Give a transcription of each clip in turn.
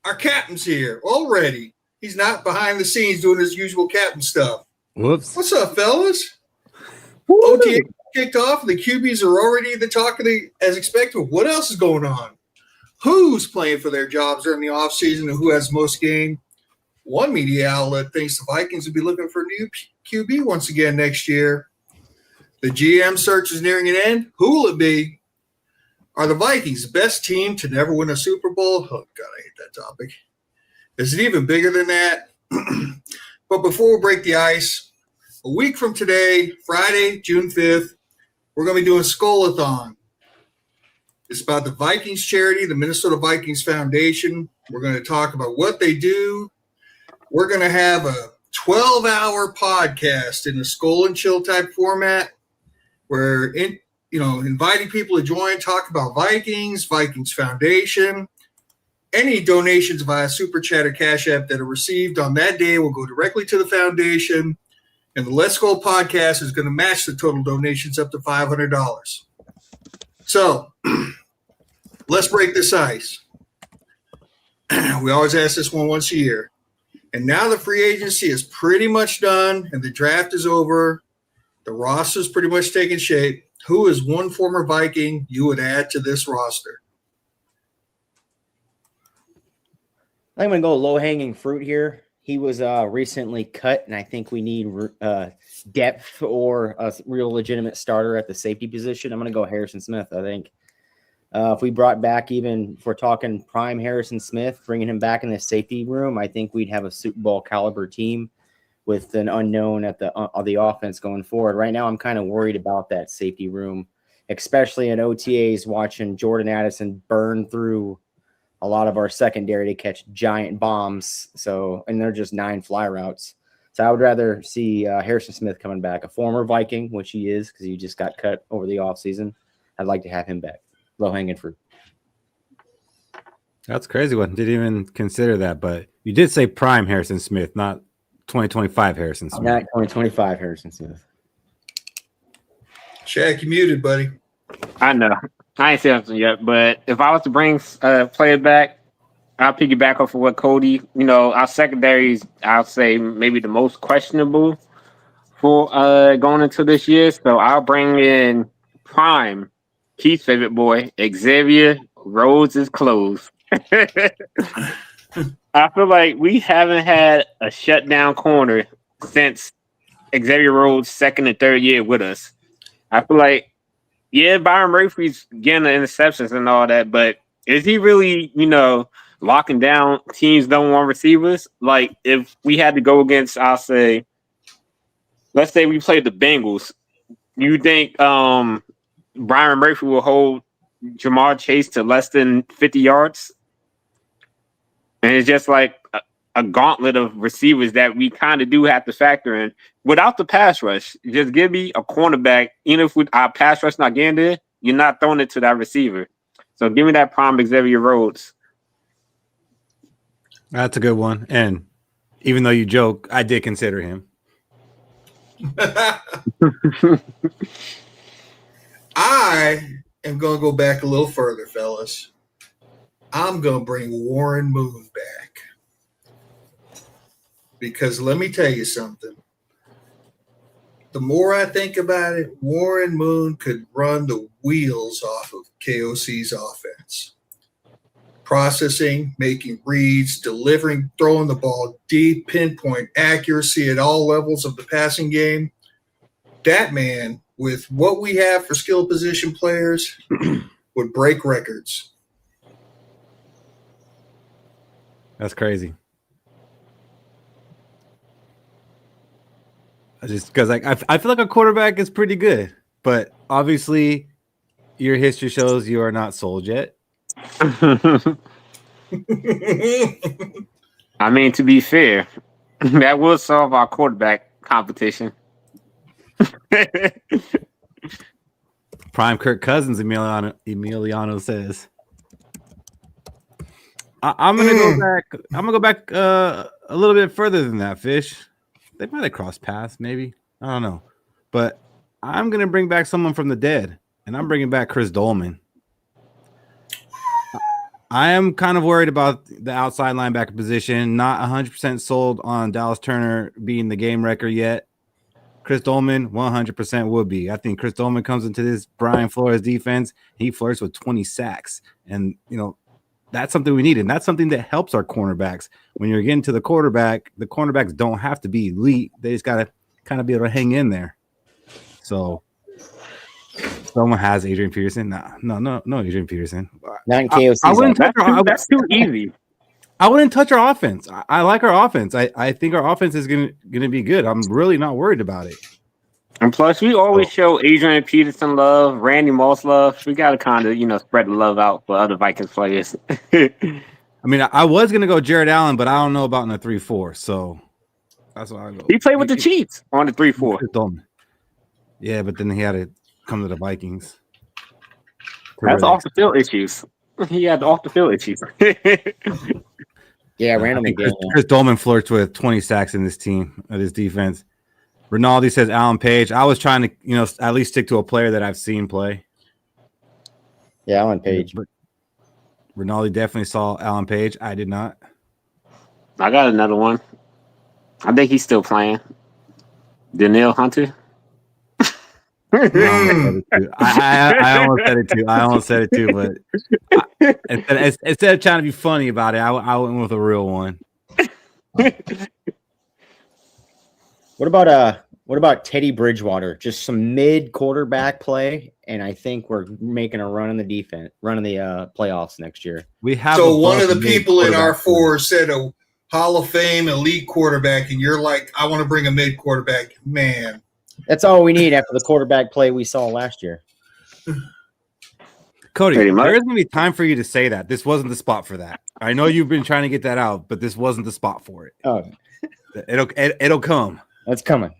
our captain's here already. He's not behind the scenes doing his usual captain stuff. Whoops. What's up, fellas? Woo! OTA kicked off. The QBs are already the talk of the as expected. What else is going on? Who's playing for their jobs during the offseason and who has most game? One media outlet thinks the Vikings will be looking for a new QB once again next year. The GM search is nearing an end. Who will it be? Are the Vikings the best team to never win a Super Bowl? Oh, God, I hate that topic. Is it even bigger than that? But before we break the ice, a week from today, Friday, June 5th, we're going to be doing Skol-a-thon. It's about the Vikings charity, the Minnesota Vikings Foundation. We're going to talk about what they do. We're going to have a 12-hour podcast in a Skol and Chill type format. We're inviting people to join, talk about Vikings, Vikings Foundation. Any donations via Super Chat or Cash App that are received on that day will go directly to the foundation. And the Let's Go podcast is going to match the total donations up to $500. So let's break this ice. We always ask this one once a year. And now the free agency is pretty much done and the draft is over. The roster is pretty much taking shape. Who is one former Viking you would add to this roster? I'm going to go low-hanging fruit here. He was recently cut, and I think we need depth or a real legitimate starter at the safety position. I'm going to go Harrison Smith, I think. If we brought back even, if we're talking prime Harrison Smith, bringing him back in the safety room, I think we'd have a Super Bowl caliber team with an unknown at the offense going forward. Right now, I'm kind of worried about that safety room, especially in OTAs, watching Jordan Addison burn through a lot of our secondary to catch giant bombs. And they're just 9 fly routes. So I would rather see Harrison Smith coming back, a former Viking, which he is because he just got cut over the offseason. I'd like to have him back. Low-hanging fruit. That's a crazy one. Didn't even consider that, but you did say prime Harrison Smith, not 2025 Harrison Smith. Not 2025 Harrison Smith. Shaq, you muted, buddy. I know. I ain't said something yet, but if I was to bring player back, I'll piggyback off of what Cody, our secondaries, I'll say maybe the most questionable for going into this year. So I'll bring in prime Keith's favorite boy, Xavier Rhodes is closed. I feel like we haven't had a shutdown corner since Xavier Rhodes' second and third year with us. I feel like, Byron Murphy's getting the interceptions and all that, but is he really, locking down teams' number one receivers? Like, if we had to go against, let's say we played the Bengals, you think Byron Murphy will hold Jamar Chase to less than 50 yards? And it's just like a gauntlet of receivers that we kind of do have to factor in without the pass rush. Just give me a cornerback. Even if our pass rush not getting there, you're not throwing it to that receiver. So give me that prime Xavier Rhodes. That's a good one. And even though you joke, I did consider him. I am going to go back a little further, fellas. I'm going to bring Warren Moon back. Because let me tell you something. The more I think about it, Warren Moon could run the wheels off of KOC's offense. Processing, making reads, delivering, throwing the ball deep, pinpoint accuracy at all levels of the passing game. That man, with what we have for skill position players, would break records. That's crazy. Because I feel like a quarterback is pretty good, but obviously your history shows you are not sold yet. I mean, to be fair, that will solve our quarterback competition. Prime Kirk Cousins, Emiliano says. I'm gonna go back. I'm gonna go back a little bit further than that, Fish. They might have crossed paths, maybe. I don't know. But I'm going to bring back someone from the dead, and I'm bringing back Chris Dolman. I am kind of worried about the outside linebacker position. Not 100% sold on Dallas Turner being the game wrecker yet. Chris Dolman 100% would be. I think Chris Dolman comes into this Brian Flores defense. He flirts with 20 sacks. And, that's something we need. And that's something that helps our cornerbacks. When you're getting to the quarterback, the cornerbacks don't have to be elite. They just got to kind of be able to hang in there. So someone has Adrian Peterson. No, Adrian Peterson. Not in KOC. I wouldn't touch That's too easy. I wouldn't touch our offense. I like our offense. I think our offense is gonna be good. I'm really not worried about it. And plus, we always show Adrian Peterson love, Randy Moss love. We got to kind of, spread the love out for other Vikings players. I mean, I was gonna go Jared Allen, but I don't know about in the 3-4. So that's why I go. He played with the Chiefs on the 3-4. Yeah, but then he had to come to the Vikings. That's off the field issues. He had off the field issues. Yeah, randomly. Chris Dolman flirts with 20 sacks in this team, of this defense. Rinaldi says Alan Page. I was trying to, at least stick to a player that I've seen play. Yeah, Alan Page. But Rinaldi definitely saw Alan Page. I did not. I got another one. I think he's still playing. Danielle Hunter. I almost said it too, but instead of trying to be funny about it, I went with a real one. What about Teddy Bridgewater? Just some mid quarterback play, and I think we're making a run in the playoffs next year. We have so one of the people in our four said a Hall of Fame elite quarterback, and you're like, I want to bring a mid quarterback. Man, that's all we need after the quarterback play we saw last year. Cody, there's going to be time for you to say that. This wasn't the spot for that. I know you've been trying to get that out, but this wasn't the spot for it. Oh, it'll come. That's coming.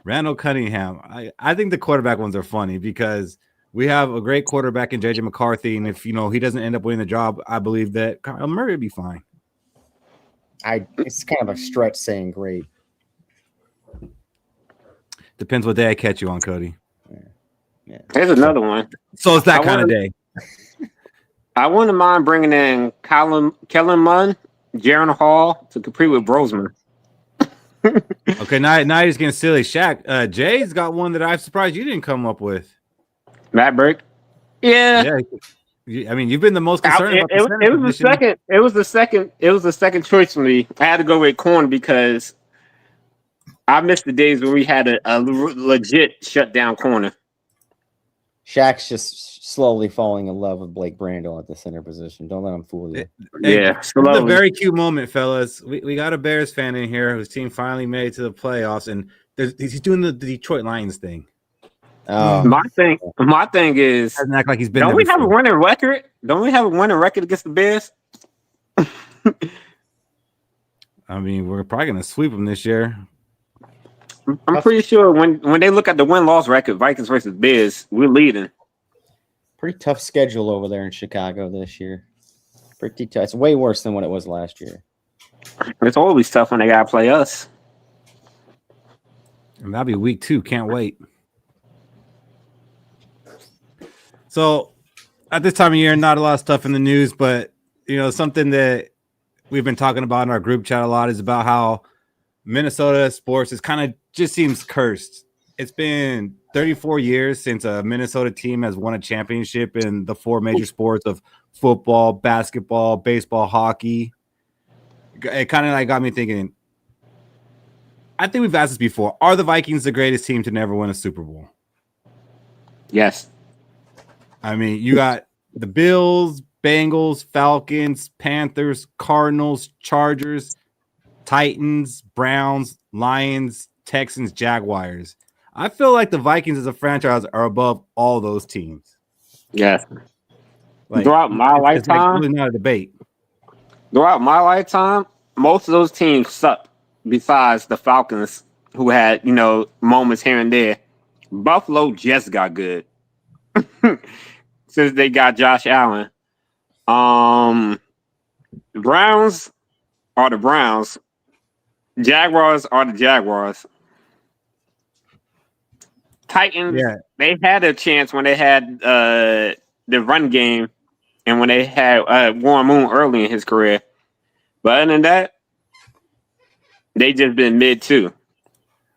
Randall Cunningham. I think the quarterback ones are funny because we have a great quarterback in JJ McCarthy, and if he doesn't end up winning the job, I believe that Kyle Murray would be fine. It's kind of a stretch saying great. Depends what day I catch you on, Cody. Yeah. Here's another one. So it's that kind of day. I wouldn't mind bringing in Kellen Munn, Jaron Hall to compete with Brosman. Okay, now he's getting silly. Shaq, Jay's got one that I'm surprised you didn't come up with. Matt Burke. Yeah. I mean, you've been the most concerned about the center position. It was the second choice for me. I had to go with corner because I missed the days when we had a legit shutdown corner. Shaq's just slowly falling in love with Blake Brandel at the center position. Don't let him fool you. It's a very cute moment, fellas. We got a Bears fan in here whose team finally made it to the playoffs, and he's doing the Detroit Lions thing. My thing is, doesn't act like he's been. Don't we have a winning record? Don't we have a winning record against the Bears? I mean, we're probably gonna sweep them this year. I'm pretty sure when they look at the win-loss record, Vikings versus Bears, we're leading. Pretty tough schedule over there in Chicago this year. Pretty tough. It's way worse than what it was last year. It's always tough when they gotta play us. And that'll be week 2. Can't wait. So at this time of year, not a lot of stuff in the news, but something that we've been talking about in our group chat a lot is about how Minnesota sports is kind of just seems cursed. It's been 34 years since a Minnesota team has won a championship in the 4 major sports of football, basketball, baseball, hockey. It kind of got me thinking. I think we've asked this before. Are the Vikings the greatest team to never win a Super Bowl? Yes. I mean, you got the Bills, Bengals, Falcons, Panthers, Cardinals, Chargers, Titans, Browns, Lions, Texans, Jaguars. I feel like the Vikings as a franchise are above all those teams. Yeah. Throughout my lifetime, it's really not a debate. Throughout my lifetime, most of those teams sucked. Besides the Falcons, who had moments here and there, Buffalo just got good since they got Josh Allen. The Browns are the Browns. Jaguars are the Jaguars. Titans, They had a chance when they had the run game and when they had Warren Moon early in his career. But other than that, they just been mid too.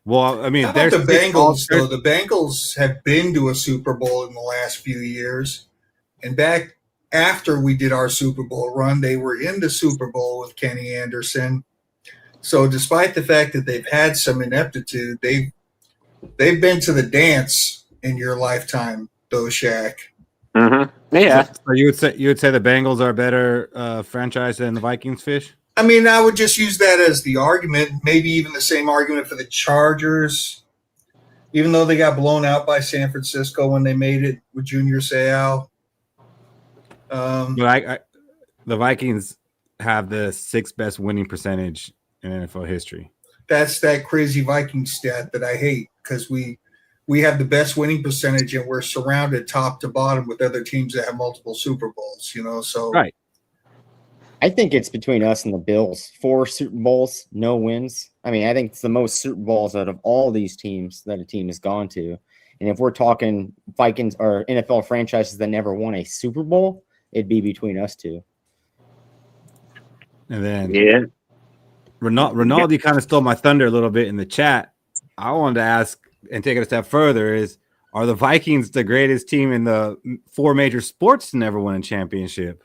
Well, I mean, How about the there's Bengals, though? The Bengals have been to a Super Bowl in the last few years. And back after we did our Super Bowl run, they were in the Super Bowl with Kenny Anderson. So despite the fact that they've had some ineptitude, they've been to the dance in your lifetime, though, Shaq. Mm-hmm. Yeah. So you would say the Bengals are a better franchise than the Vikings, Fish? I mean, I would just use that as the argument, maybe even the same argument for the Chargers, even though they got blown out by San Francisco when they made it with Junior Seau. But the Vikings have the 6th best winning percentage in NFL history. That's that crazy Viking stat that I hate because we have the best winning percentage and we're surrounded top to bottom with other teams that have multiple Super Bowls, so Right. I think it's between us and the Bills. 4 Super Bowls, no wins. I mean, I think it's the most Super Bowls out of all these teams that a team has gone to. And if we're talking Vikings or NFL franchises that never won a Super Bowl, it'd be between us two. And then Yeah. Rinaldi kind of stole my thunder a little bit in the chat. I wanted to ask and take it a step further are the Vikings the greatest team in the 4 major sports to never win a championship?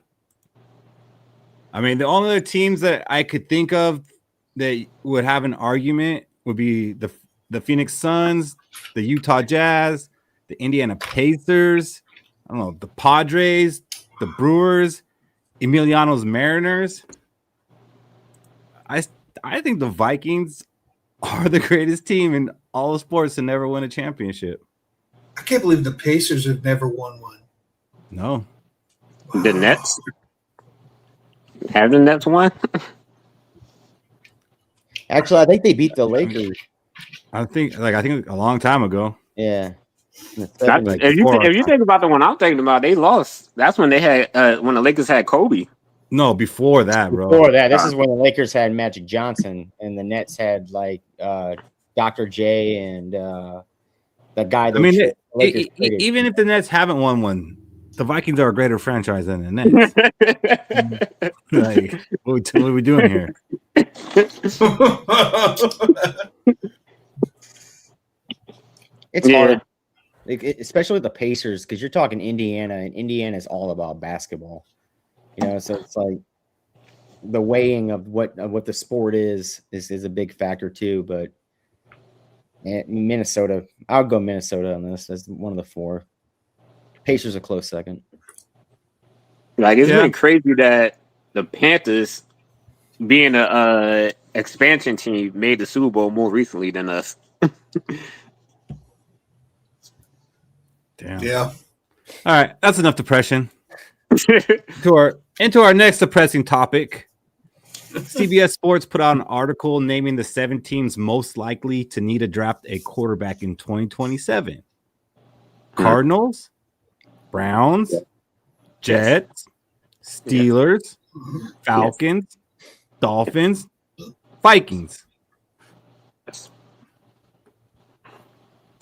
I mean, the only other teams that I could think of that would have an argument would be the Phoenix Suns, the Utah Jazz, the Indiana Pacers, I don't know, the Padres, the Brewers, Emiliano's Mariners. I think the Vikings are the greatest team in all of sports to never win a championship. I can't believe the Pacers have never won one. No. The Nets. Have the Nets won? Actually, I think they beat the Lakers. I think a long time ago. Yeah. If you think about the one I'm thinking about, they lost. That's when they had when the Lakers had Kobe. No, before that, bro. Before that, this is when the Lakers had Magic Johnson and the Nets had like Dr. J and the guy. I mean, even if the Nets haven't won one, the Vikings are a greater franchise than the Nets. Like, what are we doing here? It's hard, especially with the Pacers, because you're talking Indiana, and Indiana is all about basketball. So it's like the weighing of what the sport is a big factor too. But Minnesota, I'll go Minnesota on this as one of the 4. Pacers a close second. Like it's been crazy that the Panthers, being a expansion team, made the Super Bowl more recently than us. Damn. Yeah. All right, that's enough depression. Into our next depressing topic. CBS Sports put out an article naming the 7 teams most likely to need to draft a quarterback in 2027. Cardinals, Browns, Jets, Steelers, Falcons, Dolphins, Vikings.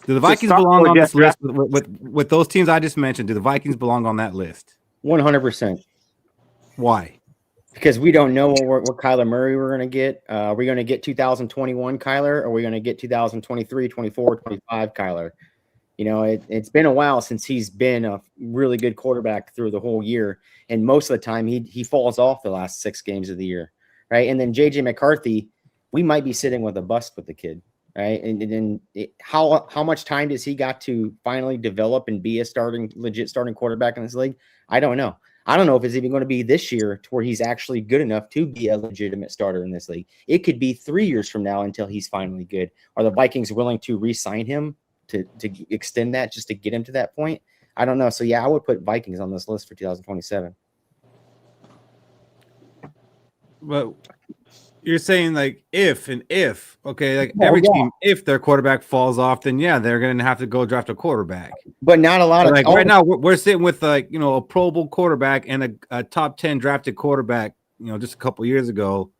Do the Vikings belong on this list with those teams I just mentioned? Do the Vikings belong on that list? 100%. Why? Because we don't know what Kyler Murray we're going to get. Are we going to get 2021 Kyler? Or are we going to get 2023, 24, 25 Kyler? It's been a while since he's been a really good quarterback through the whole year. And most of the time he falls off the last 6 games of the year, right? And then J.J. McCarthy, we might be sitting with a bust with the kid, right? And then how much time does he got to finally develop and be a legit starting quarterback in this league? I don't know. I don't know if it's even going to be this year to where he's actually good enough to be a legitimate starter in this league. It could be 3 years from now until he's finally good. Are the Vikings willing to re-sign him to extend that just to get him to that point? I don't know. So, yeah, I would put Vikings on this list for 2027. But you're saying like if, okay, like every team, if their quarterback falls off, then they're going to have to go draft a quarterback. But not a lot of like right now, we're sitting with like a Pro Bowl quarterback and a top 10 drafted quarterback, just a couple years ago,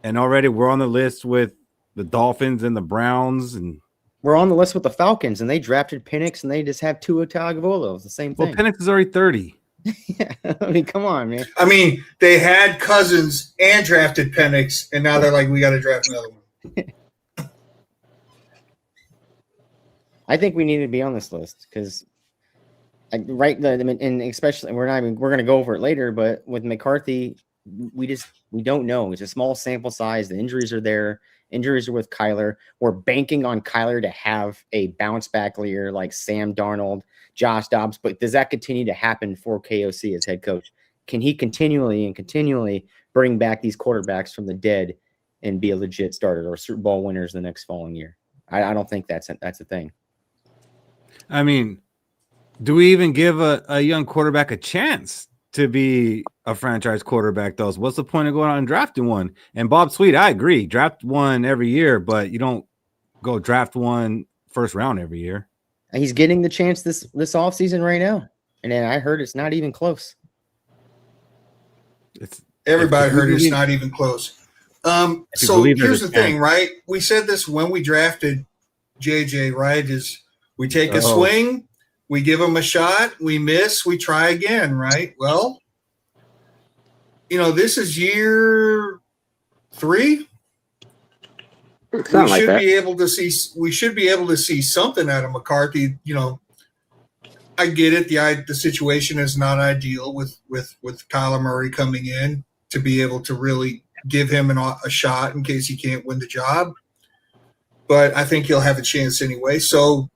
and already we're on the list with the Dolphins and the Browns, and we're on the list with the Falcons, and they drafted Penix, and they just have Tua Tagovailoa. It's the same thing. Well, Penix is already 30. Yeah, I mean, come on, man. I mean, they had Cousins and drafted Penix, and now they're like, we got to draft another one. I think we need to be on this list because, and especially we're going to go over it later. But with McCarthy, we don't know. It's a small sample size. The injuries are there. Injuries are with Kyler. We're banking on Kyler to have a bounce back year like Sam Darnold, Josh Dobbs. But does that continue to happen for KOC as head coach? Can he continually bring back these quarterbacks from the dead and be a legit starter or Super Bowl winners the next following year? I don't think that's a thing. I mean, do we even give a young quarterback a chance to be a franchise quarterback, though? So what's the point of going out and drafting one? And Bob Sweet, I agree. Draft one every year, but you don't go draft one first round every year. And he's getting the chance this offseason right now. And then I heard it's not even close. Everybody heard it's not even close. So here's the thing, right? We said this when we drafted JJ, right? Is we take a swing, we give him a shot, we miss, we try again, right? Well, this is year 3. We should be able to see something out of McCarthy. I get it. The situation is not ideal with Kyler Murray coming in to be able to really give him a shot in case he can't win the job. But I think he'll have a chance anyway. So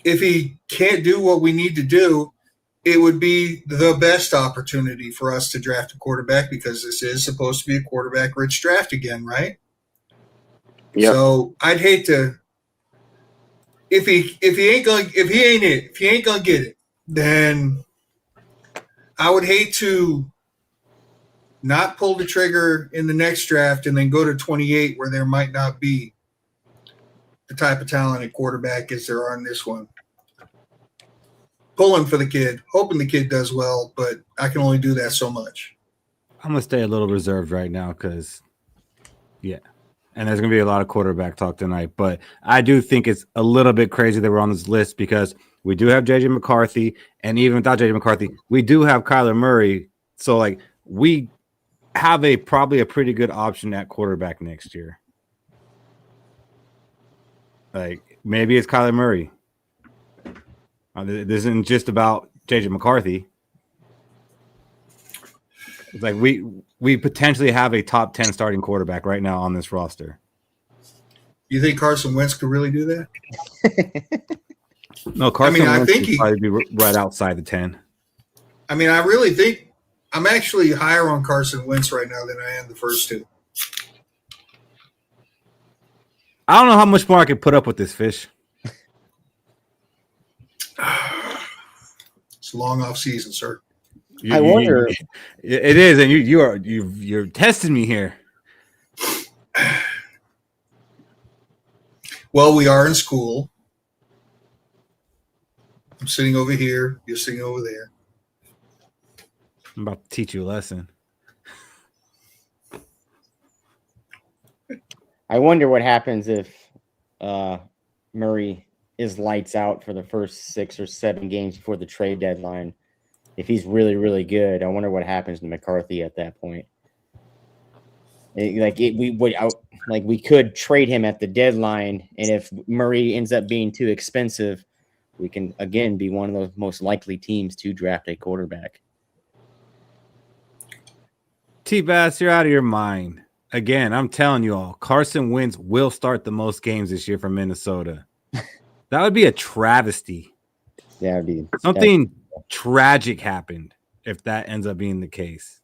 if he can't do what we need to do, it would be the best opportunity for us to draft a quarterback because this is supposed to be a quarterback-rich draft again, right? Yeah. So I'd hate to if he ain't gonna get it, then I would hate to not pull the trigger in the next draft and then go to 28 where there might not be the type of talented quarterback as there are in this one. Pulling for the kid, hoping the kid does well, but I can only do that so much. I'm going to stay a little reserved right now because, yeah. And there's going to be a lot of quarterback talk tonight. But I do think it's a little bit crazy that we're on this list because we do have J.J. McCarthy. And even without J.J. McCarthy, we do have Kyler Murray. So, we have probably a pretty good option at quarterback next year. Maybe it's Kyler Murray. This isn't just about J.J. McCarthy. It's we potentially have a top 10 starting quarterback right now on this roster. You think Carson Wentz could really do that? No, Carson Wentz would probably be right outside the 10. I mean, I really think I'm actually higher on Carson Wentz right now than I am the first two. I don't know how much more I could put up with this fish. It's a long off season, sir. I wonder. It is, and you're testing me here. Well, we are in school. I'm sitting over here. You're sitting over there. I'm about to teach you a lesson. I wonder what happens if Murray is lights out for the first 6 or 7 games before the trade deadline. If he's really, really good, I wonder what happens to McCarthy at that point. We could trade him at the deadline, and if Murray ends up being too expensive, we can again be one of the most likely teams to draft a quarterback. T-Bass, you're out of your mind. Again, I'm telling you all, Carson Wentz will start the most games this year for Minnesota. That would be a travesty. Yeah, it'd be something tragic happened if that ends up being the case.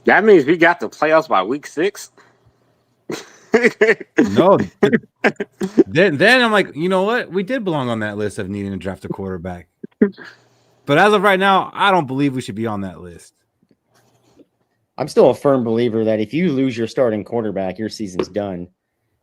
That means we got the playoffs by week 6. No. Then I'm like, you know what? We did belong on that list of needing to draft a quarterback. But as of right now, I don't believe we should be on that list. I'm still a firm believer that if you lose your starting quarterback, your season's done.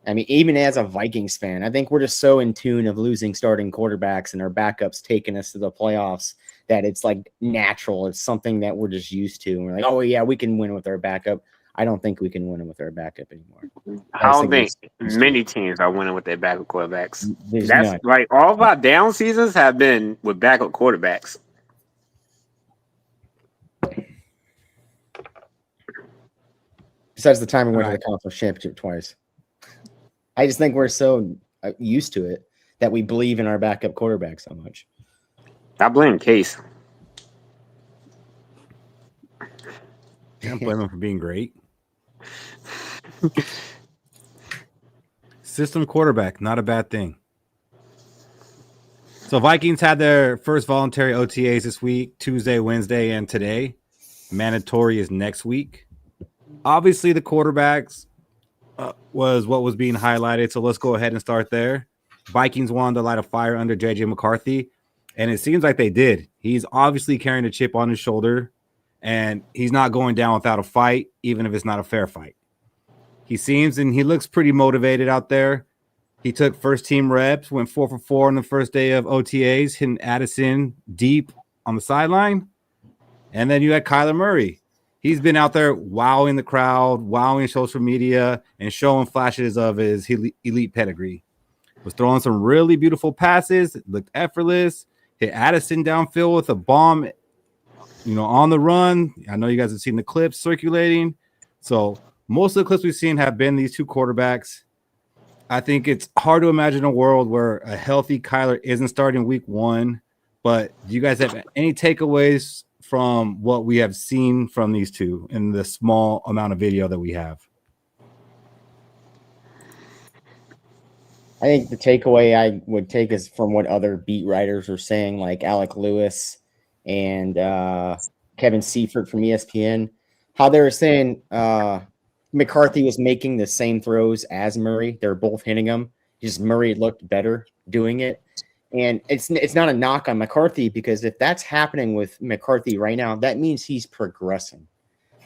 I mean, even as a Vikings fan, I think we're just so in tune of losing starting quarterbacks and our backups taking us to the playoffs that it's natural. It's something that we're just used to. And we're like, oh, yeah, we can win with our backup. I don't think we can win with our backup anymore. I don't think many teams are winning with their backup quarterbacks. There's That's none. all of our down seasons have been with backup quarterbacks. Besides the time we went to Right. the conference championship twice. I just think we're so used to it that we believe in our backup quarterback so much. I blame Case. Can't blame him for being great. System quarterback, not a bad thing. So Vikings had their first voluntary OTAs this week, Tuesday, Wednesday, and today. Mandatory is next week. Obviously, the quarterbacks was what was being highlighted. So let's go ahead and start there. Vikings wanted to light a fire under JJ McCarthy, and it seems like they did. He's obviously carrying a chip on his shoulder, and he's not going down without a fight, even if it's not a fair fight. He seems and he looks pretty motivated out there. He took first team reps, went 4 for 4 on the first day of OTAs, hitting Addison deep on the sideline. And then you had Kyler Murray. He's been out there wowing the crowd, wowing social media, and showing flashes of his elite pedigree. Was throwing some really beautiful passes, looked effortless, hit Addison downfield with a bomb, on the run. I know you guys have seen the clips circulating. So most of the clips we've seen have been these two quarterbacks. I think it's hard to imagine a world where a healthy Kyler isn't starting week 1. But do you guys have any takeaways from what we have seen from these two in the small amount of video that we have? I think the takeaway I would take is from what other beat writers are saying, like Alec Lewis and Kevin Seifert from ESPN, how they were saying McCarthy was making the same throws as Murray. They're both hitting him. Just Murray looked better doing it. And it's not a knock on McCarthy, because if that's happening with McCarthy right now, that means he's progressing.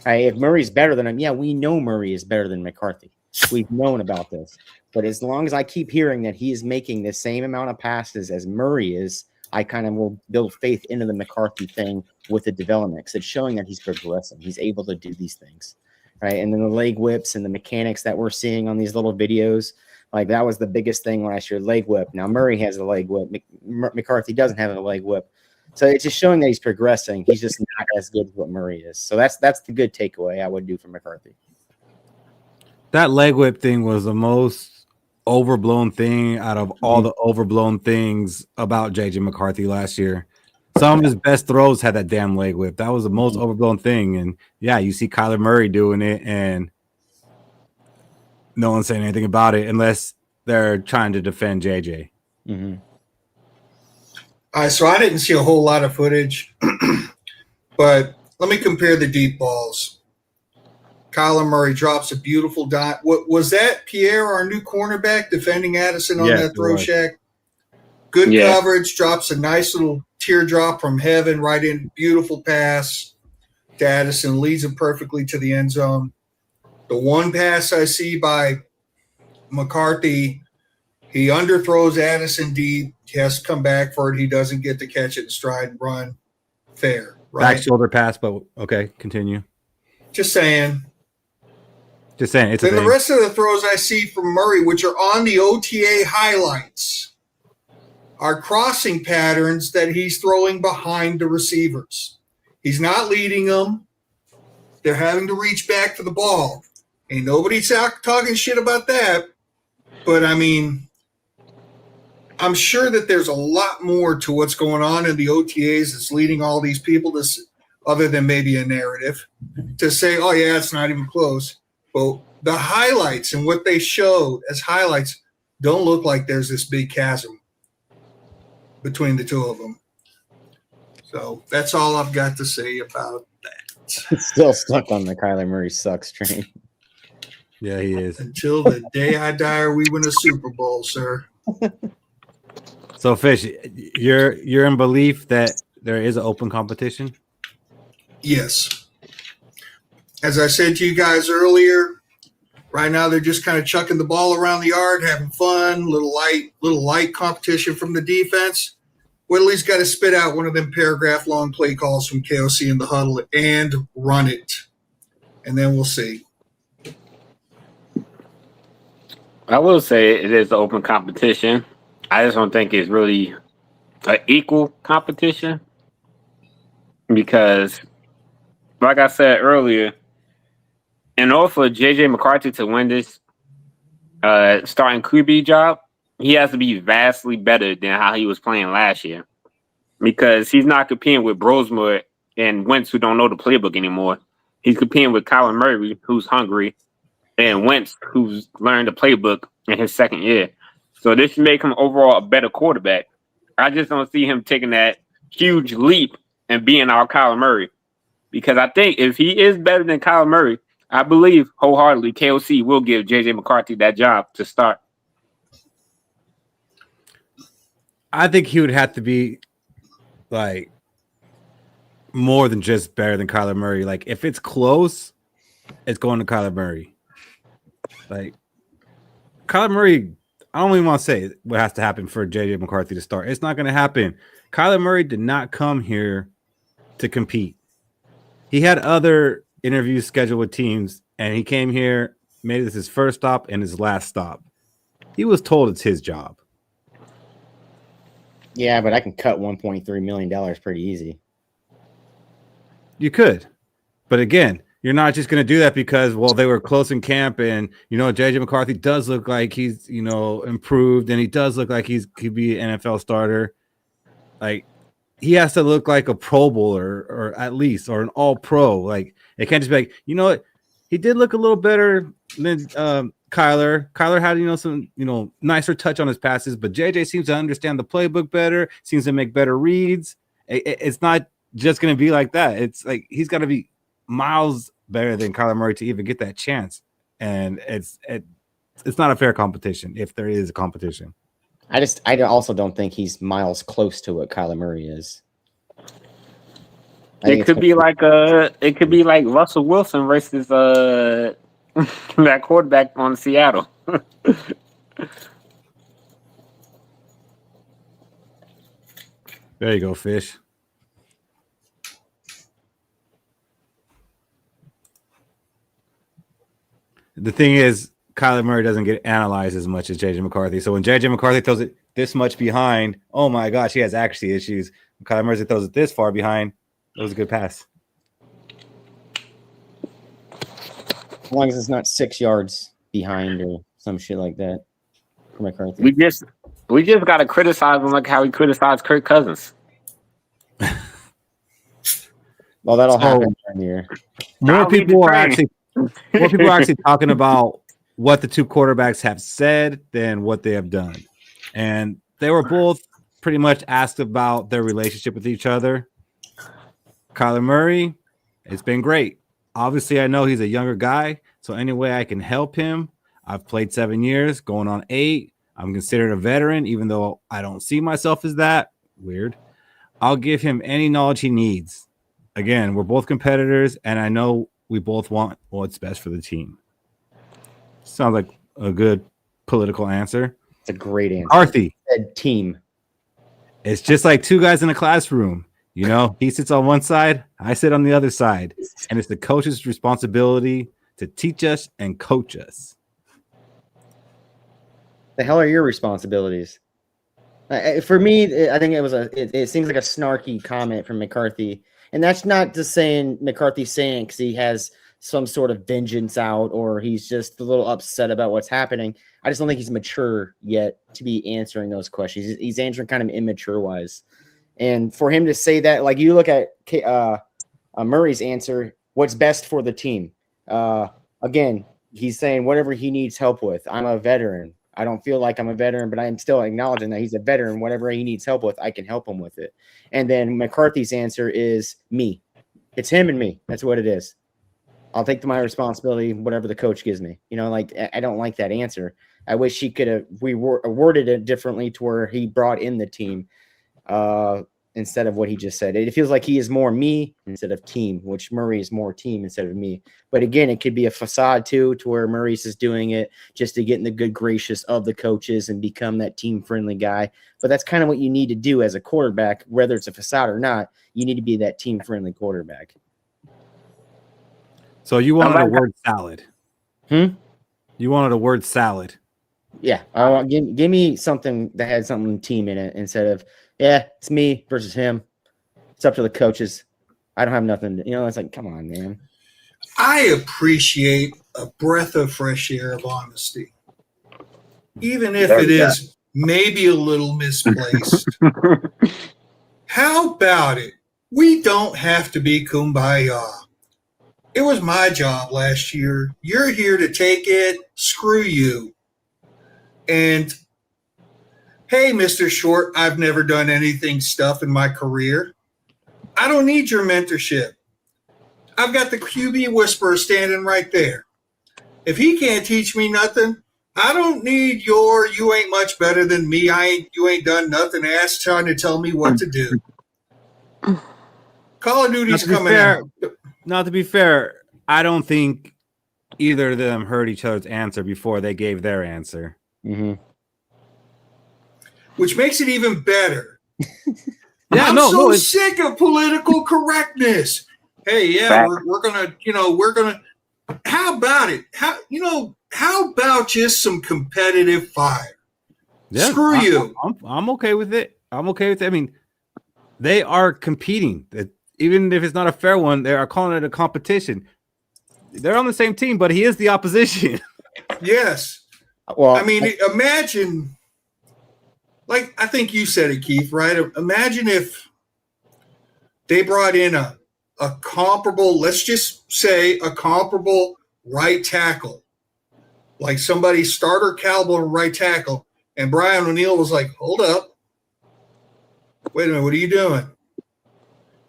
Right? If Murray's better than him, yeah, we know Murray is better than McCarthy. We've known about this. But as long as I keep hearing that he is making the same amount of passes as Murray is, I kind of will build faith into the McCarthy thing with the development, because it's showing that he's progressing. He's able to do these things, right? And then the leg whips and the mechanics that we're seeing on these little videos, like that was the biggest thing last year, leg whip. Now Murray has a leg whip. McCarthy doesn't have a leg whip. So it's just showing that he's progressing. He's just not as good as what Murray is. So that's the good takeaway I would do for McCarthy. That leg whip thing was the most overblown thing out of all the overblown things about JJ McCarthy last year. Some of his best throws had that damn leg whip. That was the most overblown thing. And yeah, you see Kyler Murray doing it and no one's saying anything about it unless they're trying to defend JJ. Mm-hmm. All right, so I didn't see a whole lot of footage, but let me compare the deep balls. Kyler Murray drops a beautiful dot. What was that? Pierre, our new cornerback, defending Addison on that throw shack. Good coverage, drops a nice little teardrop from heaven right in. Beautiful pass to Addison, leads him perfectly to the end zone. The one pass I see by McCarthy, he underthrows Addison deep. He has to come back for it. He doesn't get to catch it in stride and run. Fair, right? Back shoulder pass, but okay, continue. Just saying. Just saying. It's then the rest of the throws I see from Murray, which are on the OTA highlights, are crossing patterns that he's throwing behind the receivers. He's not leading them. They're having to reach back for the ball. Ain't nobody talking shit about that. But, I mean, I'm sure that there's a lot more to what's going on in the OTAs that's leading all these people to, other than maybe a narrative, to say, oh, yeah, it's not even close. Well, the highlights and what they showed as highlights don't look like there's this big chasm between the two of them. So that's all I've got to say about that. Still stuck on the Kyler Murray sucks train. Yeah, he is. Until the day I die or we win a Super Bowl, sir. So, Fish, you're in belief that there is an open competition? Yes. As I said to you guys earlier, right now they're just kind of chucking the ball around the yard, having fun, little light competition from the defense. Whitley's got to spit out one of them paragraph-long play calls from KOC in the huddle and run it. And then we'll see. I will say it is an open competition. I just don't think it's really an equal competition because, like I said earlier, in order for JJ McCarthy to win this starting QB job, he has to be vastly better than how he was playing last year, because he's not competing with Brosmer and Wentz, who don't know the playbook anymore. He's competing with Kyler Murray, who's hungry, and Wentz, who's learned the playbook in his second year. So this should make him overall a better quarterback. I just don't see him taking that huge leap and being our Kyler Murray, because I think if he is better than Kyler Murray, I believe wholeheartedly KOC will give JJ McCarthy that job to start. I think he would have to be like more than just better than Kyler Murray. Like if it's close, it's going to Kyler Murray. Like Kyler Murray, I don't even want to say what has to happen for JJ McCarthy to start. It's not going to happen. Kyler Murray did not come here to compete. He had other interviews scheduled with teams, and he came here, made this his first stop and his last stop. He was told it's his job. Yeah, but I can cut $1.3 million pretty easy. You could. But again, you're not just going to do that because, well, they were close in camp and, JJ McCarthy does look like he's, improved, and he does look like could be an NFL starter. Like, he has to look like a Pro Bowler or at least, or an all-pro. Like, it can't just be like, you know what? He did look a little better than Kyler. Kyler had, some, nicer touch on his passes, but JJ seems to understand the playbook better, seems to make better reads. It's not just going to be like that. It's like he's got to be miles better than Kyler Murray to even get that chance. And it's not a fair competition if there is a competition. I also don't think he's miles close to what Kyler Murray is. It could be like Russell Wilson versus that quarterback on Seattle. There you go, Fish. The thing is, Kyler Murray doesn't get analyzed as much as JJ McCarthy. So when JJ McCarthy throws it this much behind, oh my gosh, he has accuracy issues. When Kyler Murray throws it this far behind, it was a good pass. As long as it's not 6 yards behind or some shit like that for McCarthy. We just gotta criticize him like how we criticized Kirk Cousins. Well, that'll happen during the year. More people are actually talking about what the two quarterbacks have said than what they have done. And they were both pretty much asked about their relationship with each other. Kyler Murray, it's been great. Obviously, I know he's a younger guy, so any way I can help him. I've played 7 years, going on 8. I'm considered a veteran, even though I don't see myself as that. Weird. I'll give him any knowledge he needs. Again, we're both competitors, and I know we both want what's best for the team. Sounds like a good political answer. It's a great answer. Arthie. Team. It's just like two guys in a classroom. He sits on one side, I sit on the other side. And it's the coach's responsibility to teach us and coach us. The hell are your responsibilities? For me, I think it seems like a snarky comment from McCarthy. And that's not just saying McCarthy's saying because he has some sort of vengeance out or he's just a little upset about what's happening. I just don't think he's mature yet to be answering those questions. He's answering kind of immature wise. And for him to say that, like you look at Murray's answer, what's best for the team? Again, he's saying whatever he needs help with. I'm a veteran. I don't feel like I'm a veteran, but I'm still acknowledging that he's a veteran. Whatever he needs help with, I can help him with it. And then McCarthy's answer is me. It's him and me. That's what it is. I'll take my responsibility, whatever the coach gives me. I don't like that answer. I wish he could have worded it differently to where he brought in the team instead of what he just said. It feels like he is more me instead of team, which Murray is more team instead of me. But again, it could be a facade too, to where Murray's is doing it just to get in the good gracious of the coaches and become that team-friendly guy. But that's kind of what you need to do as a quarterback, whether it's a facade or not. You need to be that team-friendly quarterback. So you wanted a word salad. You wanted a word salad. Yeah. Give me something that had something team in it instead of, it's me versus him. It's up to the coaches. I don't have nothing. It's like, come on, man. I appreciate a breath of fresh air of honesty, even if it is maybe a little misplaced. How about it? We don't have to be kumbaya. It was my job last year. You're here to take it. Screw you. And hey, Mr. Short, I've never done anything stuff in my career. I don't need your mentorship. I've got the QB whisperer standing right there. If he can't teach me nothing, I don't need your you ain't much better than me. You ain't done nothing ass trying to tell me what to do. Call of Duty's coming out. Now, to be fair, I don't think either of them heard each other's answer before they gave their answer. Mm-hmm. Which makes it even better. Yeah, I'm so sick of political correctness. Hey, yeah, we're gonna. How about it? How about just some competitive fire? Yeah, Screw you. I'm okay with it. I'm okay with it. I mean, they are competing. Even if it's not a fair one, they are calling it a competition. They're on the same team, but he is the opposition. Yes. Well, I mean, imagine. Like I think you said it, Keith. Right? Imagine if they brought in a comparable, let's just say a comparable right tackle, like somebody starter caliber right tackle, and Brian O'Neill was like, hold up, wait a minute, what are you doing?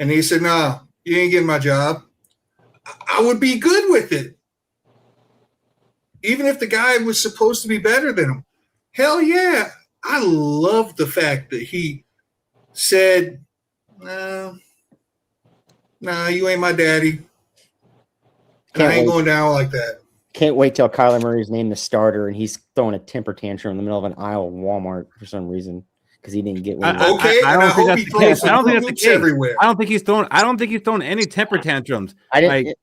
And he said, no, you ain't getting my job. I would be good with it. Even if the guy was supposed to be better than him. Hell yeah. I love the fact that he said, no, you ain't my daddy. And I ain't going down like that. Can't wait till Kyler Murray's named the starter and he's throwing a temper tantrum in the middle of an aisle of Walmart for some reason because he didn't get what he wanted. Okay, I don't think that's the case. I don't think that's the case. Everywhere. I don't think he's throwing any temper tantrums. I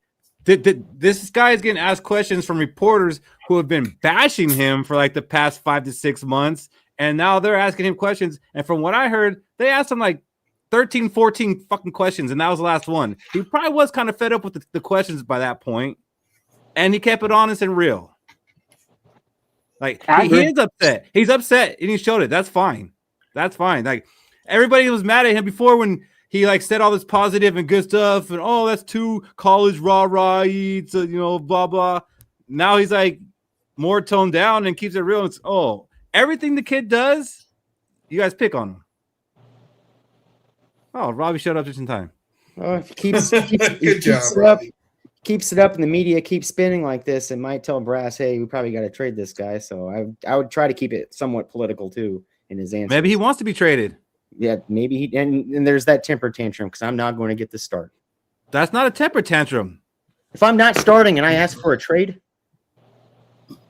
didn't. This guy is getting asked questions from reporters who have been bashing him for like the past 5 to 6 months, and now they're asking him questions. And from what I heard, they asked him like 13, 14 fucking questions, and that was the last one. He probably was kind of fed up with the questions by that point, and he kept it honest and real. Like he is upset. He's upset, and he showed it. That's fine. That's fine. Like everybody was mad at him before when he like said all this positive and good stuff, and oh, that's too college rah eats, blah blah. Now he's like more toned down and keeps it real. It's everything the kid does, you guys pick on him. Oh, Robbie showed up just in time. Well, if he keeps it up, and the media keeps spinning like this, it might tell Brass, "Hey, we probably got to trade this guy." So I would try to keep it somewhat political too in his answer. Maybe he wants to be traded. Yeah, maybe he and there's that temper tantrum because I'm not going to get the start. That's not a temper tantrum. If I'm not starting and I ask for a trade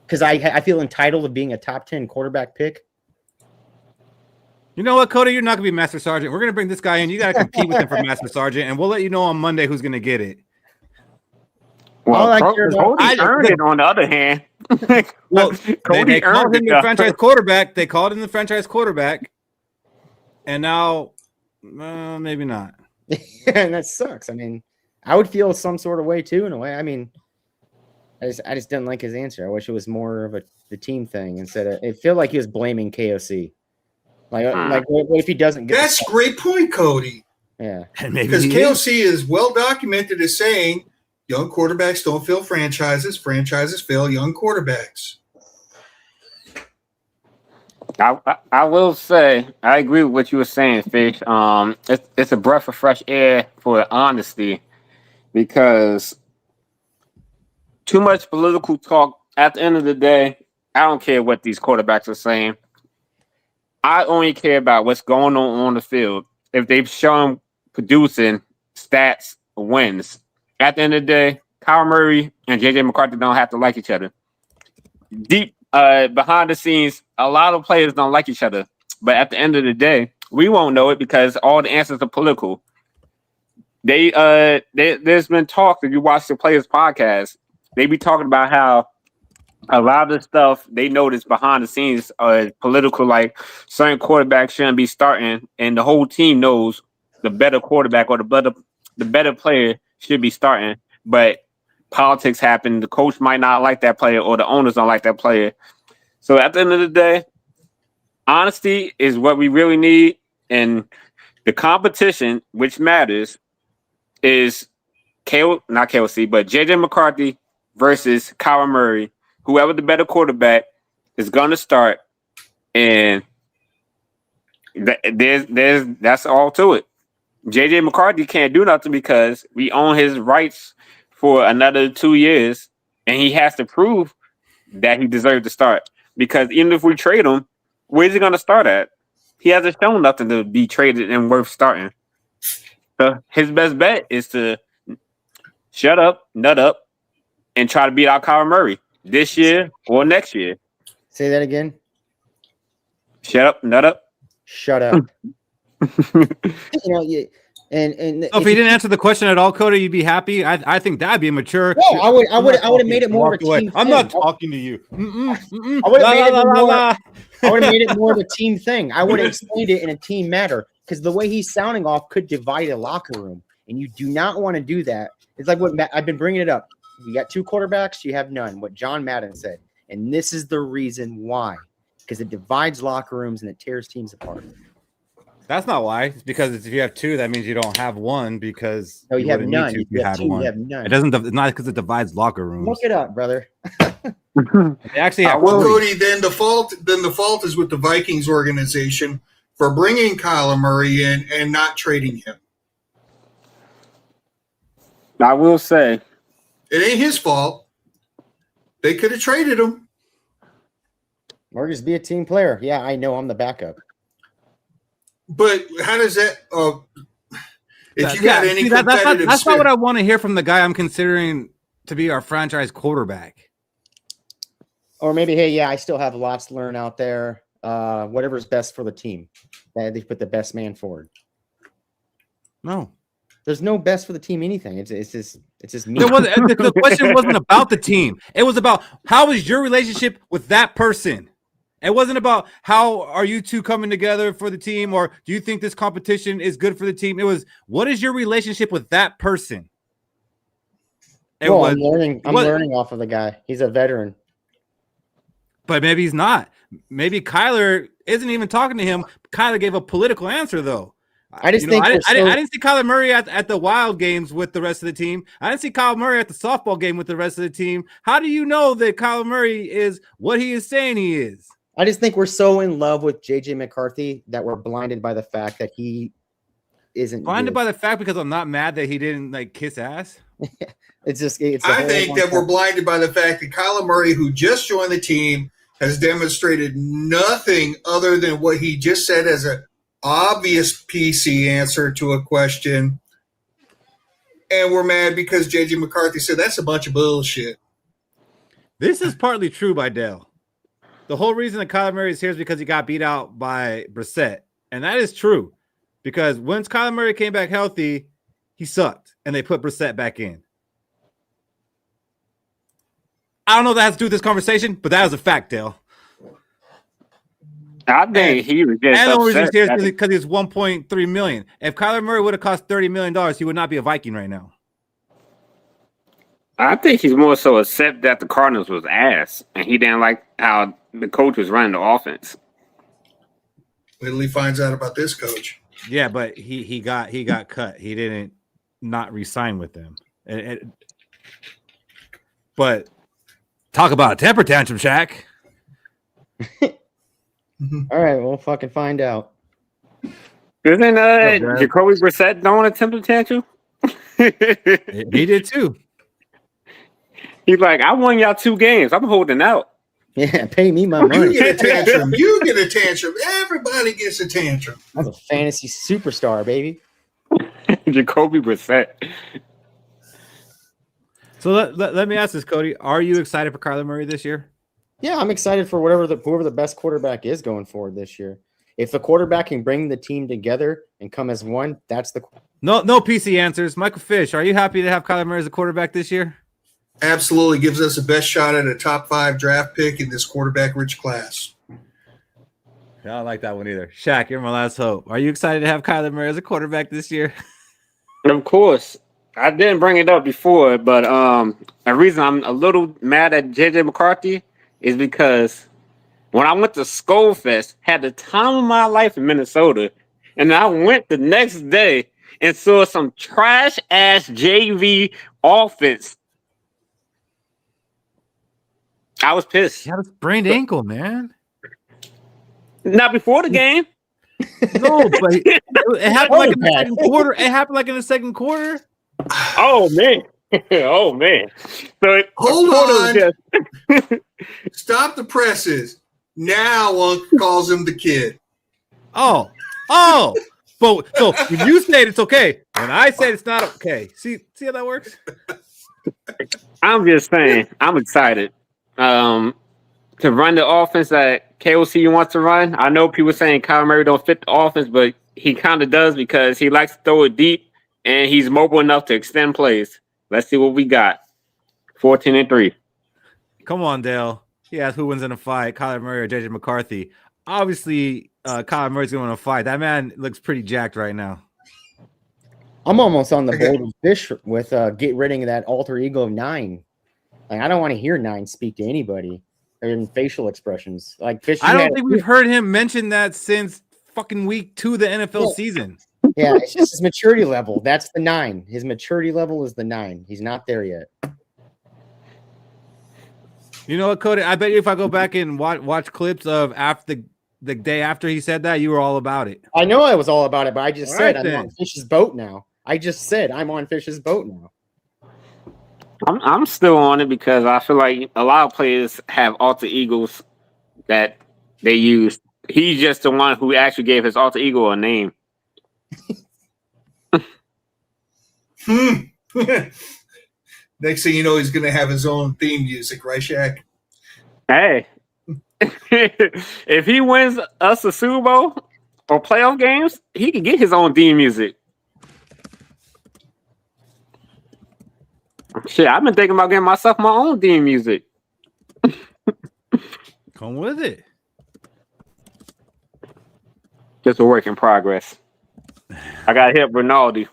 because I feel entitled to being a top 10 quarterback pick. You know what, Cody? You're not going to be Master Sergeant. We're going to bring this guy in. You got to compete with him for Master Sergeant, and we'll let you know on Monday who's going to get it. Well, Cody earned it on the other hand. Well, Cody they called him the franchise quarterback. They called him the franchise quarterback, and now maybe not. And that sucks. I mean, I would feel some sort of way too, in a way. I mean, I just didn't like his answer. I wish it was more of the team thing instead of. It felt like he was blaming KOC. Like what if he doesn't get? That's a great point, Cody. Yeah, because KOC is well documented as saying young quarterbacks don't fill franchises. Franchises fill young quarterbacks. I will say I agree with what you were saying, Fish. It's a breath of fresh air for honesty because too much political talk. At the end of the day, I don't care what these quarterbacks are saying. I only care about what's going on the field. If they've shown producing stats, wins. At the end of the day, Kyle Murray and JJ McCarthy don't have to like each other. Deep behind the scenes, a lot of players don't like each other. But at the end of the day, we won't know it because all the answers are political. There's been talk, if you watch the players' podcast, they be talking about how a lot of the stuff they notice behind the scenes are political, like certain quarterbacks shouldn't be starting, and the whole team knows the better quarterback or the better player should be starting. But politics happen. The coach might not like that player, or the owners don't like that player. So at the end of the day, honesty is what we really need, and the competition, which matters, is not KOC, but JJ McCarthy versus Kyler Murray. Whoever the better quarterback is going to start, and that's all to it. JJ McCarthy can't do nothing because we own his rights for another 2 years, and he has to prove that he deserves to start. Because even if we trade him, where's he going to start at? He hasn't shown nothing to be traded and worth starting. So his best bet is to shut up, nut up, and try to beat out Kyler Murray this year or next year. Say that again. Shut up, nut up. Shut up. And So if he didn't answer the question at all, Cody, you'd be happy. I think that'd be a mature. No, I would have made it more of a team. I'm thing. not talking to you. I would have made it more of a team thing. I would have explained it in a team matter, because the way he's sounding off could divide a locker room, and you do not want to do that. It's like what I've been bringing it up. You got 2 quarterbacks, you have none. What John Madden said, and this is the reason why, because it divides locker rooms and it tears teams apart. That's not why. It's because if you have 2, that means you don't have one, because No, you have none. If You have had 2, one. you have none. It doesn't. It's not because it divides locker rooms. Look it up, brother. They actually have Well, 3. Cody, then the fault is with the Vikings organization for bringing Kyler Murray in and not trading him. I will say, It ain't his fault. They could have traded him. Or just be a team player. Yeah, I know I'm the backup. But how does that? If you got any competitive, that's not what I want to hear from the guy I'm considering to be our franchise quarterback. Or maybe, hey, yeah, I still have lots to learn out there. Whatever's best for the team. They put the best man forward. No, there's no best for the team. Anything. It's just me. The question wasn't about the team. It was about how is your relationship with that person. It wasn't about how are you two coming together for the team, or do you think this competition is good for the team? It was, what is your relationship with that person? I'm learning off of the guy. He's a veteran. But maybe he's not. Maybe Kyler isn't even talking to him. Kyler gave a political answer, though. I didn't see Kyler Murray at the Wild games with the rest of the team. I didn't see Kyler Murray at the softball game with the rest of the team. How do you know that Kyler Murray is what he is saying he is? I just think we're so in love with JJ McCarthy that we're blinded by the fact that he isn't blinded by the fact because I'm not mad that he didn't kiss ass. I think that we're blinded by the fact that Kyler Murray, who just joined the team, has demonstrated nothing other than what he just said as an obvious PC answer to a question. And we're mad because JJ McCarthy said that's a bunch of bullshit. This is partly true by Dale. The whole reason that Kyler Murray is here is because he got beat out by Brissett. And that is true. Because once Kyler Murray came back healthy, he sucked. And they put Brissett back in. I don't know if that has to do with this conversation, but that is a fact, Dale. I think he was just and the reason he's here upset. is because he's $1.3 million. If Kyler Murray would have cost $30 million, he would not be a Viking right now. I think he's more so upset that the Cardinals was ass, and he didn't like how the coach was running the offense. Wait till he finds out about this coach. Yeah, but he got cut. He didn't not re-sign with them. But talk about a temper tantrum, Shaq. All right, we'll fucking find out. Isn't Jacoby Brissett throwing a temper tantrum? He did too. He's like, I won y'all 2 games. I'm holding out. Yeah, pay me my money. You get a tantrum. You get a tantrum. Everybody gets a tantrum. I'm a fantasy superstar, baby. Jacoby Brissett. So let me ask this, Cody. Are you excited for Kyler Murray this year? Yeah, I'm excited for whoever the best quarterback is going forward this year. If the quarterback can bring the team together and come as one, that's the no PC answers. Michael Fish, are you happy to have Kyler Murray as a quarterback this year? Absolutely gives us the best shot at a top 5 draft pick in this quarterback-rich class. I don't like that one either. Shaq, you're my last hope. Are you excited to have Kyler Murray as a quarterback this year? Of course. I didn't bring it up before, but the reason I'm a little mad at JJ McCarthy is because when I went to Skol Fest, had the time of my life in Minnesota, and I went the next day and saw some trash ass JV offense. I was pissed. You had a sprained ankle, man. Not before the game. No, but it happened like in the second quarter. It happened like in the second quarter. Oh man. Oh man. So Hold on. Stop the presses. Now Uncle calls him the kid. Oh. But so when you said it's okay, when I said it's not okay. See how that works? I'm just saying, I'm excited. To run the offense that KOC wants to run. I know people saying Kyler Murray don't fit the offense, but he kind of does because he likes to throw it deep and he's mobile enough to extend plays. Let's see what we got. 14-3. Come on, Dale. He asked who wins in a fight, Kyler Murray or JJ McCarthy. Obviously, Kyler Murray's going to win a fight. That man looks pretty jacked right now. I'm almost on the board with Fish with get rid of that alter ego of 9. Like, I don't want to hear 9 speak to anybody or in facial expressions. Like Fish, I don't think we've heard him mention that since fucking week 2 of the NFL season. Yeah, it's just his maturity level. That's the 9. His maturity level is the 9. He's not there yet. You know what, Cody? I bet you if I go back and watch clips of after the day after he said that, you were all about it. I know I was all about it, but I just said then. I'm on Fish's boat now. I just said I'm on Fish's boat now. I'm still on it because I feel like a lot of players have alter egos that they use. He's just the one who actually gave his alter ego a name. Next thing you know, he's going to have his own theme music, right, Shaq? Hey, if he wins us a Super Bowl or playoff games, he can get his own theme music. Shit, I've been thinking about getting myself my own theme music. Come with it. Just a work in progress. I got to hit Ronaldo.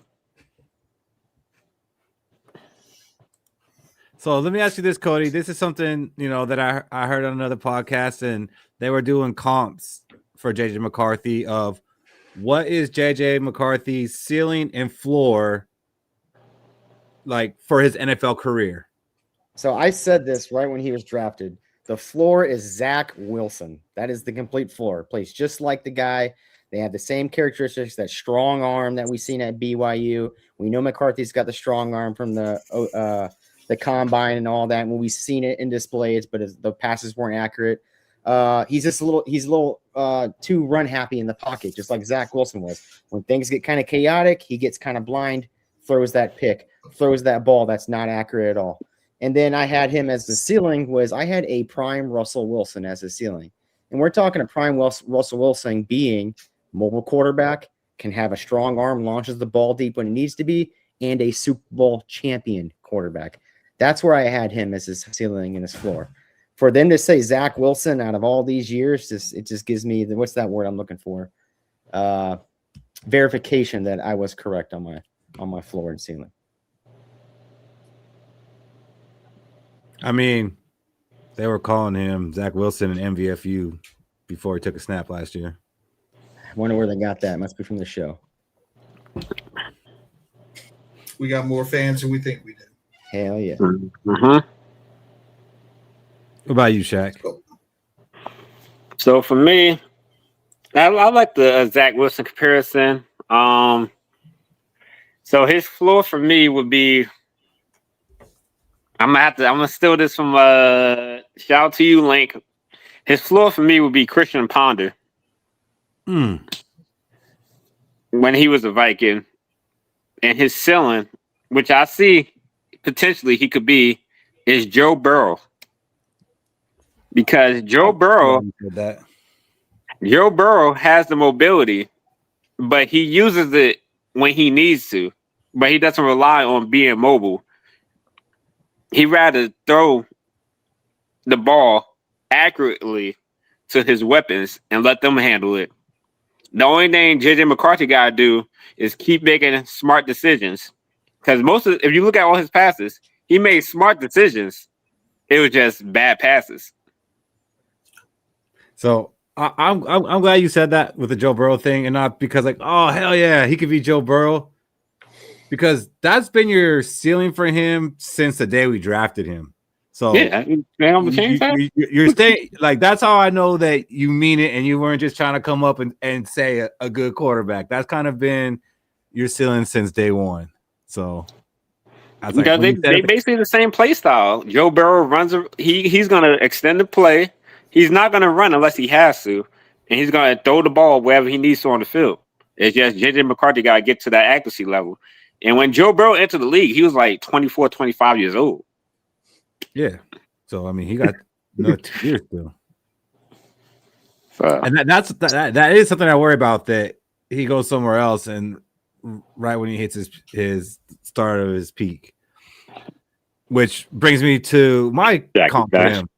So let me ask you this, Cody. This is something, that I heard on another podcast, and they were doing comps for JJ McCarthy of what is JJ McCarthy's ceiling and floor like for his NFL career. So I said this right when he was drafted. The floor is Zach Wilson. That is the complete floor. Plays just like the guy. They have the same characteristics, that strong arm that we've seen at BYU. We know McCarthy's got the strong arm from the combine and all that. When we've seen it in displays, but the passes weren't accurate. He's a little too run happy in the pocket, just like Zach Wilson was. When things get kind of chaotic, he gets kind of blind, throws that pick, throws that ball that's not accurate at all. And then I had him as the ceiling I had a prime Russell Wilson as the ceiling. And we're talking a prime Russell Wilson being mobile quarterback, can have a strong arm, launches the ball deep when it needs to be, and a Super Bowl champion quarterback. That's where I had him as his ceiling and his floor. For them to say Zach Wilson out of all these years, it just gives me what's that word I'm looking for? Verification that I was correct on my floor and ceiling. I mean, they were calling him Zach Wilson and MVFU before he took a snap last year. I wonder where they got that. It must be from the show. We got more fans than we think we do. Hell yeah. Mm-hmm. What about you, Shaq? So for me, I like the Zach Wilson comparison. So his floor for me would be. I'm gonna steal this from shout out to you, Link. His floor for me would be Christian Ponder. When he was a Viking, and his ceiling, which I see potentially he could be, is Joe Burrow. Because Joe Burrow has the mobility, but he uses it when he needs to. But he doesn't rely on being mobile. He'd rather throw the ball accurately to his weapons and let them handle it. The only thing JJ McCarthy got to do is keep making smart decisions. Because if you look at all his passes, he made smart decisions. It was just bad passes. So I'm glad you said that with the Joe Burrow thing, and not because like, oh hell yeah, he could be Joe Burrow, because that's been your ceiling for him since the day we drafted him. So yeah, you're staying like, that's how I know that you mean it and you weren't just trying to come up and say a good quarterback. That's kind of been your ceiling since day one. So I was because like, they basically the same play style. Joe Burrow runs. He's going to extend the play. He's not going to run unless he has to, and he's going to throw the ball wherever he needs to on the field. It's just JJ McCarthy got to get to that accuracy level. And when Joe Burrow entered the league, he was like 24, 25 years old. Yeah. So I mean, he got another 2 years still. So. And that is something I worry about, that he goes somewhere else and right when he hits his start of his peak. Which brings me to my comp for him.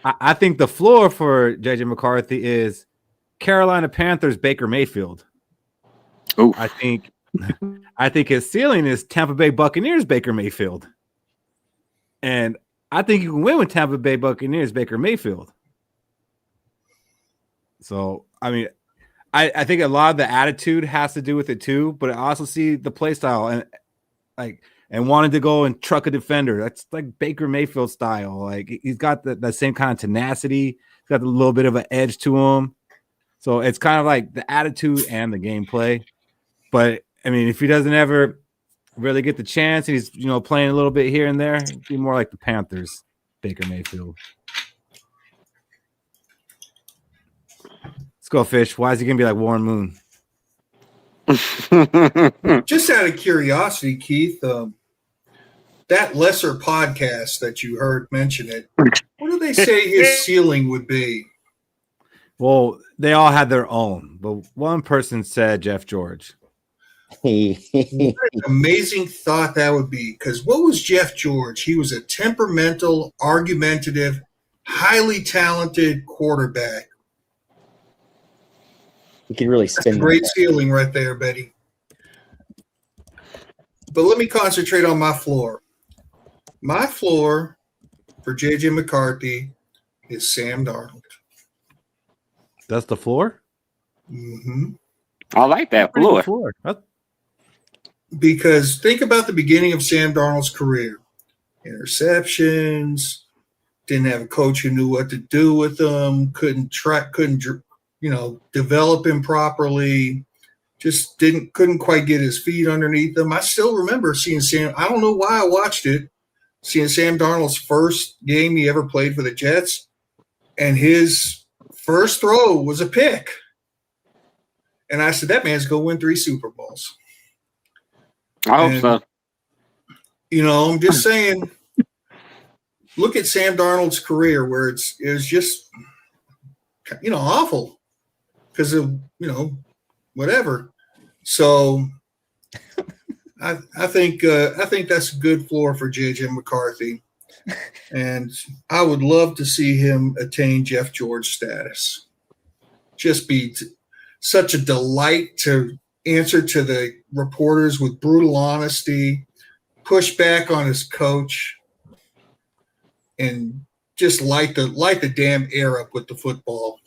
I think the floor for JJ McCarthy is Carolina Panthers Baker Mayfield. Oof. I think his ceiling is Tampa Bay Buccaneers Baker Mayfield. And I think you can win with Tampa Bay Buccaneers Baker Mayfield. So, I mean, I think a lot of the attitude has to do with it too, but I also see the play style and wanting to go and truck a defender. That's like Baker Mayfield style. Like, he's got the same kind of tenacity. He's got a little bit of an edge to him. So it's kind of like the attitude and the gameplay. But I mean, if he doesn't ever really get the chance, he's playing a little bit here and there, it'd be more like the Panthers, Baker Mayfield. Let's go, Fish. Why is he gonna be like Warren Moon? Just out of curiosity, Keith, that lesser podcast that you heard mention it, what do they say his ceiling would be? Well, they all had their own, but one person said Jeff George. What an amazing thought that would be, because what was Jeff George? He was a temperamental, argumentative, highly talented quarterback. You can really spin. That's a great ceiling right there, Betty. But let me concentrate on my floor. My floor for JJ McCarthy is Sam Darnold. That's the floor? Mm-hmm. I like that floor. Because think about the beginning of Sam Darnold's career. Interceptions, didn't have a coach who knew what to do with them, couldn't develop him properly, just couldn't quite get his feet underneath him. I still remember seeing Sam. I don't know why I watched it, seeing Sam Darnold's first game he ever played for the Jets, and his first throw was a pick. And I said, that man's going to win 3 Super Bowls. I hope so. I'm just saying, look at Sam Darnold's career where it was just, awful because of, whatever. So I think that's a good floor for JJ McCarthy. And I would love to see him attain Jeff George status. Just be such a delight to answer to the reporters with brutal honesty, push back on his coach, and just light the damn air up with the football.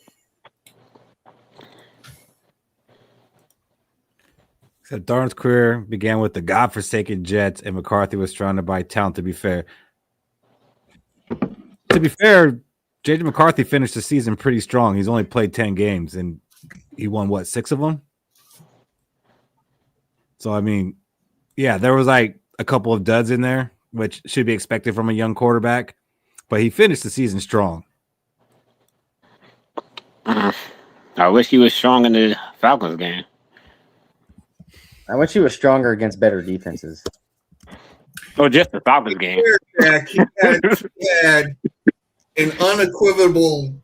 So Darnold's career began with the godforsaken Jets, and McCarthy was trying to buy talent. To be fair, JJ McCarthy finished the season pretty strong. He's only played 10 games, and he won 6 of them. So, I mean, yeah, there was like a couple of duds in there, which should be expected from a young quarterback, but he finished the season strong. I wish he was strong in the Falcons game. I wish he was stronger against better defenses. Or just the Falcons game. He had an unequivocal,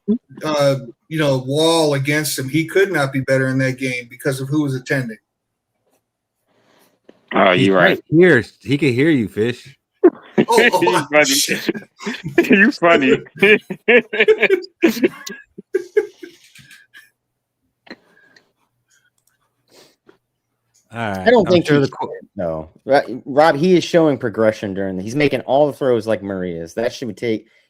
wall against him. He could not be better in that game because of who was attending. Oh, you're right. He can hear you, Fish. Oh, you funny. right. I don't I'm think sure he's no. Rob, he is showing progression he's making all the throws like Murray is.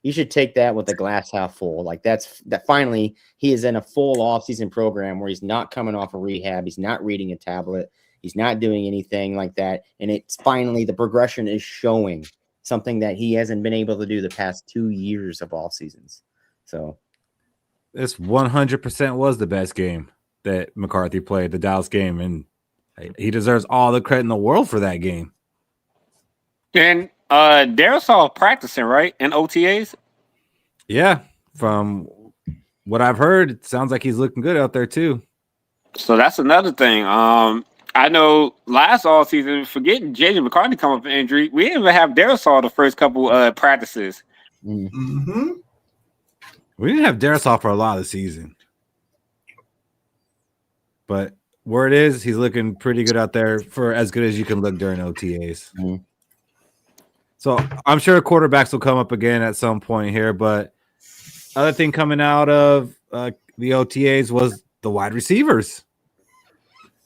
You should take that with a glass half full. Like that finally he is in a full offseason program where he's not coming off a rehab, he's not reading a tablet, he's not doing anything like that. And it's finally the progression is showing something that he hasn't been able to do the past 2 years of off seasons. So this 100% was the best game that McCarthy played, the Dallas game, and he deserves all the credit in the world for that game. And Darrisaw practicing, right? In OTAs? Yeah, from what I've heard, it sounds like he's looking good out there too. So that's another thing. I know last offseason, forgetting JJ McCarthy come up with injury, we didn't even have Darrisaw the first couple practices. Mm-hmm. We didn't have Darrisaw for a lot of the season. But word is he's looking pretty good out there for as good as you can look during OTAs. Mm-hmm. So I'm sure quarterbacks will come up again at some point here. But other thing coming out of the OTAs was the wide receivers.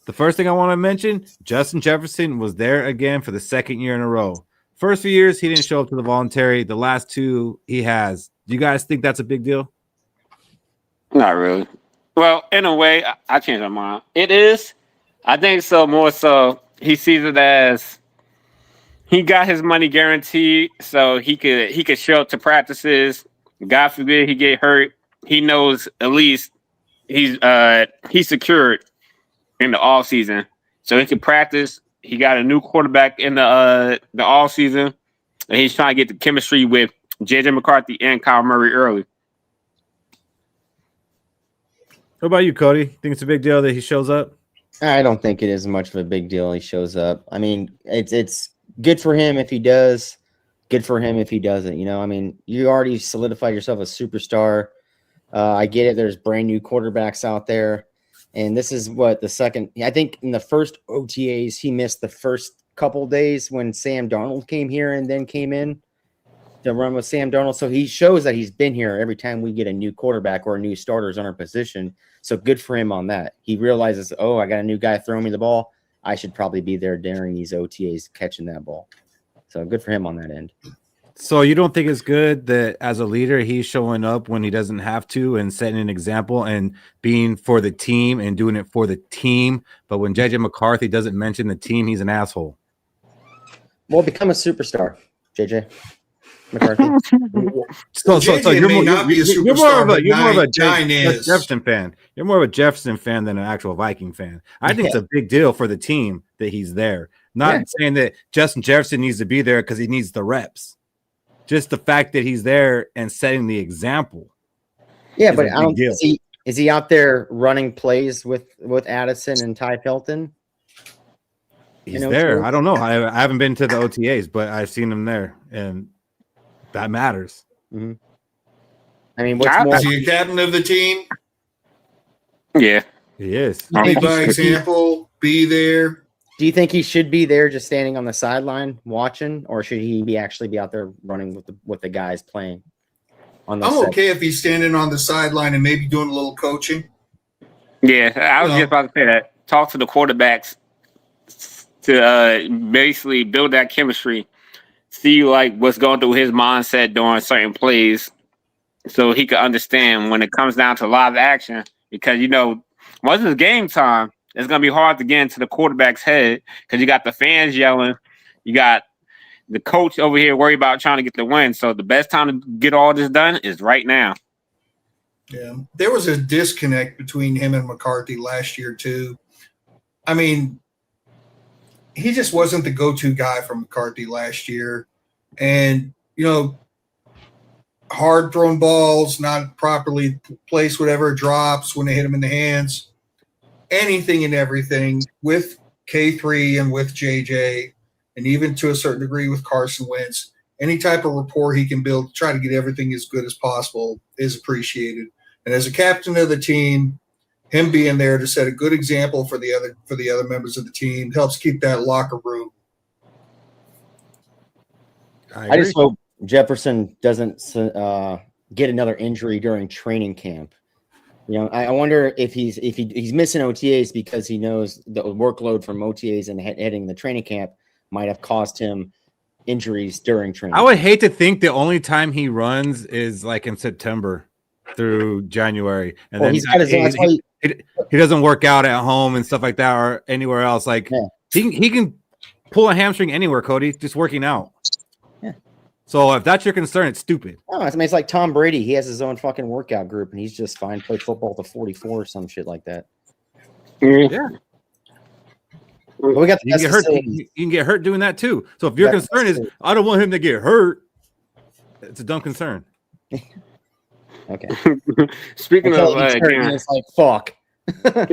The first thing I want to mention, Justin Jefferson was there again for the second year in a row. First few years, he didn't show up to the voluntary. The last two, he has. Do you guys think that's a big deal? Not really. Well, in a way, I changed my mind. It is. I think so. More so, he sees it as he got his money guaranteed, so he could show up to practices. God forbid he get hurt. He knows at least he's secured in the off season, so he can practice. He got a new quarterback in the off season, and he's trying to get the chemistry with JJ McCarthy and Kyle Murray early. What about you, Cody? Think it's a big deal that he shows up? I don't think it is much of a big deal. He shows up. I mean, it's good for him if he does. Good for him if he doesn't. You know, I mean, you already solidified yourself a superstar. I get it. There's brand new quarterbacks out there. And this is what the second, I think in the first OTAs, he missed the first couple days when Sam Darnold came here and then came in to run with Sam Darnold. So he shows that he's been here every time we get a new quarterback or a new starters on our position. So good for him on that. He realizes, oh, I got a new guy throwing me the ball. I should probably be there during these OTAs catching that ball. So good for him on that end. So you don't think it's good that as a leader, he's showing up when he doesn't have to and setting an example and being for the team and doing it for the team. But when JJ McCarthy doesn't mention the team, he's an asshole. Well, become a superstar, JJ McCarthy. So you're more of a is. Jefferson fan. You're more of a Jefferson fan than an actual Viking fan. I think it's a big deal for the team that he's there. Not saying that Justin Jefferson needs to be there because he needs the reps. Just the fact that he's there and setting the example. Yeah, but I don't. Is he out there running plays with Addison and Ty Felton? He's there. I don't know. I haven't been to the OTAs, but I've seen him there, and that matters. Mm-hmm. I mean, what's more? Is he a captain of the team? Yeah, he is. Lead by example. Be there. Do you think he should be there just standing on the sideline watching, or should he actually be out there running with the guys playing? I'm okay if he's standing on the sideline and maybe doing a little coaching. Yeah, I was just about to say that. Talk to the quarterbacks to basically build that chemistry, see like what's going through his mindset during certain plays, so he can understand when it comes down to live action. Because once it's game time, it's going to be hard to get into the quarterback's head because you got the fans yelling. You got the coach over here worried about trying to get the win. So the best time to get all this done is right now. Yeah. There was a disconnect between him and McCarthy last year, too. I mean, he just wasn't the go-to guy for McCarthy last year. And, hard thrown balls, not properly placed, whatever, drops when they hit him in the hands. Anything and everything with K3 and with JJ, and even to a certain degree with Carson Wentz, any type of rapport he can build to try to get everything as good as possible is appreciated. And as a captain of the team, him being there to set a good example for the other members of the team helps keep that locker room. I just hope Jefferson doesn't get another injury during training camp. I wonder if he's missing OTAs because he knows the workload from OTAs and heading the training camp might have caused him injuries during training. I would hate to think the only time he runs is like in September through January, and then he's got his own. He doesn't work out at home and stuff like that or anywhere else. Like he can pull a hamstring anywhere, Cody, just working out. Yeah. So if that's your concern, it's stupid. Oh, I mean, it's like Tom Brady. He has his own fucking workout group, and he's just fine. Play football to 44 or some shit like that. Yeah. But we got you can get hurt. You can get hurt doing that too. So if your concern is, I don't want him to get hurt, it's a dumb concern. Okay. Speaking of it's like fuck.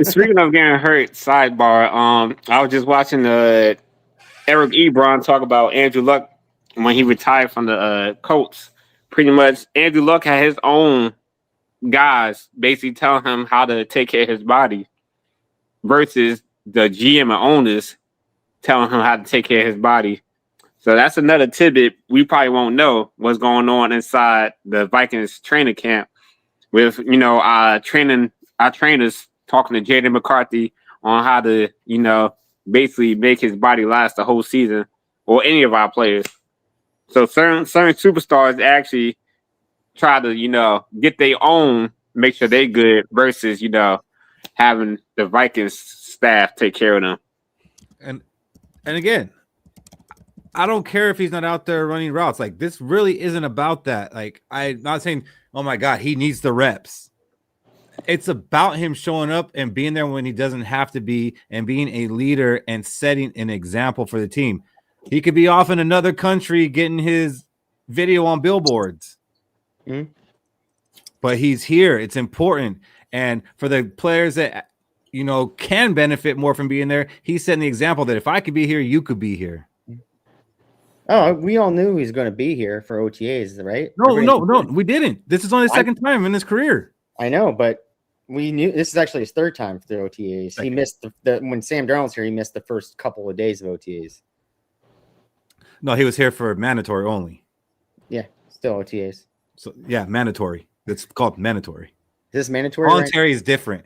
Speaking of getting hurt, sidebar. I was just watching Eric Ebron talk about Andrew Luck when he retired from the Colts. Pretty much, Andrew Luck had his own guys basically telling him how to take care of his body, versus the GM and owners telling him how to take care of his body. So that's another tidbit we probably won't know what's going on inside the Vikings training camp with, our trainers talking to Jaden McCarthy on how to, basically make his body last the whole season, or any of our players. So certain superstars actually try to, get their own, make sure they're good, versus, having the Vikings staff take care of them. And again, I don't care if he's not out there running routes. Like, this really isn't about that. Like, I'm not saying, oh my God, he needs the reps. It's about him showing up and being there when he doesn't have to be, and being a leader and setting an example for the team. He could be off in another country getting his video on billboards. Mm-hmm. But he's here. It's important. And for the players that, can benefit more from being there, he's setting the example that if I could be here, you could be here. Oh, we all knew he was going to be here for OTAs, right? No, we didn't. This is only the second time in his career. I know, but we knew this is actually his third time for the OTAs. He missed when Sam Darnold's here, he missed the first couple of days of OTAs. No, he was here for mandatory only. Yeah, still OTAs. So yeah, mandatory. It's called mandatory. Is this mandatory? Voluntary is different.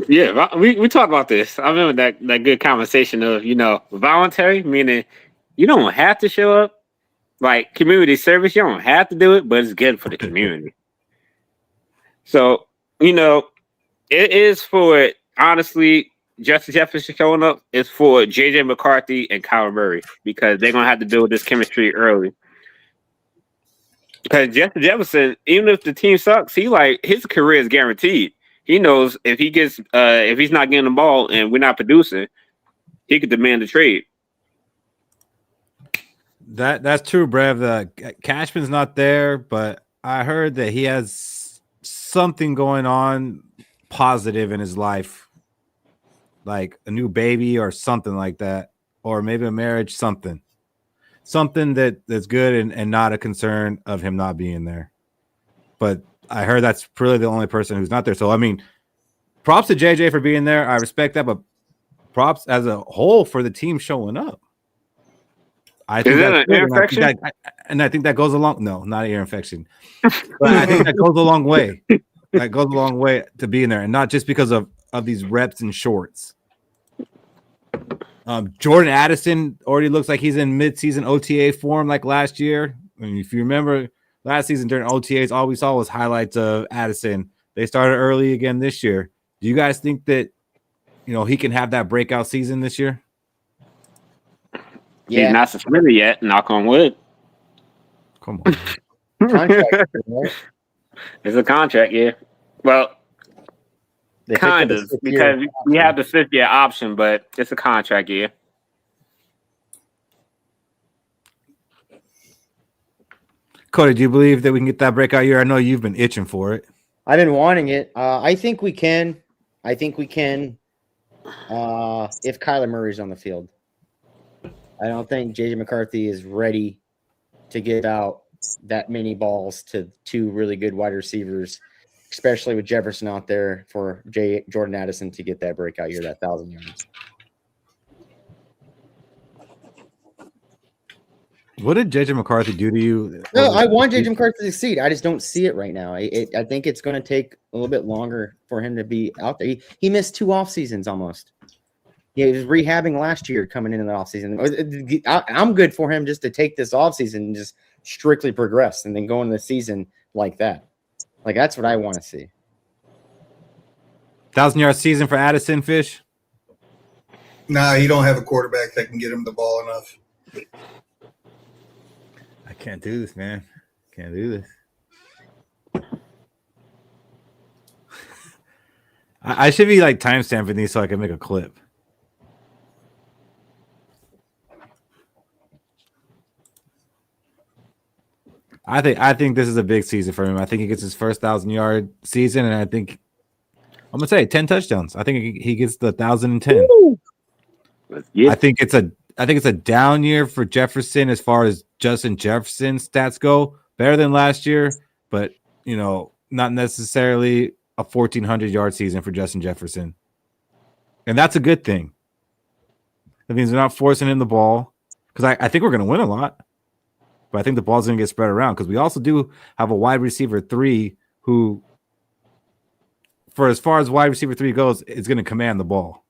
Yeah, we talked about this. I remember that good conversation of, voluntary, meaning you don't have to show up. Like community service, you don't have to do it, but it's good for the community. So, it is for, honestly, Justin Jefferson showing up is for JJ McCarthy and Kyler Murray, because they're going to have to build this chemistry early. Because Justin Jefferson, even if the team sucks, his career is guaranteed. He knows if he's not getting the ball and we're not producing, he could demand a trade. That's true, Brev. Cashman's not there, but I heard that he has something going on positive in his life, like a new baby or something like that, or maybe a marriage, something that's good and not a concern of him not being there. But I heard that's really the only person who's not there. So, I mean, props to JJ for being there. I respect that, but props as a whole for the team showing up. I think that's ear infection? I think that goes along. No, not an ear infection. But I think that goes a long way. That goes a long way to being there, and not just because of these reps and shorts. Jordan Addison already looks like he's in mid-season OTA form like last year. I mean, if you remember last season during OTAs, all we saw was highlights of Addison. They started early again this year. Do you guys think that, he can have that breakout season this year? Yeah. He's not suspended yet, knock on wood. Come on. Contract, right? It's a contract, yeah. Well, kind of, because we have the 5th-year option, but it's a contract year. Cody, do you believe that we can get that breakout year? I know you've been itching for it. I've been wanting it. I think we can. If Kyler Murray's on the field. I don't think JJ McCarthy is ready to give out that many balls to two really good wide receivers, especially with Jefferson out there, for Jordan Addison to get that breakout year, that 1,000 yards. What did JJ McCarthy do to you? No, I want JJ McCarthy to succeed. I just don't see it right now. I think it's going to take a little bit longer for him to be out there. He missed 2 off seasons almost. He was rehabbing last year coming into the off season. I'm good for him just to take this off season and just strictly progress and then go into the season like that. Like, that's what I want to see. 1,000-yard season for Addison Fish? Nah, you don't have a quarterback that can get him the ball enough. I can't do this, man. Can't do this. I should be like timestamping these so I can make a clip. I think this is a big season for him. I think he gets his first 1,000-yard season, and I think I'm gonna say 10 touchdowns. I think he gets the 1,010. I think it's a down year for Jefferson as far as Justin Jefferson's stats go. Better than last year, but not necessarily a 1,400-yard season for Justin Jefferson, and that's a good thing. That means they're not forcing him the ball because I think we're gonna win a lot. But I think the ball's going to get spread around because we also do have a wide receiver 3 who, for as far as wide receiver 3 goes, is going to command the ball.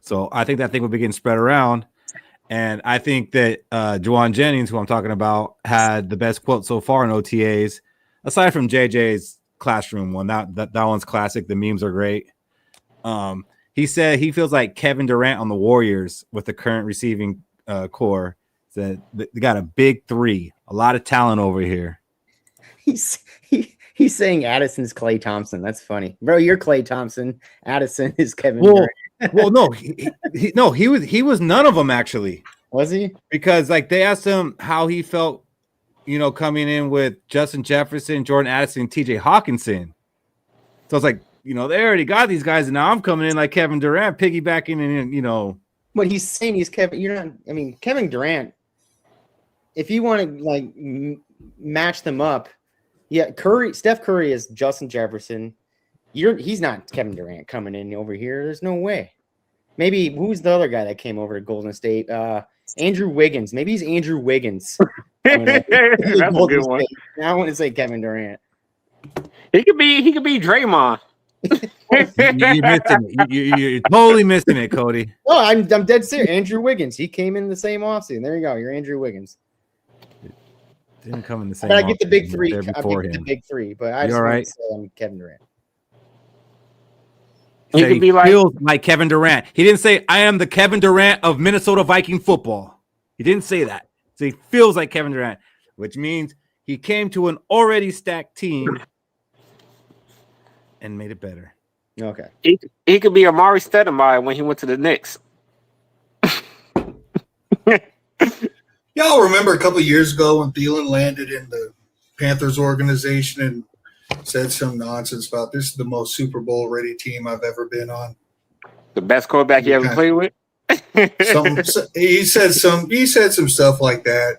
So I think that thing will be getting spread around. And I think that Juwan Jennings, who I'm talking about, had the best quote so far in OTAs, aside from JJ's classroom one. That one's classic. The memes are great. He said he feels like Kevin Durant on the Warriors with the current receiving core. That they got a big 3, a lot of talent over here. He's saying Addison's Klay Thompson. That's funny, bro. You're Klay Thompson. Addison is Kevin Durant. Well, no, he was none of them actually. Was he? Because like they asked him how he felt, coming in with Justin Jefferson, Jordan Addison, and TJ Hawkinson. So it's like, they already got these guys, and now I'm coming in like Kevin Durant, piggybacking, and What he's saying, he's Kevin. You're not. I mean, Kevin Durant. If you want to like match them up, yeah, Steph Curry is Justin Jefferson. He's not Kevin Durant coming in over here. There's no way. Maybe who's the other guy that came over to Golden State? Andrew Wiggins. Maybe he's Andrew Wiggins. That's a good one. Now I want to say Kevin Durant. He could be Draymond. You're totally missing it, Cody. Oh, I'm dead serious. Andrew Wiggins. He came in the same offseason. There you go. You're Andrew Wiggins. Didn't come in the same. But I get the big 3. I get the big 3. But I just want to say I'm Kevin Durant. He could be like Kevin Durant. He didn't say I am the Kevin Durant of Minnesota Viking football. He didn't say that. So he feels like Kevin Durant, which means he came to an already stacked team and made it better. Okay. He could be Amari Stoudemire when he went to the Knicks. Y'all remember a couple of years ago when Thielen landed in the Panthers organization and said some nonsense about this is the most Super Bowl ready team I've ever been on. The best quarterback you ever played with? He said some stuff like that.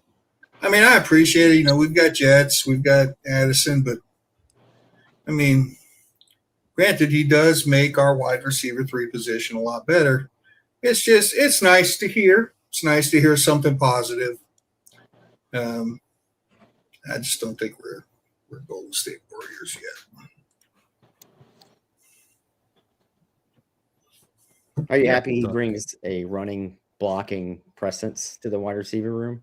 I mean, I appreciate it. We've got Jets, we've got Addison, but I mean, granted, he does make our wide receiver 3 position a lot better. It's nice to hear. It's nice to hear something positive. I just don't think we're Golden State Warriors yet. Are you happy he brings a running, blocking presence to the wide receiver room?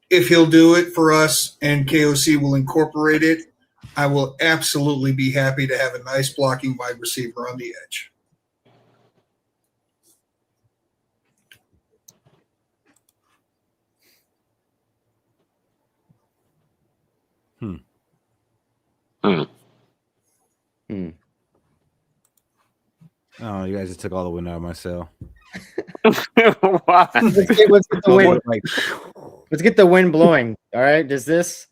If he'll do it for us and KOC will incorporate it, I will absolutely be happy to have a nice blocking wide receiver on the edge. Oh, you guys just took all the wind out of my sail. Why? Let's get the wind blowing. All right. Does this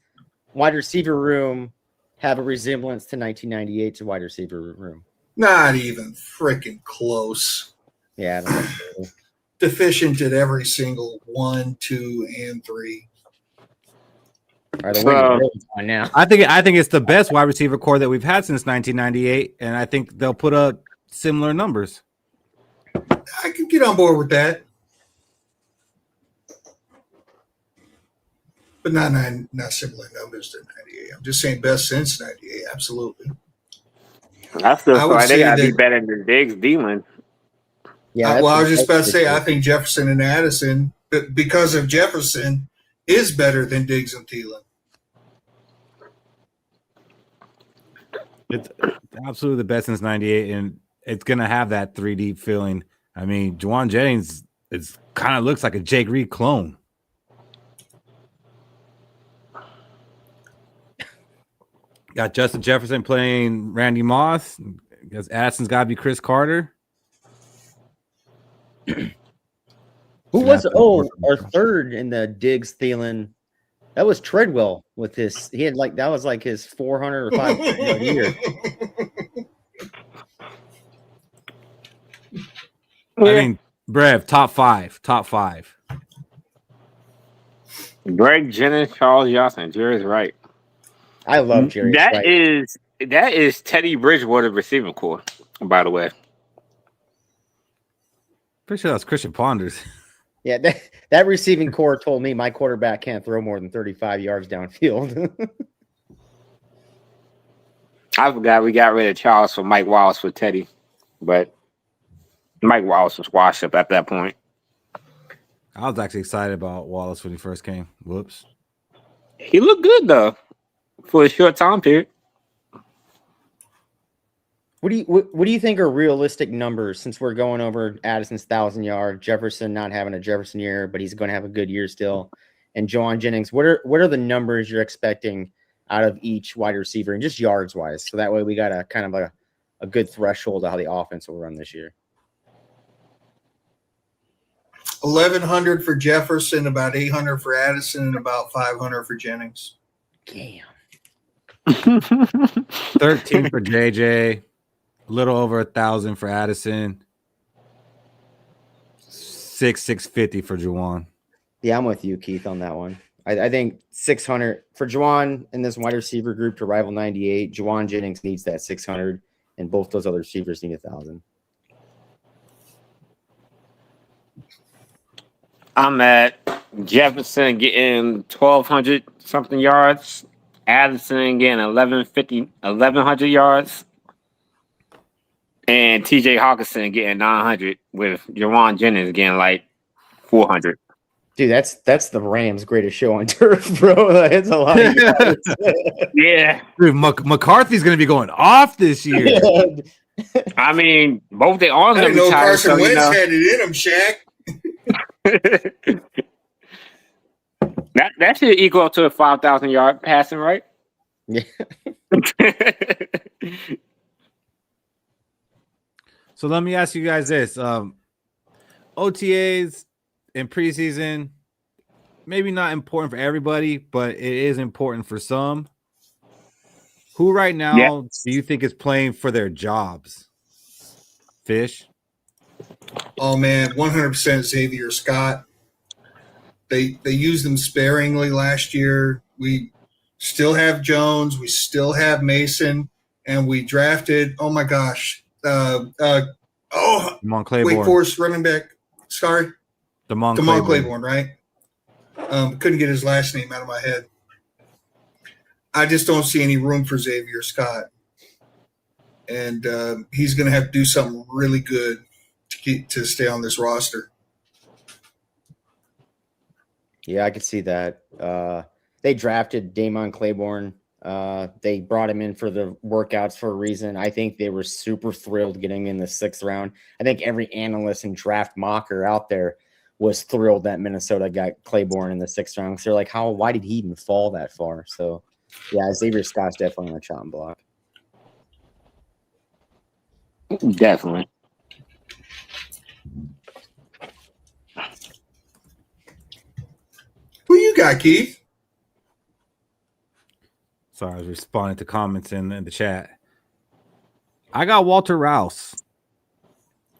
wide receiver room have a resemblance to 1998's wide receiver room? Not even freaking close. Yeah. I don't know. Deficient at every single 1, 2, and 3. All right, the wind is really on now. I think it's the best wide receiver core that we've had since 1998, and I think they'll put up similar numbers. I can get on board with that. But not similar numbers to 98. I'm just saying best since 98. Absolutely. I still I feel would like they say gotta be that. better than Diggs, Thielen. Yeah, Well, I was just about to say, I think think Jefferson and Addison, but because of Jefferson, is better than Diggs and Thielen. It's absolutely the best since 98, and it's going to have that 3D feeling. I mean, Juwan Jennings kind of looks like a Jake Reed clone. Got Justin Jefferson playing Randy Moss. I guess Addison's got to be Chris Carter. Who was our third in the Diggs Thielen? That was Treadwell with his. He had that was like his 400 or 500 year. I mean, Brev, top five. Greg Jennings, Charles Johnson. Jerry's right. I love Jerry. That is Teddy Bridgewater receiving core, by the way. Pretty sure that's Christian Ponders. Yeah, that receiving core told me my quarterback can't throw more than 35 yards downfield. I forgot we got rid of Charles for Mike Wallace for Teddy, but Mike Wallace was washed up at that point. I was actually excited about Wallace when he first came. Whoops. He looked good though for a short time period. What do you think are realistic numbers since we're going over Addison's 1,000-yard, Jefferson not having a Jefferson year, but he's going to have a good year still, and Juwan Jennings? What are the numbers you're expecting out of each wide receiver and just yards wise? So that way we got a kind of a good threshold of how the offense will run this year. 1,100 for Jefferson, about 800 for Addison, and about 500 for Jennings. Damn. 13 for JJ. A little over 1,000 for Addison. 650 for Juwan. Yeah, I'm with you, Keith, on that one. I think 600 for Juwan in this wide receiver group to rival 98. Juwan Jennings needs that 600, and both those other receivers need 1,000. I'm at Jefferson getting 1,200 something yards, Addison getting 1,100 yards, and TJ Hawkinson getting 900 with Juwan Jennings getting like 400. Dude, that's the Rams' greatest show on turf, bro. It's a lot of yards. Yeah. Dude, McCarthy's going to be going off this year. I mean, both their arms I going didn't to be know tired. Carson So, Wentz had it in him, Shaq. that should equal to a 5,000-yard passing, right? Yeah. So let me ask you guys this. OTAs in preseason, maybe not important for everybody, but it is important for some. Who right now do you think is playing for their jobs? Fish? Oh, man, 100% Xavier Scott. They used them sparingly last year. We still have Jones. We still have Mason. And we drafted, oh, my gosh, Damon Claiborne. Wake Forest running back. Sorry. Damon Claiborne, right? Couldn't get his last name out of my head. I just don't see any room for Xavier Scott. And he's going to have to do something really good to stay on this roster. Yeah, I could see that. They drafted Damon Claiborne. They brought him in for the workouts for a reason. I think they were super thrilled getting in the 6th round. I think every analyst and draft mocker out there was thrilled that Minnesota got Claiborne in the 6th round. So they're like, why did he even fall that far? So, yeah, Xavier Scott's definitely on the chopping block. Definitely. Who you got, Keith? Sorry, I was responding to comments in the chat. I got Walter Rouse.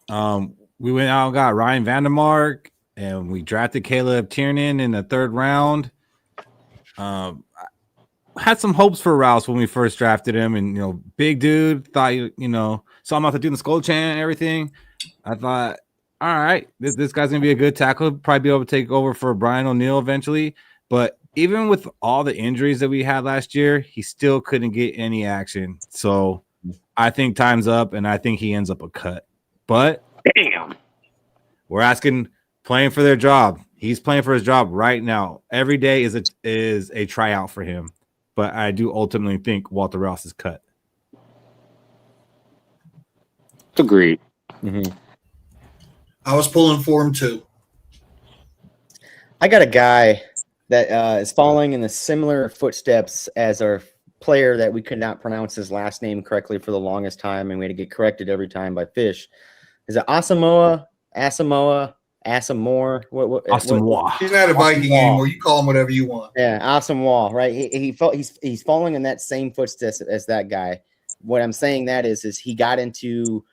We went out and got Ryan Vandermark, and we drafted Caleb Tiernan in the 3rd round. I had some hopes for Rouse when we first drafted him, and big dude, thought saw him out there doing the Skol chant and everything. I thought, all right, this guy's gonna be a good tackle, probably be able to take over for Brian O'Neill eventually. But even with all the injuries that we had last year, he still couldn't get any action. So I think time's up, and I think he ends up a cut. But Damn. we're asking, playing for their job. He's playing for his job right now. Every day is a tryout for him. But I do ultimately think Walter Ross is cut. Agreed. Mm-hmm. I was pulling for him too. I got a guy that is following in the similar footsteps as our player that we could not pronounce his last name correctly for the longest time, and we had to get corrected every time by Fish. Is it Asamoah? Asamoah? What? He's not a Viking Wall. anymore. You call him whatever you want. Yeah, Asamoah, right? He's following in that same footsteps as that guy. What I'm saying that is he got into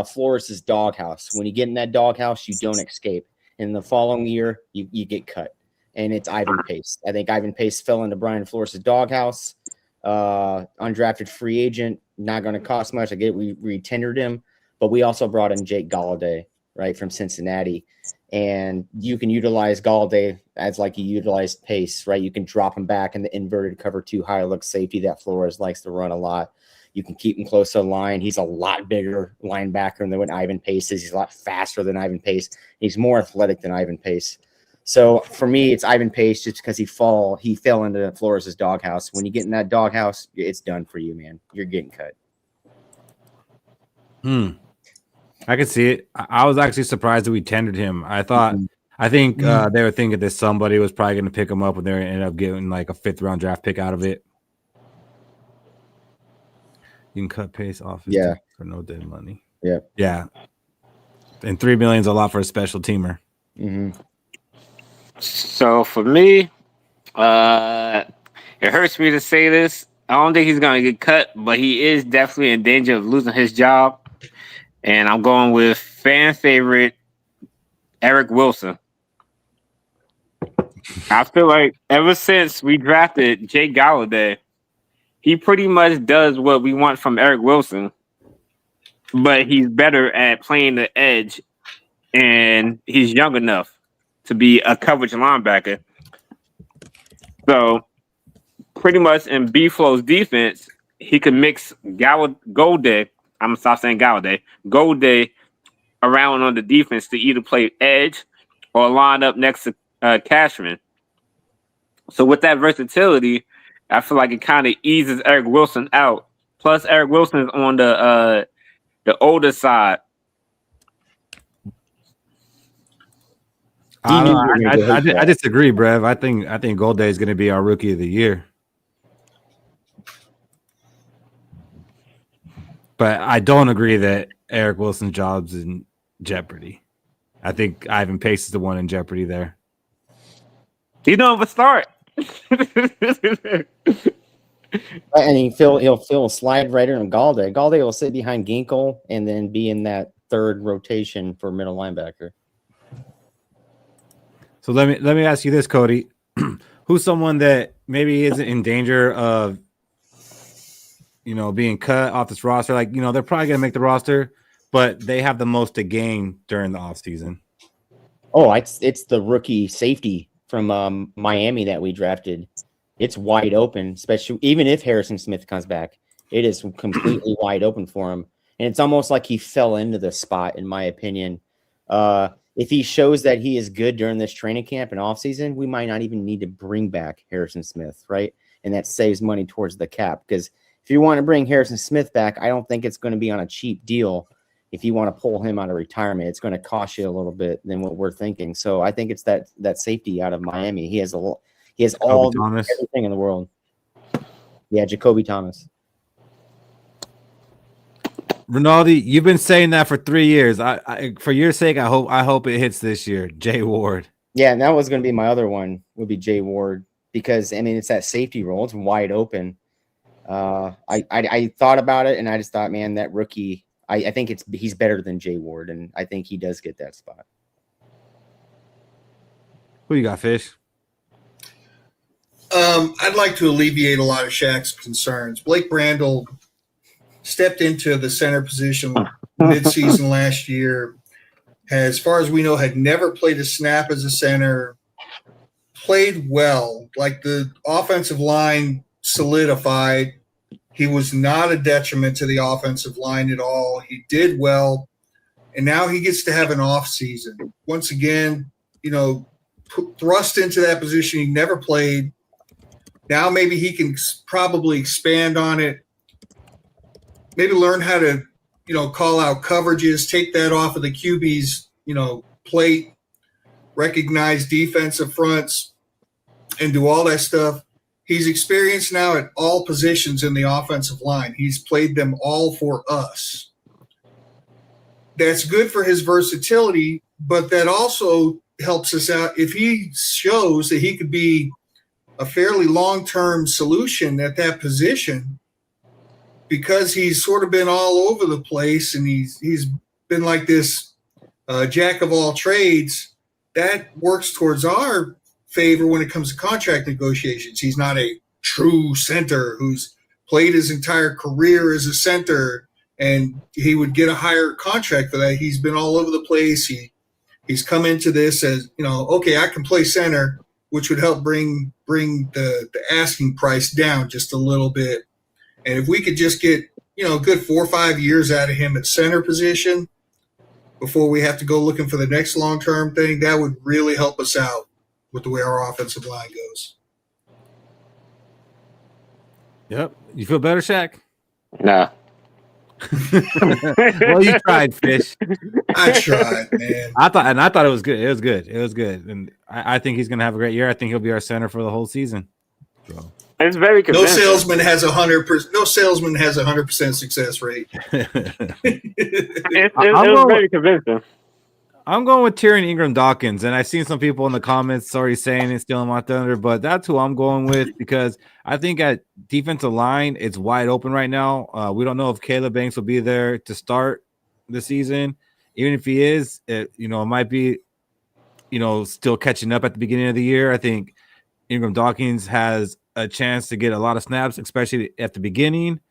Flores's doghouse. When you get in that doghouse, you don't escape. In the following year, you get cut. And it's Ivan Pace. I think Ivan Pace fell into Brian Flores' doghouse. Undrafted free agent, not going to cost much. I get we tendered him, but we also brought in Jake Galladay, right, from Cincinnati. And you can utilize Galladay as like you utilized Pace, right? You can drop him back in the inverted cover 2 high look safety that Flores likes to run a lot. You can keep him close to the line. He's a lot bigger linebacker than what Ivan Pace is. He's a lot faster than Ivan Pace. He's more athletic than Ivan Pace. So for me, it's Ivan Pace just because he fell into Flores' doghouse. When you get in that doghouse, it's done for you, man. You're getting cut. I could see it. I was actually surprised that we tendered him. I think they were thinking that somebody was probably going to pick him up, and they ended up getting like a 5th round draft pick out of it. You can cut Pace off for no dead money. Yeah. And $3 million is a lot for a special teamer. Mm-hmm. So for me, it hurts me to say this. I don't think he's going to get cut, but he is definitely in danger of losing his job. And I'm going with fan favorite Eric Wilson. I feel like ever since we drafted Jake Galladay, he pretty much does what we want from Eric Wilson, but he's better at playing the edge, and he's young enough to be a coverage linebacker. So pretty much in B-Flow's defense, he can mix Galladay. I'm going to stop saying Galladay around on the defense to either play edge or line up next to Cashman. So with that versatility, I feel like it kind of eases Eric Wilson out. Plus, Eric Wilson is on the older side. I disagree, Brev. I think Golday is going to be our rookie of the year. But I don't agree that Eric Wilson's job's in jeopardy. I think Ivan Pace is the one in jeopardy there. You don't have a start. And he'll fill a slide right in Galladay. Galladay will sit behind Ginkel and then be in that 3rd rotation for middle linebacker. So let me ask you this, Cody. Who's someone that maybe isn't in danger of being cut off this roster? Like, they're probably going to make the roster, but they have the most to gain during the offseason. Oh, it's the rookie safety from Miami that we drafted. It's wide open, especially even if Harrison Smith comes back. It is completely wide open for him. And it's almost like he fell into the spot, in my opinion. If he shows that he is good during this training camp and offseason, we might not even need to bring back Harrison Smith, right? And that saves money towards the cap. Because if you want to bring Harrison Smith back, I don't think it's going to be on a cheap deal. If you want to pull him out of retirement, it's going to cost you a little bit than what we're thinking. So I think it's that safety out of Miami. He has everything in the world. Yeah, Jacoby Thomas. Rinaldi, you've been saying that for 3 years. I for your sake, I hope it hits this year. Jay Ward. Yeah, and that was going to be my other one. Would be Jay Ward because it's that safety role. It's wide open. I thought about it and I just thought, man, that rookie. I think he's better than Jay Ward, and I think he does get that spot. Who you got, Fish? I'd like to alleviate a lot of Shaq's concerns. Blake Brandel stepped into the center position midseason last year. As far as we know, had never played a snap as a center, played well. Like the offensive line solidified. He was not a detriment to the offensive line at all. He did well. And now he gets to have an off season. Once again, thrust into that position he never played. Now maybe he can probably expand on it. Maybe learn how to, call out coverages, take that off of the QB's, plate, recognize defensive fronts, and do all that stuff. He's experienced now at all positions in the offensive line. He's played them all for us. That's good for his versatility, but that also helps us out if he shows that he could be a fairly long-term solution at that position, because he's sort of been all over the place and he's been like this jack of all trades. That works towards our favor when it comes to contract negotiations. He's not a true center who's played his entire career as a center, and he would get a higher contract for that. He's been all over the place. He's come into this as, okay, I can play center, which would help bring the asking price down just a little bit. And if we could just get, a good 4 or 5 years out of him at center position before we have to go looking for the next long-term thing, that would really help us out with the way our offensive line goes. Yep. You feel better, Shaq? No. Well, you tried, Fish. I tried, man. I thought it was good. It was good. It was good. And I think he's going to have a great year. I think he'll be our center for the whole season. So. It's very convincing. No salesman has 100% success rate. It was very convincing. I'm going with Tyrion Ingram Dawkins, and I've seen some people in the comments already saying it's stealing my thunder, but that's who I'm going with because I think at defensive line, it's wide open right now. We don't know if Caleb Banks will be there to start the season. Even if he is, it might be, still catching up at the beginning of the year. I think Ingram Dawkins has a chance to get a lot of snaps, especially at the beginning.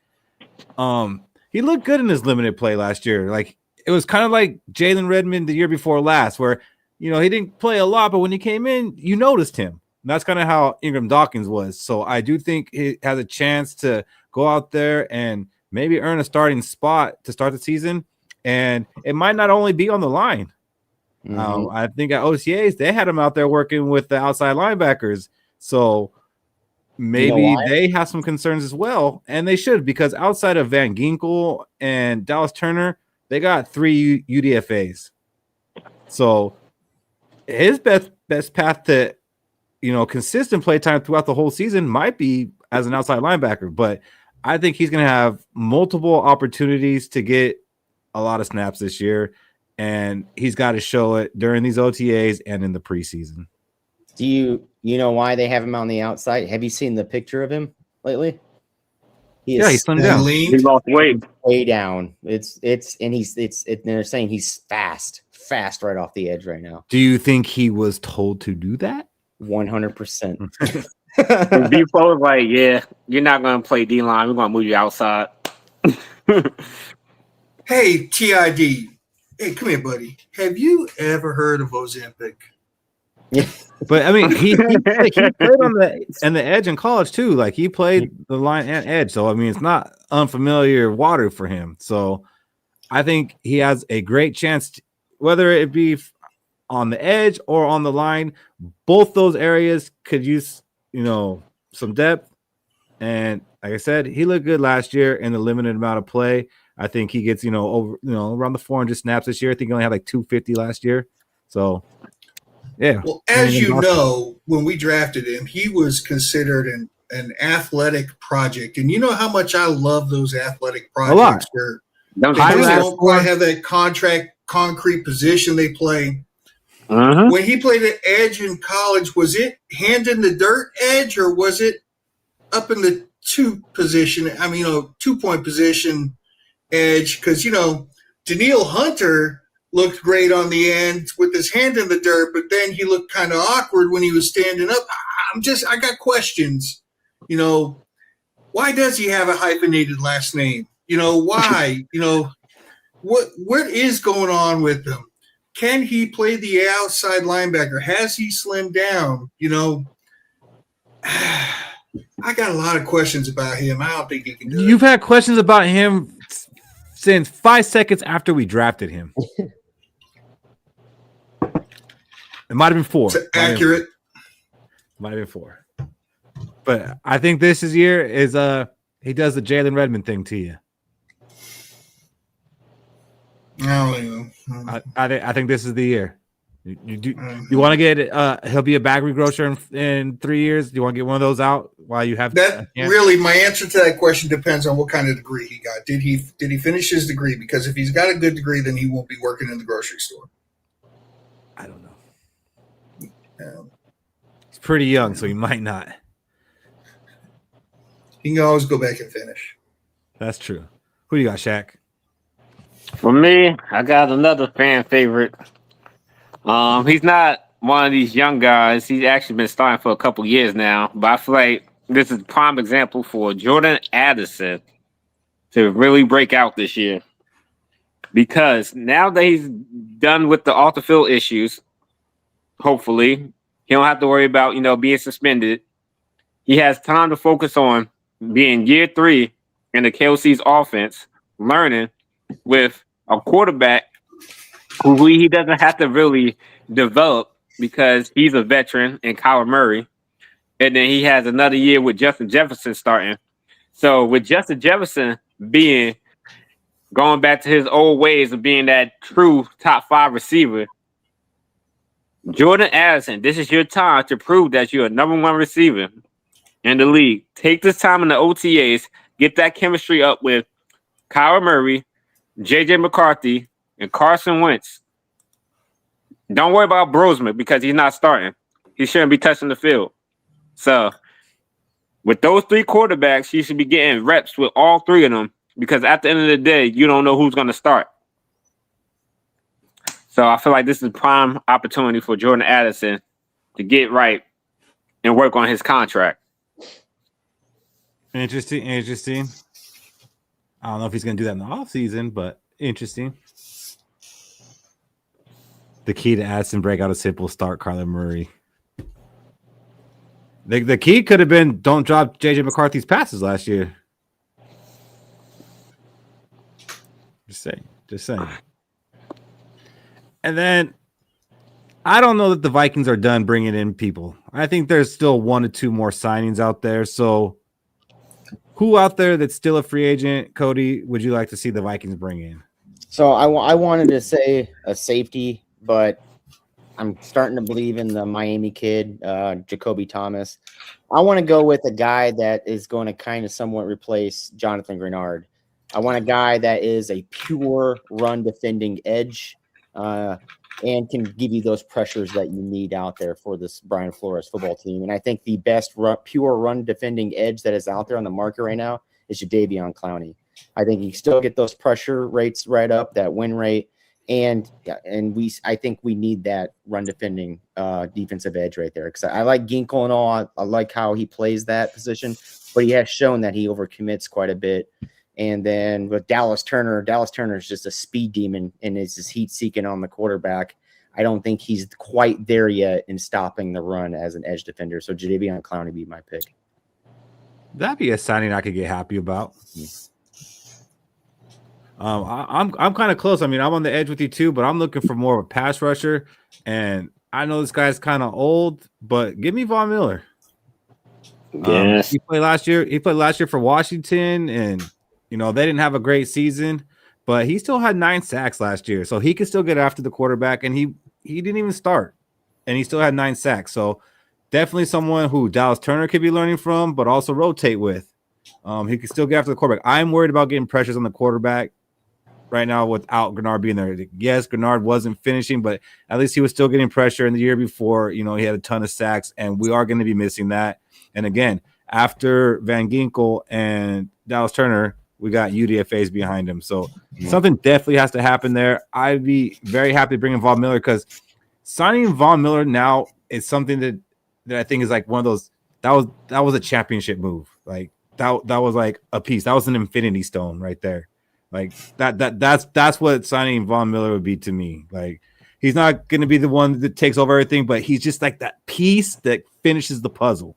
He looked good in his limited play last year. Like, it was kind of like Jalen Redmond the year before last, where, he didn't play a lot, but when he came in, you noticed him. And that's kind of how Ingram Dawkins was. So I do think he has a chance to go out there and maybe earn a starting spot to start the season. And it might not only be on the line. Mm-hmm. I think at OTAs, they had him out there working with the outside linebackers. So maybe they have some concerns as well. And they should, because outside of Van Ginkel and Dallas Turner, they got 3 UDFAs. So his best path to, consistent play time throughout the whole season might be as an outside linebacker. But I think he's going to have multiple opportunities to get a lot of snaps this year. And he's got to show it during these OTAs and in the preseason. Do you know why they have him on the outside? Have you seen the picture of him lately? He's slimmed down. He lost weight. Way down. It's they're saying he's fast right off the edge right now. Do you think he was told to do that? 100%. Before was like, yeah, you're not going to play D-line. We're going to move you outside. Hey, TID. Hey, come here, buddy. Have you ever heard of Ozempic? Yeah. But I mean, he played on the edge in college too. Like, he played the line and edge, so I mean, it's not unfamiliar water for him. So I think he has a great chance, whether it be on the edge or on the line. Both those areas could use some depth. And like I said, he looked good last year in the limited amount of play. I think he gets over around the 400 snaps this year. I think he only had like 250 last year. So. Yeah. Well, as you know, when we drafted him, he was considered an athletic project. And you know how much I love those athletic projects where they don't quite have that concrete position they play. Uh-huh. When he played at edge in college, was it hand in the dirt edge or was it up in the 2-point position edge? Because, Daniil Hunter looked great on the end with his hand in the dirt, but then he looked kind of awkward when he was standing up. I got questions. Why does he have a hyphenated last name? Why? What is going on with him? can he play the outside linebacker? Has he slimmed down? I got a lot of questions about him. I don't think he can do You've had questions about him since 5 seconds after we drafted him. It might have been 4. It's accurate. Might have been 4. But I think this year is he does the Jalen Redmond thing to you. I think this is the year. You want to get he'll be a bag regrosser in 3 years. Do you want to get one of those out while you have that? Really, my answer to that question depends on what kind of degree he got. Did he finish his degree? Because if he's got a good degree, then he won't be working in the grocery store. I don't know. He's pretty young, so he might not. He can always go back and finish. That's true. Who do you got, Shaq? For me, I got another fan favorite. He's not one of these young guys. He's actually been starting for a couple years now. But I feel like this is a prime example for Jordan Addison to really break out this year. Because now that he's done with the off-the-field issues, hopefully, he don't have to worry about, being suspended. He has time to focus on being year 3 in the KOC's offense, learning with a quarterback who he doesn't have to really develop because he's a veteran in Kyler Murray. And then he has another year with Justin Jefferson starting. So with Justin Jefferson going back to his old ways of being that true top 5 receiver, Jordan Addison, this is your time to prove that you're a number 1 receiver in the league. Take this time in the OTAs, get that chemistry up with Kyler Murray, JJ McCarthy, and Carson Wentz. Don't worry about Brosman because he's not starting. He shouldn't be touching the field. So with those 3 quarterbacks, you should be getting reps with all 3 of them because at the end of the day, you don't know who's going to start. So I feel like this is a prime opportunity for Jordan Addison to get right and work on his contract. Interesting. I don't know if he's going to do that in the offseason, but interesting. The key to Addison breakout a simple start, Kyler Murray. The key could have been don't drop JJ McCarthy's passes last year. Just saying. And then I don't know that the Vikings are done bringing in people. I think there's still 1 to 2 more signings out there. So who out there that's still a free agent, Cody, would you like to see the Vikings bring in? So I wanted to say a safety, but I'm starting to believe in the Miami kid, Jacoby Thomas. I want to go with a guy that is going to kind of somewhat replace Jonathan Grenard. I want a guy that is a pure run defending edge and can give you those pressures that you need out there for this Brian Flores football team. And I think the best pure run defending edge that is out there on the market right now is Jadeveon Clowney. I think you still get those pressure rates right up, that win rate. And I think we need that run defending defensive edge right there. Because I like Ginkle and all. I like how he plays that position, but he has shown that he overcommits quite a bit. And then with Dallas Turner is just a speed demon and is just heat seeking on the quarterback. I don't think he's quite there yet in stopping the run as an edge defender. So Jadeveon Clowney would be my pick. That'd be a signing I could get happy about. I'm kind of close. I mean, I'm on the edge with you too, but I'm looking for more of a pass rusher. And I know this guy's kind of old, but give me Von Miller. Yes. He played last year. He played last year for Washington, and they didn't have a great season, but he still had 9 sacks last year, so he could still get after the quarterback. And he didn't even start, and he still had 9 sacks. So definitely someone who Dallas Turner could be learning from, but also rotate with. He could still get after the quarterback. I'm worried about getting pressures on the quarterback right now without Grenard being there. Yes, Grenard wasn't finishing, but at least he was still getting pressure. In the year before, he had a ton of sacks, and we are going to be missing that. And again, after Van Ginkel and Dallas Turner, we got UDFAs behind him. So something definitely has to happen there. I'd be very happy to bring in Von Miller because signing Von Miller now is something that I think is like one of those that was a championship move. Like that was like a piece. That was an infinity stone right there. Like that's what signing Von Miller would be to me. Like He's not going to be the one that takes over everything, but he's just like that piece that finishes the puzzle.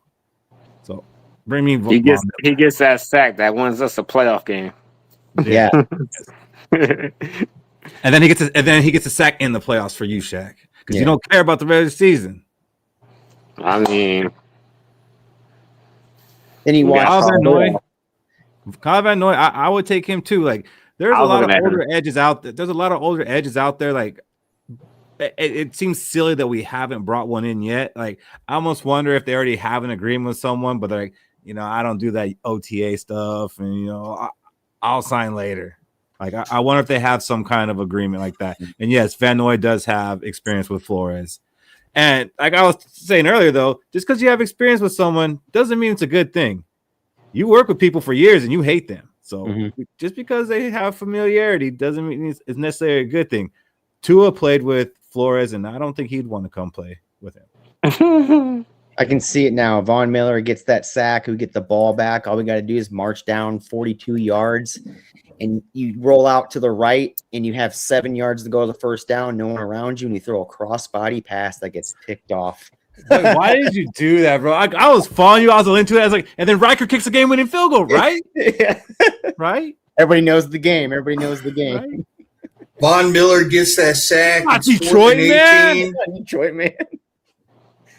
So bring me. He gets that sack that wins us a playoff game. Yeah. And then he gets a sack in the playoffs for you, Shaq, because you don't care about the regular season. I mean, then he watched Kyle Van Noy. I would take him too. Like, there's a lot of older edges out there. There's a lot of older edges out there. Like, it seems silly that we haven't brought one in yet. Like, I almost wonder if they already have an agreement with someone, but they're like, I don't do that OTA stuff, and I'll sign later. Like, I wonder if they have some kind of agreement like that. And yes, Van Noy does have experience with Flores. And like I was saying earlier, though, just because you have experience with someone doesn't mean it's a good thing. You work with people for years and you hate them. So just because they have familiarity doesn't mean it's necessarily a good thing. Tua played with Flores, and I don't think he'd want to come play with him. I can see it now. Von Miller gets that sack. We get the ball back. All we got to do is march down 42 yards, and you roll out to the right, and you have 7 yards to go to the first down, no one around you, and you throw a cross-body pass that gets picked off. Like, why did you do that, bro? I was following you. I was into it. I was like, and then Riker kicks a game-winning field goal, right? Right? Everybody knows the game. Right? Von Miller gets that sack. Not Detroit, man. Detroit, man.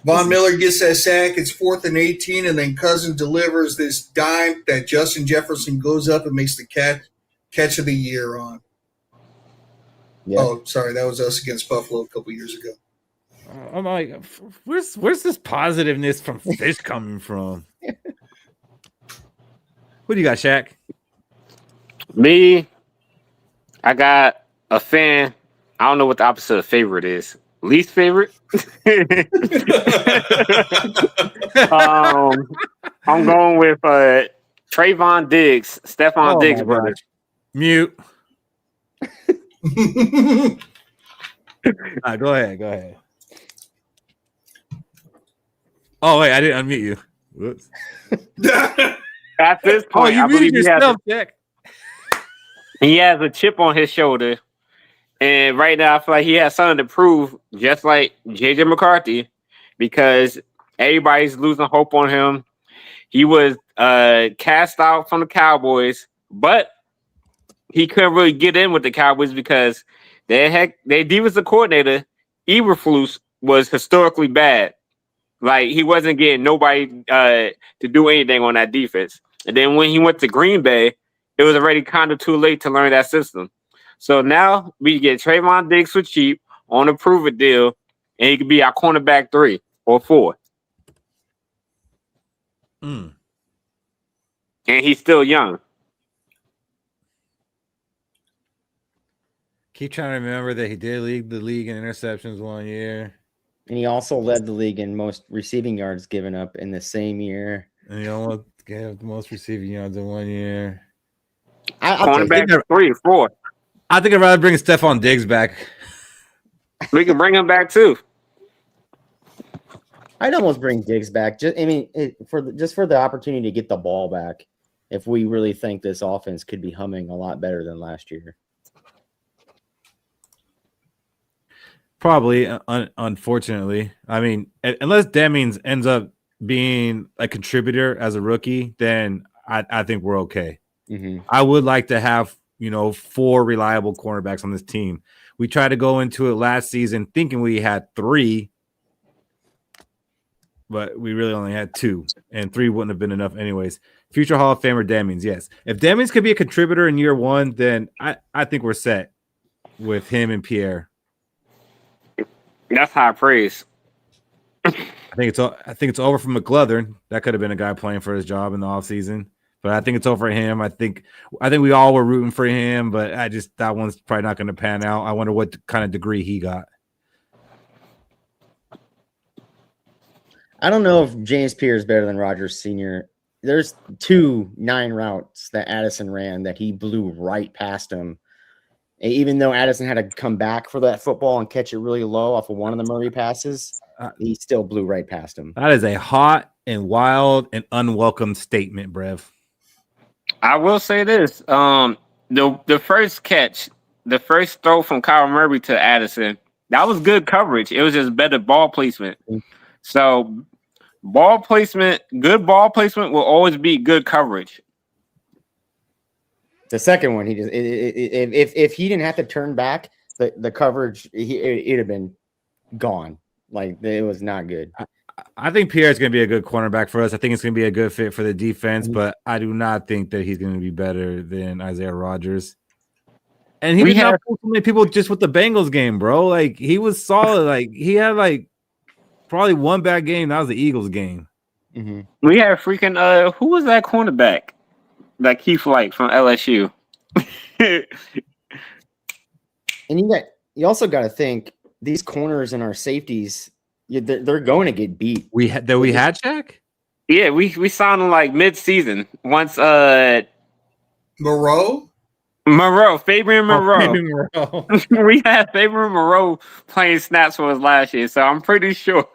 Von Miller gets that sack. It's 4th and 18, and then Cousin delivers this dime that Justin Jefferson goes up and makes the catch of the year on. Yeah. Oh, sorry, that was us against Buffalo a couple years ago. I'm like, where's this positiveness from Fish coming from? What do you got, Shaq? Me, I got a fan. I don't know what the opposite of favorite is. Least favorite? I'm going with Trayvon Diggs, Stephon Diggs' brother. Mute. Go ahead. Oh, wait, I didn't unmute you. Whoops. At this point, you muted yourself, Jack. He has a chip on his shoulder. And right now, I feel like he has something to prove, just like J.J. McCarthy, because everybody's losing hope on him. He was cast out from the Cowboys, but he couldn't really get in with the Cowboys because their defensive coordinator, Eberflus, was historically bad. Like, he wasn't getting nobody to do anything on that defense. And then when he went to Green Bay, it was already kind of too late to learn that system. So now we get Trayvon Diggs for cheap on a prove-it deal, and he could be our cornerback 3 or 4. And he's still young. Keep trying to remember that he did lead the league in interceptions one year. And he also led the league in most receiving yards given up in the same year. And he almost gave the most receiving yards in 1 year. Cornerback 3 or 4. I think I'd rather bring Stephon Diggs back. We can bring him back too. I'd almost bring Diggs back. For the opportunity to get the ball back. If we really think this offense could be humming a lot better than last year. Probably, unfortunately. I mean, unless Demings ends up being a contributor as a rookie, then I think we're okay. Mm-hmm. I would like to have 4 reliable cornerbacks on this team. We tried to go into it last season thinking we had 3, but we really only had 2, and 3 wouldn't have been enough anyways. Future Hall of Famer Demings, yes. If Demings could be a contributor in year 1, then I think we're set with him and Pierre. That's high praise. I think it's over for McLeathern. That could have been a guy playing for his job in the offseason. But I think it's over for him. I think we all were rooting for him, but that one's probably not going to pan out. I wonder what kind of degree he got. I don't know if James Pierre is better than Rodgers Sr. There's 2 9 routes that Addison ran that he blew right past him. Even though Addison had to come back for that football and catch it really low off of one of the Murray passes, he still blew right past him. That is a hot and wild and unwelcome statement, Brev. I will say this. The first catch, the first throw from Kyler Murray to Addison, That was good coverage. It was just better ball placement. So good ball placement will always be good coverage. The second one, if he didn't have to turn back, the coverage, it'd have been gone. Like, it was not good. I think Pierre's going to be a good cornerback for us. I think it's going to be a good fit for the defense, but I do not think that he's going to be better than Isaiah Rodgers. And he did not fool so many people just with the Bengals game, bro. Like, he was solid. Like, he had like probably one bad game. That was the Eagles game. Mm-hmm. We had freaking who was that cornerback? That Keith Light from LSU. And you also got to think these corners and our safeties, they're going to get beat. We had check. Yeah, we signed him like mid-season once. Fabian Moreau. We had Fabian Moreau playing snaps for us last year, so I'm pretty sure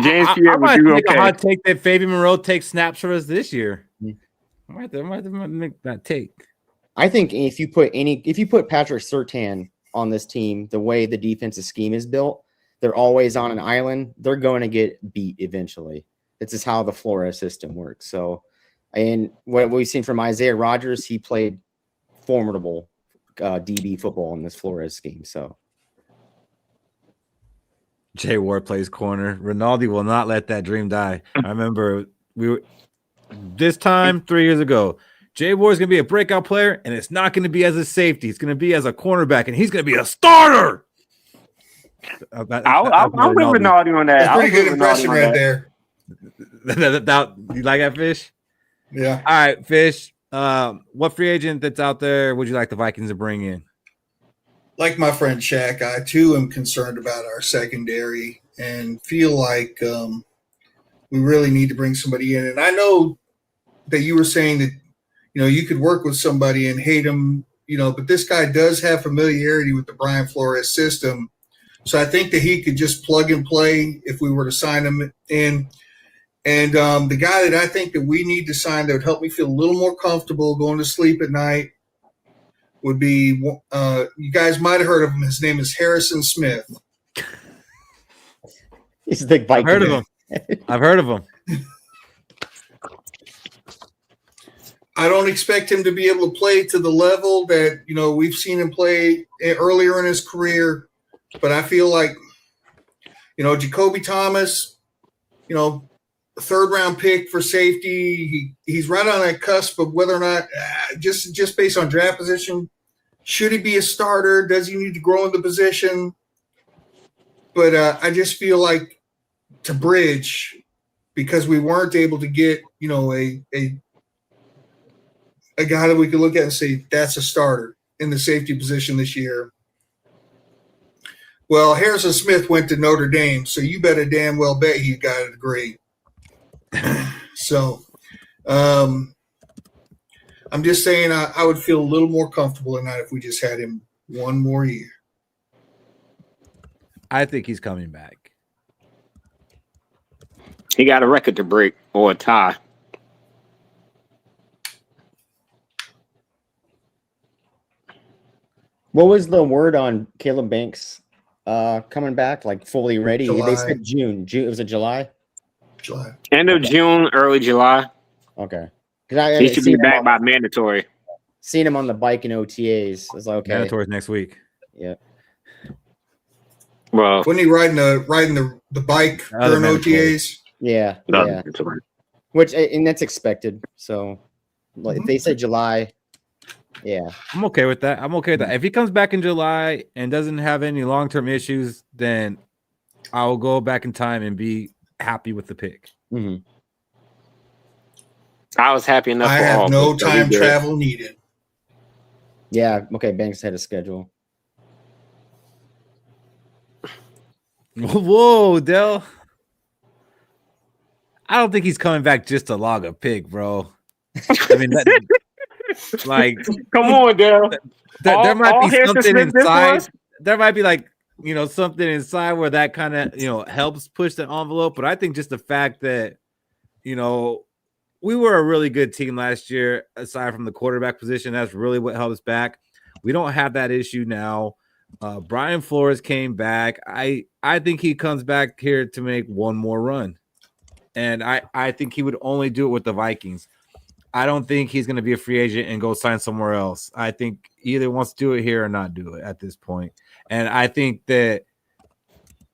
James Pierre would do okay. A hot take that Fabian Moreau takes snaps for us this year. I might have to make that take. I think if you put Patrick Surtain on this team, the way the defensive scheme is built, they're always on an island. They're going to get beat eventually. This is how the Flores system works. So, and what we've seen from Isaiah Rodgers, he played formidable DB football in this Flores scheme. So, Jay Ward plays corner. Rinaldi will not let that dream die. I remember this time 3 years ago, Jay Ward's going to be a breakout player, and it's not going to be as a safety. It's going to be as a cornerback, and he's going to be a starter. I'm with Rinaldi on that. That's pretty good impression right there. You like that, Fish? Yeah. All right, Fish. What free agent that's out there would you like the Vikings to bring in? Like my friend Shaq, I too am concerned about our secondary and feel like we really need to bring somebody in. And I know that you were saying that, you could work with somebody and hate him, but this guy does have familiarity with the Brian Flores system. So I think that he could just plug and play if we were to sign him in. And the guy that I think that we need to sign that would help me feel a little more comfortable going to sleep at night would be, you guys might have heard of him. His name is Harrison Smith. He's a big Viking. I've heard of him. I don't expect him to be able to play to the level that, we've seen him play earlier in his career. But I feel like, Jacoby Thomas, third-round pick for safety. He's right on that cusp of whether or not, just based on draft position, should he be a starter? Does he need to grow in the position? But I just feel like to bridge, because we weren't able to get, a guy that we could look at and say that's a starter in the safety position this year. Well, Harrison Smith went to Notre Dame, so you better damn well bet he got a degree. So I'm just saying I would feel a little more comfortable tonight if we just had him one more year. I think he's coming back. He got a record to break or a tie. What was the word on Caleb Banks coming back, like fully ready? July. They said June. Was it July? July. End of June, early July. Okay. He should be back by mandatory. Seeing him on the bike in OTAs. I was like, okay. Mandatory next week. Yeah. Well, wasn't he riding the bike during OTAs? Yeah. Yeah. And that's expected. So if they said July, yeah. I'm okay with that. If he comes back in July and doesn't have any long-term issues, then I will go back in time and be happy with the pick. Mm-hmm. I was happy enough. I have no time travel needed. Yeah. Okay. Banks had a schedule. Whoa, Dell. I don't think he's coming back just to log a pick, bro. I mean, like, come on, Dell. There might be something inside. There might be something inside where that kind of helps push the envelope. But I think just the fact that we were a really good team last year, aside from the quarterback position, that's really what held us back. We don't have that issue now. Brian Flores came back. I think he comes back here to make one more run. And I think he would only do it with the Vikings. I don't think he's going to be a free agent and go sign somewhere else. I think he either wants to do it here or not do it at this point. And I think that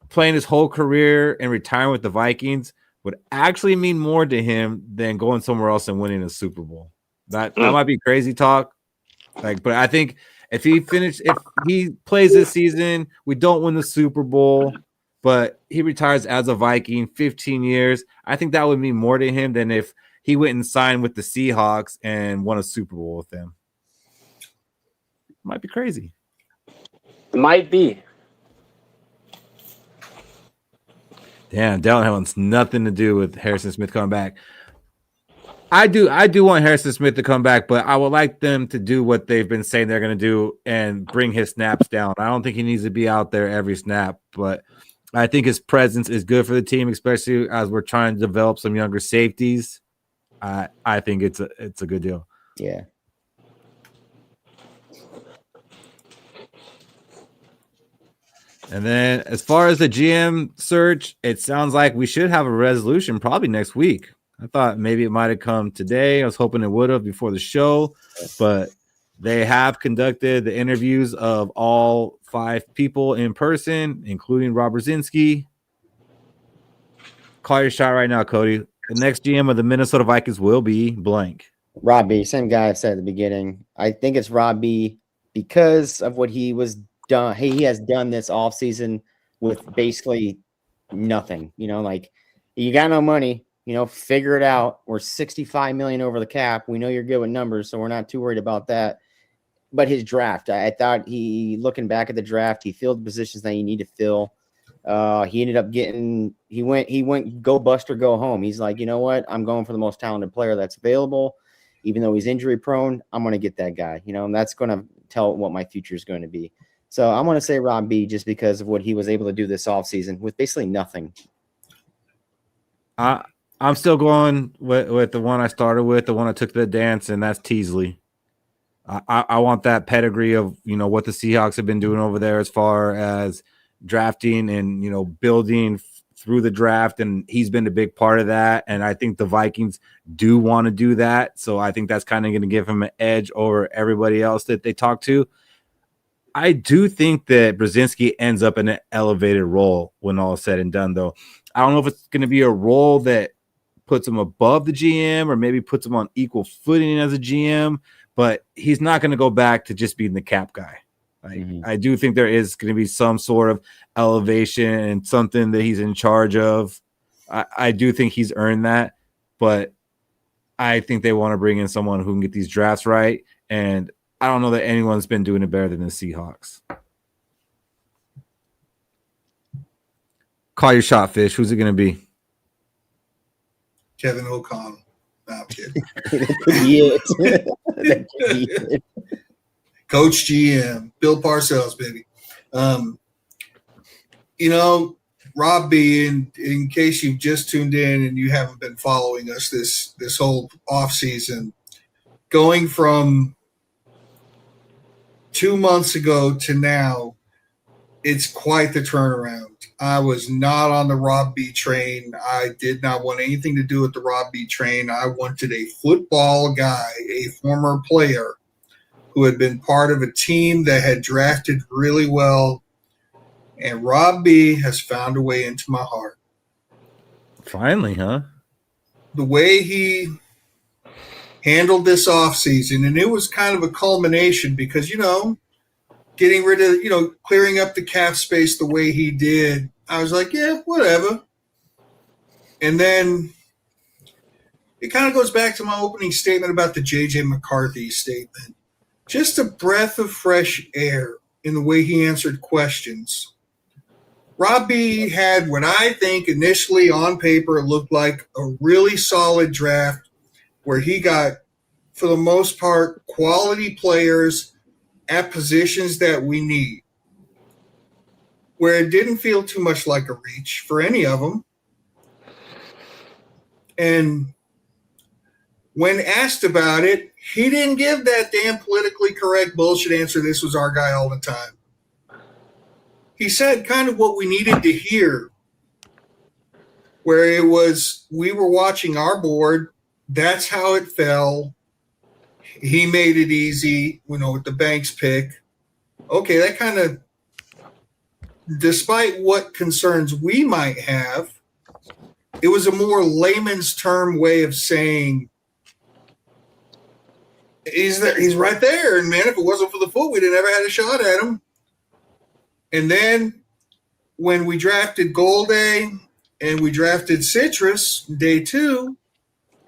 playing his whole career and retiring with the Vikings would actually mean more to him than going somewhere else and winning a Super Bowl. That might be crazy talk. But I think if he plays this season, we don't win the Super Bowl, but he retires as a Viking 15 years. I think that would mean more to him than if he went and signed with the Seahawks and won a Super Bowl with them. Might be crazy. Might be. Damn, Dallin wants nothing to do with Harrison Smith coming back. I do want Harrison Smith to come back, but I would like them to do what they've been saying they're going to do and bring his snaps down. I don't think he needs to be out there every snap, but I think his presence is good for the team, especially as we're trying to develop some younger safeties. I think it's a good deal. Yeah. And then as far as the GM search, it sounds like we should have a resolution probably next week. I thought maybe it might have come today. I was hoping it would have before the show, but they have conducted the interviews of all 5 people in person, including Rob Brzezinski. Call your shot right now, Cody. The next GM of the Minnesota Vikings will be blank. Robbie, same guy I said at the beginning. I think it's Robbie because of what he was done. He has done this offseason with basically nothing. Like you got no money. Figure it out. We're $65 million over the cap. We know you're good with numbers, so we're not too worried about that. But his draft, I thought looking back at the draft, he filled the positions that you need to fill. He ended up he went go bust or go home. He's like, you know what? I'm going for the most talented player that's available. Even though he's injury prone, I'm going to get that guy, and that's going to tell what my future is going to be. So I'm going to say Rob B just because of what he was able to do this offseason with basically nothing. I'm still going with the one I started with, the one I took to the dance, and that's Teasley. I want that pedigree of, what the Seahawks have been doing over there as far as drafting and, building through the draft. And he's been a big part of that. And I think the Vikings do want to do that. So I think that's kind of going to give him an edge over everybody else that they talk to. I do think that Brzezinski ends up in an elevated role when all is said and done, though. I don't know if it's going to be a role that puts him above the GM or maybe puts him on equal footing as a GM, but he's not going to go back to just being the cap guy. I do think there is going to be some sort of elevation and something that he's in charge of. I do think he's earned that, but I think they want to bring in someone who can get these drafts right, and I don't know that anyone's been doing it better than the Seahawks. Call your shot, Fish. Who's it going to be? Kevin O'Connell. No, I'm kidding. Coach GM, Bill Parcells, baby. Rob B, in case you've just tuned in and you haven't been following us this whole offseason, going from 2 months ago to now, it's quite the turnaround. I was not on the Rob B train. I did not want anything to do with the Rob B train. I wanted a football guy, a former player who had been part of a team that had drafted really well. And Rob B has found a way into my heart. Finally, huh? The way he handled this offseason, and it was kind of a culmination because, getting rid of, clearing up the cap space the way he did, I was like, yeah, whatever. And then it kind of goes back to my opening statement about the J.J. McCarthy statement. Just a breath of fresh air in the way he answered questions. Rob B had what I think initially on paper looked like a really solid draft where he got, for the most part, quality players at positions that we need, where it didn't feel too much like a reach for any of them. And when asked about it, he didn't give that damn politically correct bullshit answer, this was our guy all the time. he said kind of what we needed to hear, where it was we were watching our board. That's how it fell. He made it easy, with the Banks pick. Okay, that kind of, despite what concerns we might have, it was a more layman's term way of saying he's there, he's right there. And man, if it wasn't for the foot, we'd have never had a shot at him. And then when we drafted Golday and we drafted Citrus day 2,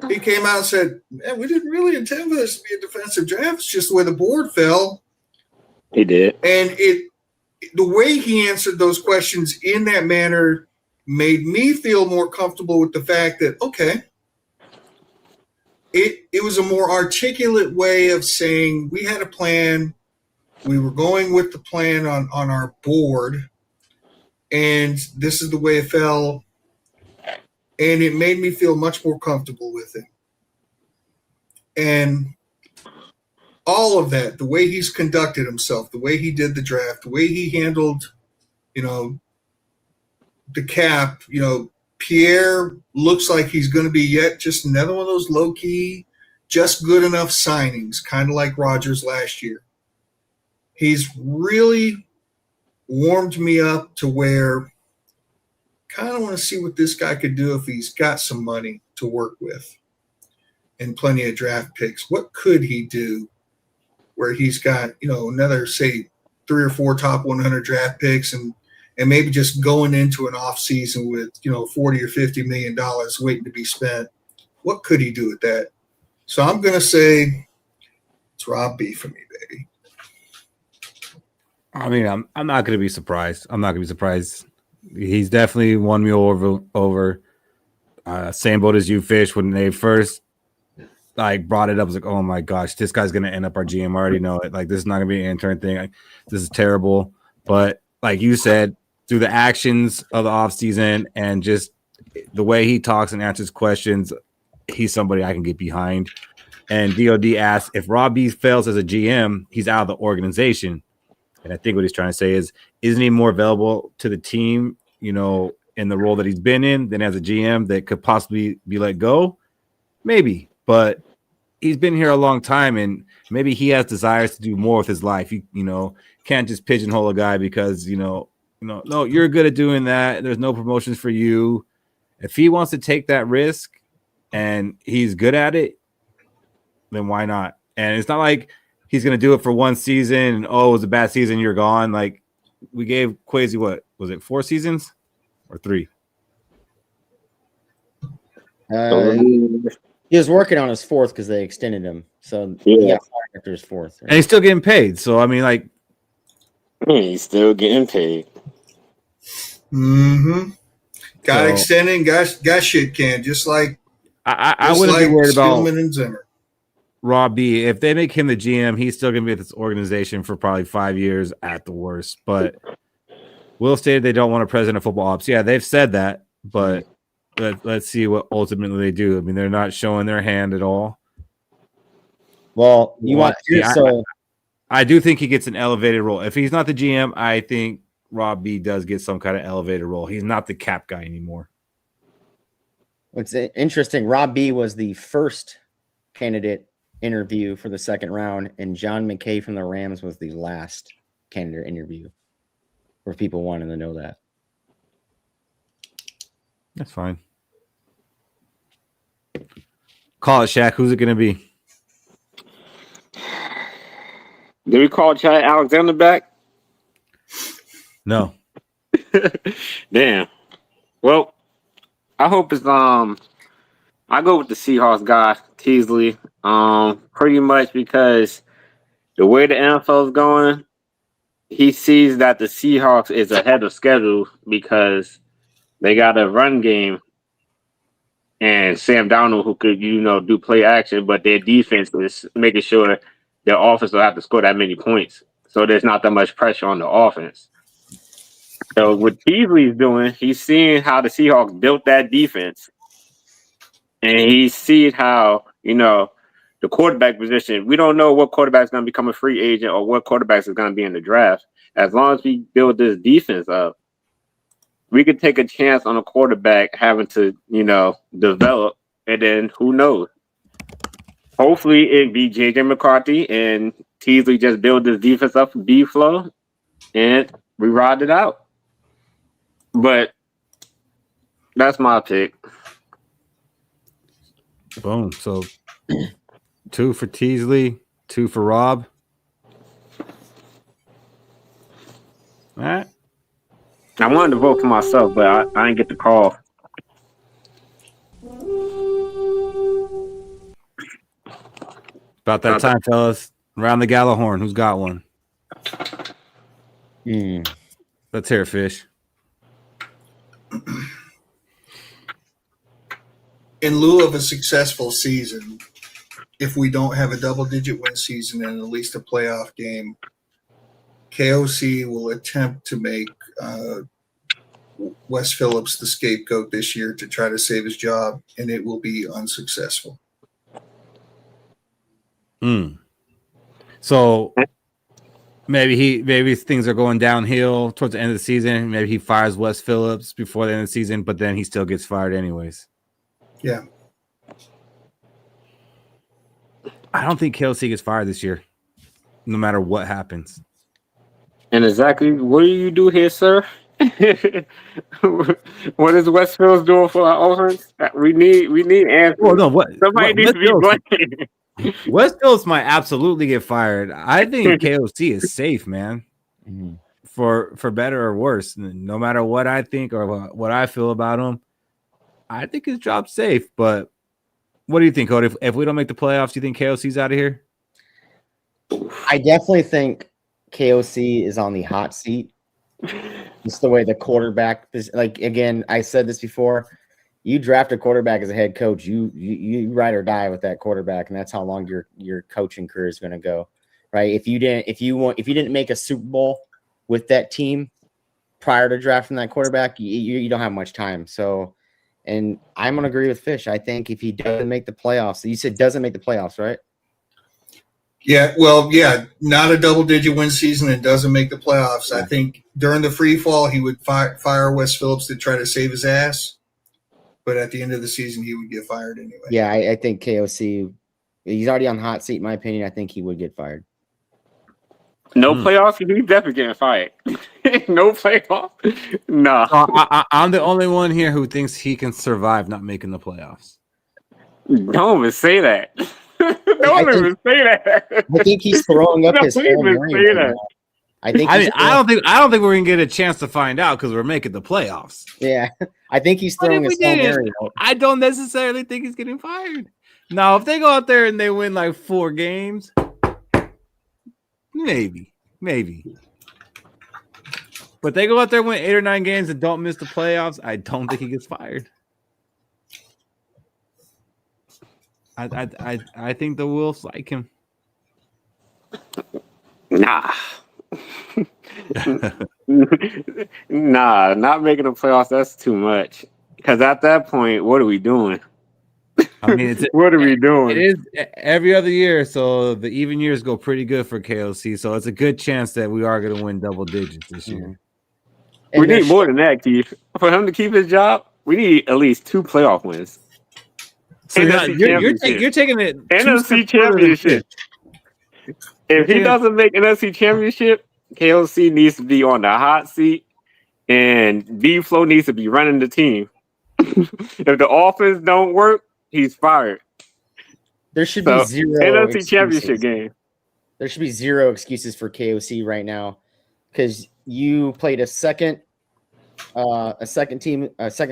he came out and said, man, we didn't really intend for this to be a defensive draft. It's just the way the board fell. He did. And the way he answered those questions in that manner made me feel more comfortable with the fact that, okay, it was a more articulate way of saying we had a plan. We were going with the plan on our board, and this is the way it fell. And it made me feel much more comfortable with it. And all of that, the way he's conducted himself, the way he did the draft, the way he handled, the cap, Pierre looks like he's going to be yet just another one of those low-key, just good enough signings, kind of like Rodgers last year. He's really warmed me up to where kind of want to see what this guy could do if he's got some money to work with and plenty of draft picks. What could he do where he's got, another, say, 3 or 4 top 100 draft picks and maybe just going into an offseason with, $40 or $50 million waiting to be spent? What could he do with that? So I'm going to say it's Rob B for me, baby. I mean, I'm not going to be surprised. He's definitely won me over. Same boat as you, Fish. When they first brought it up, I was like, oh my gosh, this guy's going to end up our GM. I already know it. This is not going to be an intern thing. This is terrible. But like you said, through the actions of the offseason and just the way he talks and answers questions, he's somebody I can get behind. And DOD asks, if Rob B fails as a GM, he's out of the organization. And I think what he's trying to say is, isn't he more available to the team, in the role that he's been in than as a GM that could possibly be let go? Maybe, but he's been here a long time, and maybe he has desires to do more with his life. You can't just pigeonhole a guy because, no, you're good at doing that. There's no promotions for you. If he wants to take that risk and he's good at it, then why not? And it's not like he's going to do it for one season and, it was a bad season, you're gone. Like, we gave Kwesi, what was it, 4 seasons or 3? He was working on his 4th because they extended him. So he got fired after his 4th. Right? And he's still getting paid. So, I mean, he's still getting paid. Mm-hmm. Got extended, got shit canned, just like I wouldn't be worried about Stillman and Zimmer. Rob B. If they make him the GM, he's still going to be at this organization for probably 5 years at the worst. But Will stated they don't want a president of football ops. Yeah, they've said that, but let's see what ultimately they do. I mean, they're not showing their hand at all. Well, I do think he gets an elevated role. If he's not the GM, I think Rob B does get some kind of elevated role. He's not the cap guy anymore. What's interesting, Rob B was the first candidate interview for the second round, and John McKay from the Rams was the last candidate interview, where people wanted to know that. That's fine. Call it, Shaq. Who's it going to be? Did we call Chad Alexander back? No. Damn. Well, I hope it's I go with the Seahawks guy, Teasley. Pretty much because the way the NFL is going, he sees that the Seahawks is ahead of schedule because they got a run game and Sam Darnold who could, do play action, but their defense is making sure their offense will have to score that many points. So there's not that much pressure on the offense. So what Teasley's doing, he's seeing how the Seahawks built that defense. And he sees how, the quarterback position. We don't know what quarterback is going to become a free agent or what quarterbacks is going to be in the draft. As long as we build this defense up, we could take a chance on a quarterback having to, develop, and then who knows? Hopefully, it be JJ McCarthy and Teasley just build this defense up for B flow, and we ride it out. But that's my pick. Boom. So 2 for Teasley, 2 for Rob. All right. I wanted to vote for myself, but I didn't get the call. About that time, fellas. Around the Gallahorn. Who's got one? Let's hear it, Fish. In lieu of a successful season, if we don't have a double-digit win season and at least a playoff game, KOC will attempt to make Wes Phillips the scapegoat this year to try to save his job, and it will be unsuccessful. So maybe things are going downhill towards the end of the season. Maybe he fires Wes Phillips before the end of the season, but then he still gets fired anyways. Yeah. I don't think KOC gets fired this year, no matter what happens. And exactly what do you do here, sir? What is Wes Phillips doing for our offense? We need answers. Well, no, Somebody needs to be blamed. Wes Phillips might absolutely get fired. I think KOC is safe, man. For better or worse, no matter what I think or what I feel about him, I think his job's safe. But what do you think, Cody? If we don't make the playoffs, do you think KOC's out of here? I definitely think KOC is on the hot seat. It's the way the quarterback is. Like, again, I said this before. You draft a quarterback as a head coach, you ride or die with that quarterback, and that's how long your coaching career is going to go, right? If you didn't make a Super Bowl with that team prior to drafting that quarterback, you don't have much time. So, and I'm going to agree with Fish. I think if he doesn't make the playoffs, you said doesn't make the playoffs, right? Yeah, well, yeah, not a double-digit win season and doesn't make the playoffs. I think during the free fall, he would fire Wes Phillips to try to save his ass. But at the end of the season, he would get fired anyway. Yeah, I think KOC, he's already on the hot seat, in my opinion. I think he would get fired. No playoffs? He's definitely getting fired. No playoffs? No. I'm the only one here who thinks he can survive not making the playoffs. Don't even say that. Don't even say that. I think he's throwing up his Don't even say that. I don't think we're gonna get a chance to find out because we're making the playoffs. Yeah, I think he's throwing his Hail Mary out. I don't necessarily think he's getting fired. Now, if they go out there and they win like 4 games, maybe. But they go out there and win 8 or 9 games and don't miss the playoffs, I don't think he gets fired. I think the Wolves like him. Nah. Nah, not making the playoffs, that's too much. Because at that point, what are we doing? I mean, what are we doing? It is every other year, so the even years go pretty good for KOC. So it's a good chance that we are going to win double digits this year. We need more than that, Keith. For him to keep his job, we need at least 2 playoff wins. So you're taking it NFC Championship. If he doesn't make NFC Championship, KOC needs to be on the hot seat, and B-Flow needs to be running the team. If the offense don't work, he's fired. There should be zero NFC Championship game. There should be 0 excuses for KOC right now because you played a second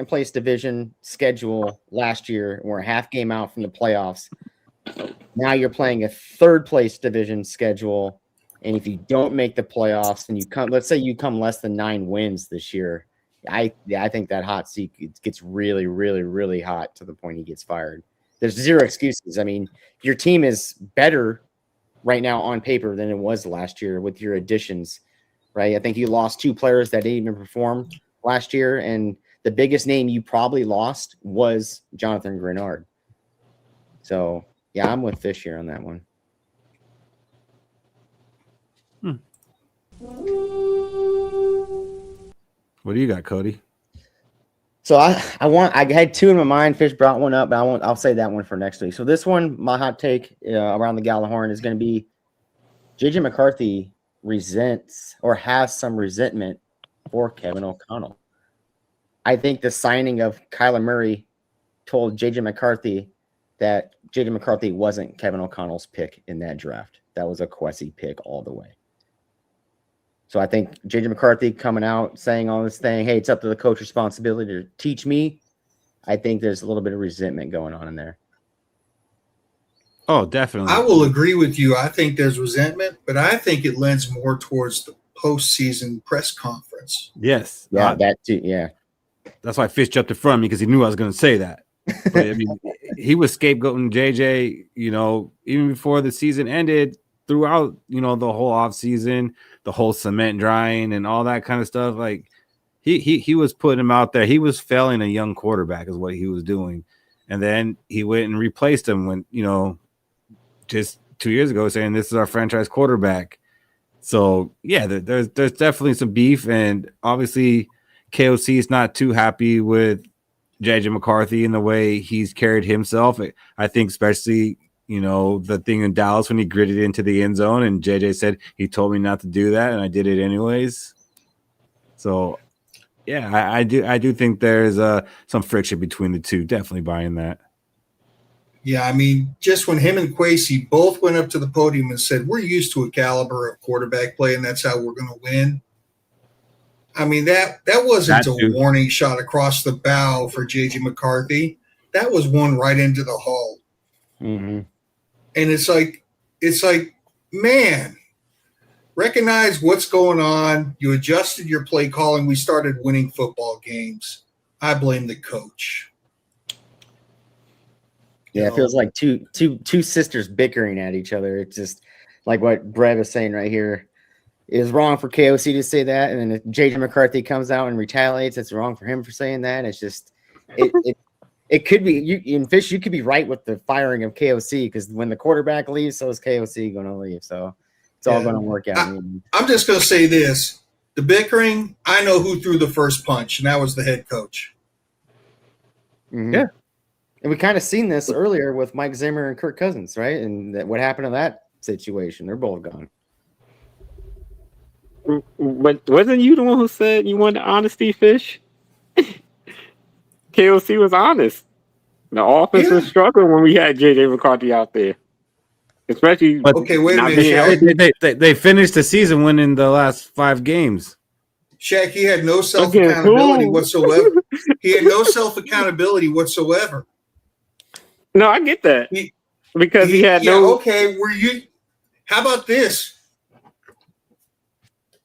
place division schedule last year, and we're a half game out from the playoffs. Now you're playing a 3rd place division schedule, and if you don't make the playoffs, and let's say you come less than 9 wins this year, I think that hot seat gets really, really, really hot to the point he gets fired. There's 0 excuses. I mean, your team is better right now on paper than it was last year with your additions, right? I think you lost 2 players that didn't even perform last year, and the biggest name you probably lost was Jonathan Grenard. So Yeah, I'm with Fish here on that one. What do you got, Cody? So I had two in my mind. Fish brought one up, but I'll say that one for next week. So this one, my hot take around the Gallahorn is going to be JJ McCarthy resents or has some resentment for Kevin O'Connell. I think the signing of Kyler Murray told JJ McCarthy that JJ McCarthy wasn't Kevin O'Connell's pick in that draft. That was a Kwesi pick all the way. So I think JJ McCarthy coming out saying all this thing, hey, it's up to the coach's responsibility to teach me. I think there's a little bit of resentment going on in there. Oh, definitely. I will agree with you. I think there's resentment, but I think it lends more towards the postseason press conference. Yes. Yeah, that too. Yeah. That's why Fish jumped in front of me because he knew I was going to say that. But, I mean, he was scapegoating JJ, even before the season ended, throughout, the whole offseason, the whole cement drying and all that kind of stuff. Like he was putting him out there. He was failing a young quarterback is what he was doing. And then he went and replaced him when, just 2 years ago saying this is our franchise quarterback. So yeah, there's definitely some beef, and obviously KOC is not too happy with JJ McCarthy and the way he's carried himself. I think especially, the thing in Dallas when he gritted into the end zone and JJ said he told me not to do that and I did it anyways. So yeah, I do think there's some friction between the two. Definitely buying that. Yeah, I mean, just when him and Kwesi both went up to the podium and said, we're used to a caliber of quarterback play, and that's how we're going to win. I mean, that wasn't a warning shot across the bow for J.J. McCarthy. That was one right into the hull. Mm-hmm. And it's like, man, recognize what's going on. You adjusted your play calling. We started winning football games. I blame the coach. Yeah, it feels like two sisters bickering at each other. It's just like what Brett is saying right here. It is wrong for KOC to say that, and then if JJ McCarthy comes out and retaliates, it's wrong for him for saying that. It's just it could be in Fish. You could be right with the firing of KOC because when the quarterback leaves, so is KOC going to leave. So it's all going to work out. I'm just going to say this: the bickering. I know who threw the first punch, and that was the head coach. Mm-hmm. Yeah. And we kind of seen this earlier with Mike Zimmer and Kirk Cousins, right? And what happened in that situation? They're both gone. But wasn't you the one who said you wanted honesty, Fish? KOC was honest. The offense was struggling when we had JJ McCarthy out there. Especially okay, wait a minute. They finished the season winning the last 5 games. Shaq, he had no self-accountability whatsoever. He had no self-accountability whatsoever. No, I get that. Because he had no. Okay, how about this?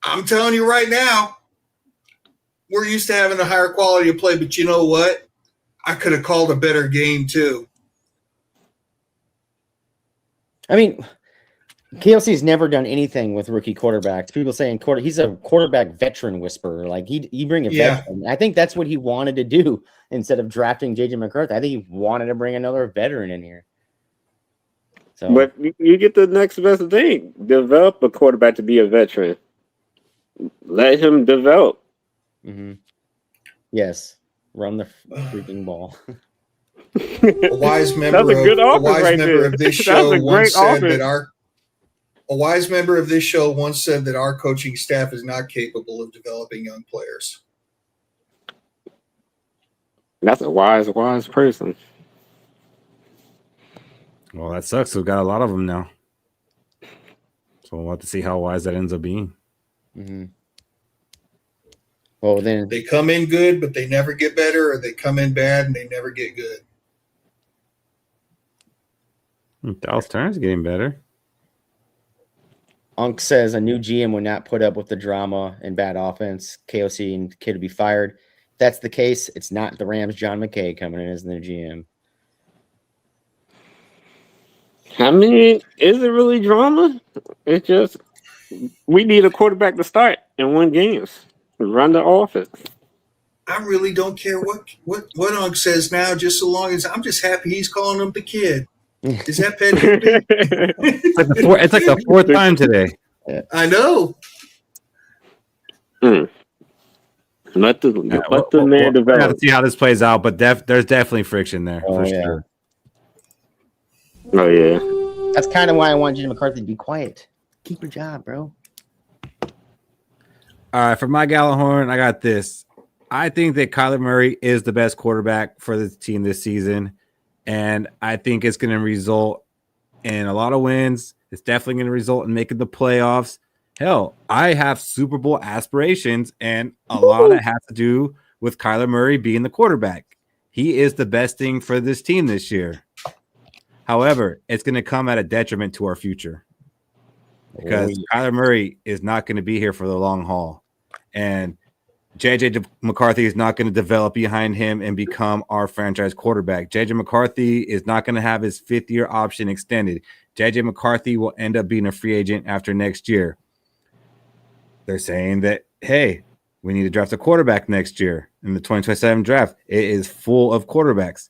I'm telling you right now, we're used to having a higher quality of play, but you know what? I could have called a better game too. I mean, KLC's never done anything with rookie quarterbacks. People saying he's a quarterback veteran whisperer. Like you bring a veteran. I think that's what he wanted to do instead of drafting JJ McCarthy. I think he wanted to bring another veteran in here. So, but you get the next best thing: develop a quarterback to be a veteran. Let him develop. Mm-hmm. Yes, run the freaking ball. A wise member of this show once said that a wise member of this show once said that our coaching staff is not capable of developing young players. That's a wise person. Well, that sucks. We've got a lot of them now. So we'll have to see how wise that ends up being. Mm-hmm. Well, then they come in good, but they never get better, or they come in bad and they never get good. Dallas Turner's getting better. Unk says a new GM would not put up with the drama and bad offense. KOC and kid to be fired. If that's the case, it's not the Rams' John McKay coming in as the new GM. I mean, is it really drama? It's just we need a quarterback to start and win games. Run the offense. I really don't care what Unk says now, just so long as I'm just happy he's calling him the kid. Is that pet envy? It's like the fourth time today. I know. Let the man We'll have develop. to see how this plays out, but there's definitely friction there for yeah. sure. Oh yeah. That's kind of why I want Jim McCarthy to be quiet. Keep your job, bro. All right, for my Gallahorn, I got this. I think that Kyler Murray is the best quarterback for this team this season, and I think it's going to result in a lot of wins. It's definitely going to result in making the playoffs. Hell, I have Super Bowl aspirations, and a lot of that has to do with Kyler Murray being the quarterback. He is the best thing for this team this year. However, it's going to come at a detriment to our future because Kyler Murray is not going to be here for the long haul. And JJ McCarthy is not going to develop behind him and become our franchise quarterback. JJ McCarthy is not going to have his fifth-year option extended. JJ McCarthy will end up being a free agent after next year. They're saying that, hey, we need to draft a quarterback next year in the 2027 draft. It is full of quarterbacks.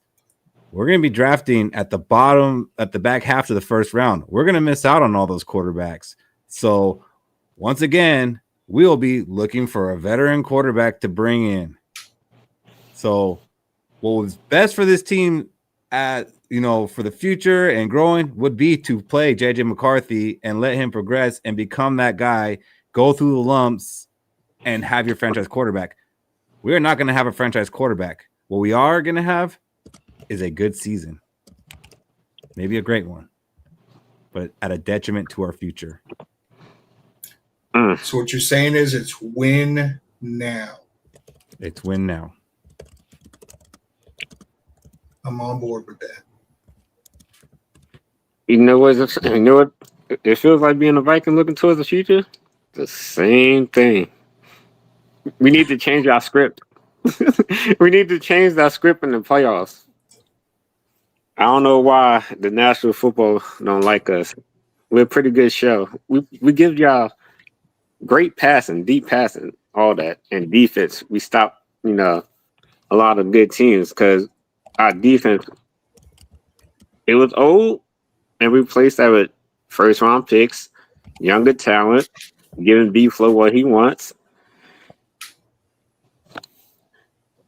We're going to be drafting at the back half of the first round. We're going to miss out on all those quarterbacks. So once again, we'll be looking for a veteran quarterback to bring in. So what was best for this team for the future and growing would be to play JJ McCarthy and let him progress and become that guy, go through the lumps and have your franchise quarterback. We are not going to have a franchise quarterback. What we are going to have is a good season, maybe a great one, but at a detriment to our future. So what you're saying is it's win now. It's win now. I'm on board with that. You know what? It feels like being a Viking looking towards the future. The same thing. We need to change our script. We need to change that script in the playoffs. I don't know why the National Football don't like us. We're a pretty good show. We give y'all great passing, deep passing, all that, and defense. We stop, a lot of good teams because our defense, it was old, and we replaced that with first round picks, younger talent, giving B-Flow what he wants.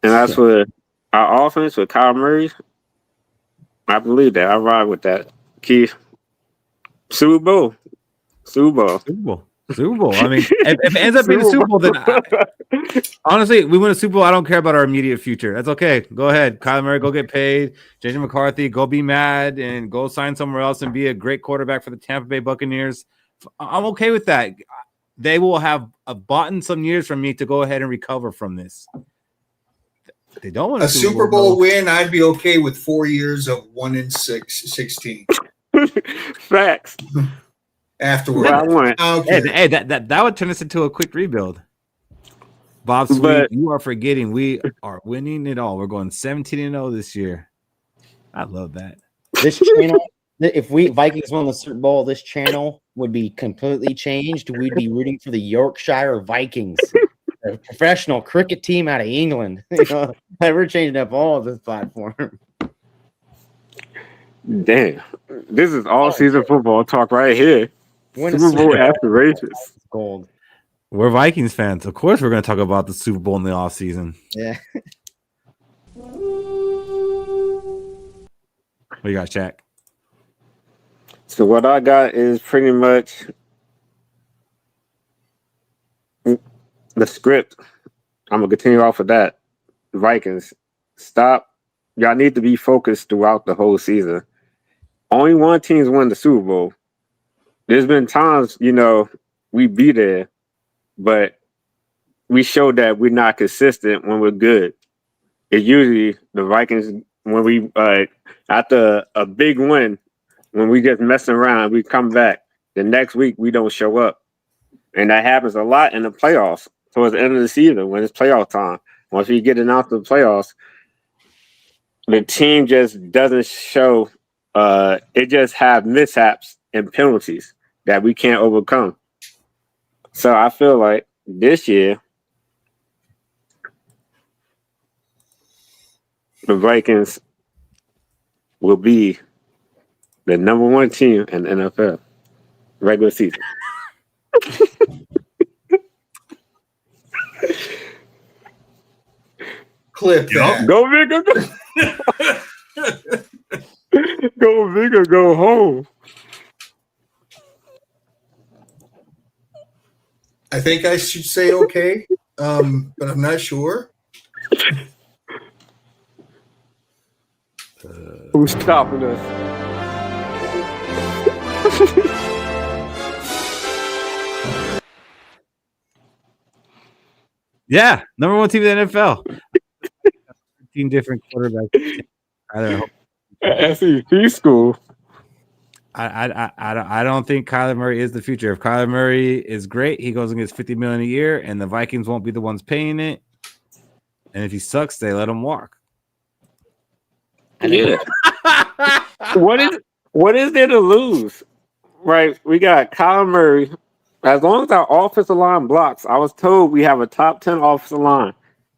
And that's what our offense with Kyle Murray. I believe that. I ride with that. Keith. Super Bowl. I mean, if it ends up being a Super Bowl, then honestly, we win a Super Bowl. I don't care about our immediate future. That's okay. Go ahead. Kyler Murray, go get paid. JJ McCarthy, go be mad and go sign somewhere else and be a great quarterback for the Tampa Bay Buccaneers. I'm okay with that. They will have bought in some years from me to go ahead and recover from this. They don't want a Super Bowl win. I'd be okay with 4 years of 1-16. Facts. Afterwards, hey, that would turn us into a quick rebuild. Bob Sweet, you are forgetting we are winning it all. We're going 17-0 this year. I love that. This channel, if we Vikings won the Super Bowl, this channel would be completely changed. We'd be rooting for the Yorkshire Vikings, a professional cricket team out of England. We're changing up all of this platform. Damn, this is all season football talk right here. Super Bowl aspirations. Gold. We're Vikings fans. Of course, we're going to talk about the Super Bowl in the offseason. Yeah. What you got, Shaq? So what I got is pretty much the script. I'm going to continue off of that. Vikings, stop. Y'all need to be focused throughout the whole season. Only one team's won the Super Bowl. There's been times, we be there, but we show that we're not consistent when we're good. It's usually the Vikings when we after a big win, when we just messing around, we come back. The next week we don't show up. And that happens a lot in the playoffs towards the end of the season when it's playoff time. Once we get announced the playoffs, the team just doesn't show it just have mishaps and penalties that we can't overcome. So I feel like this year the Vikings will be the number one team in the NFL regular season. Clip that. Go big or go. Go big or go home. I think I should say okay, but I'm not sure. Who's stopping us? Yeah, number one team in the NFL. 13 different quarterbacks. SEC school. I don't think Kyler Murray is the future. If Kyler Murray is great, he goes and gets $50 million a year, and the Vikings won't be the ones paying it. And if he sucks, they let him walk. Yeah. What is there to lose? Right. We got Kyler Murray. As long as our offensive line blocks, I was told we have a top 10 offensive line.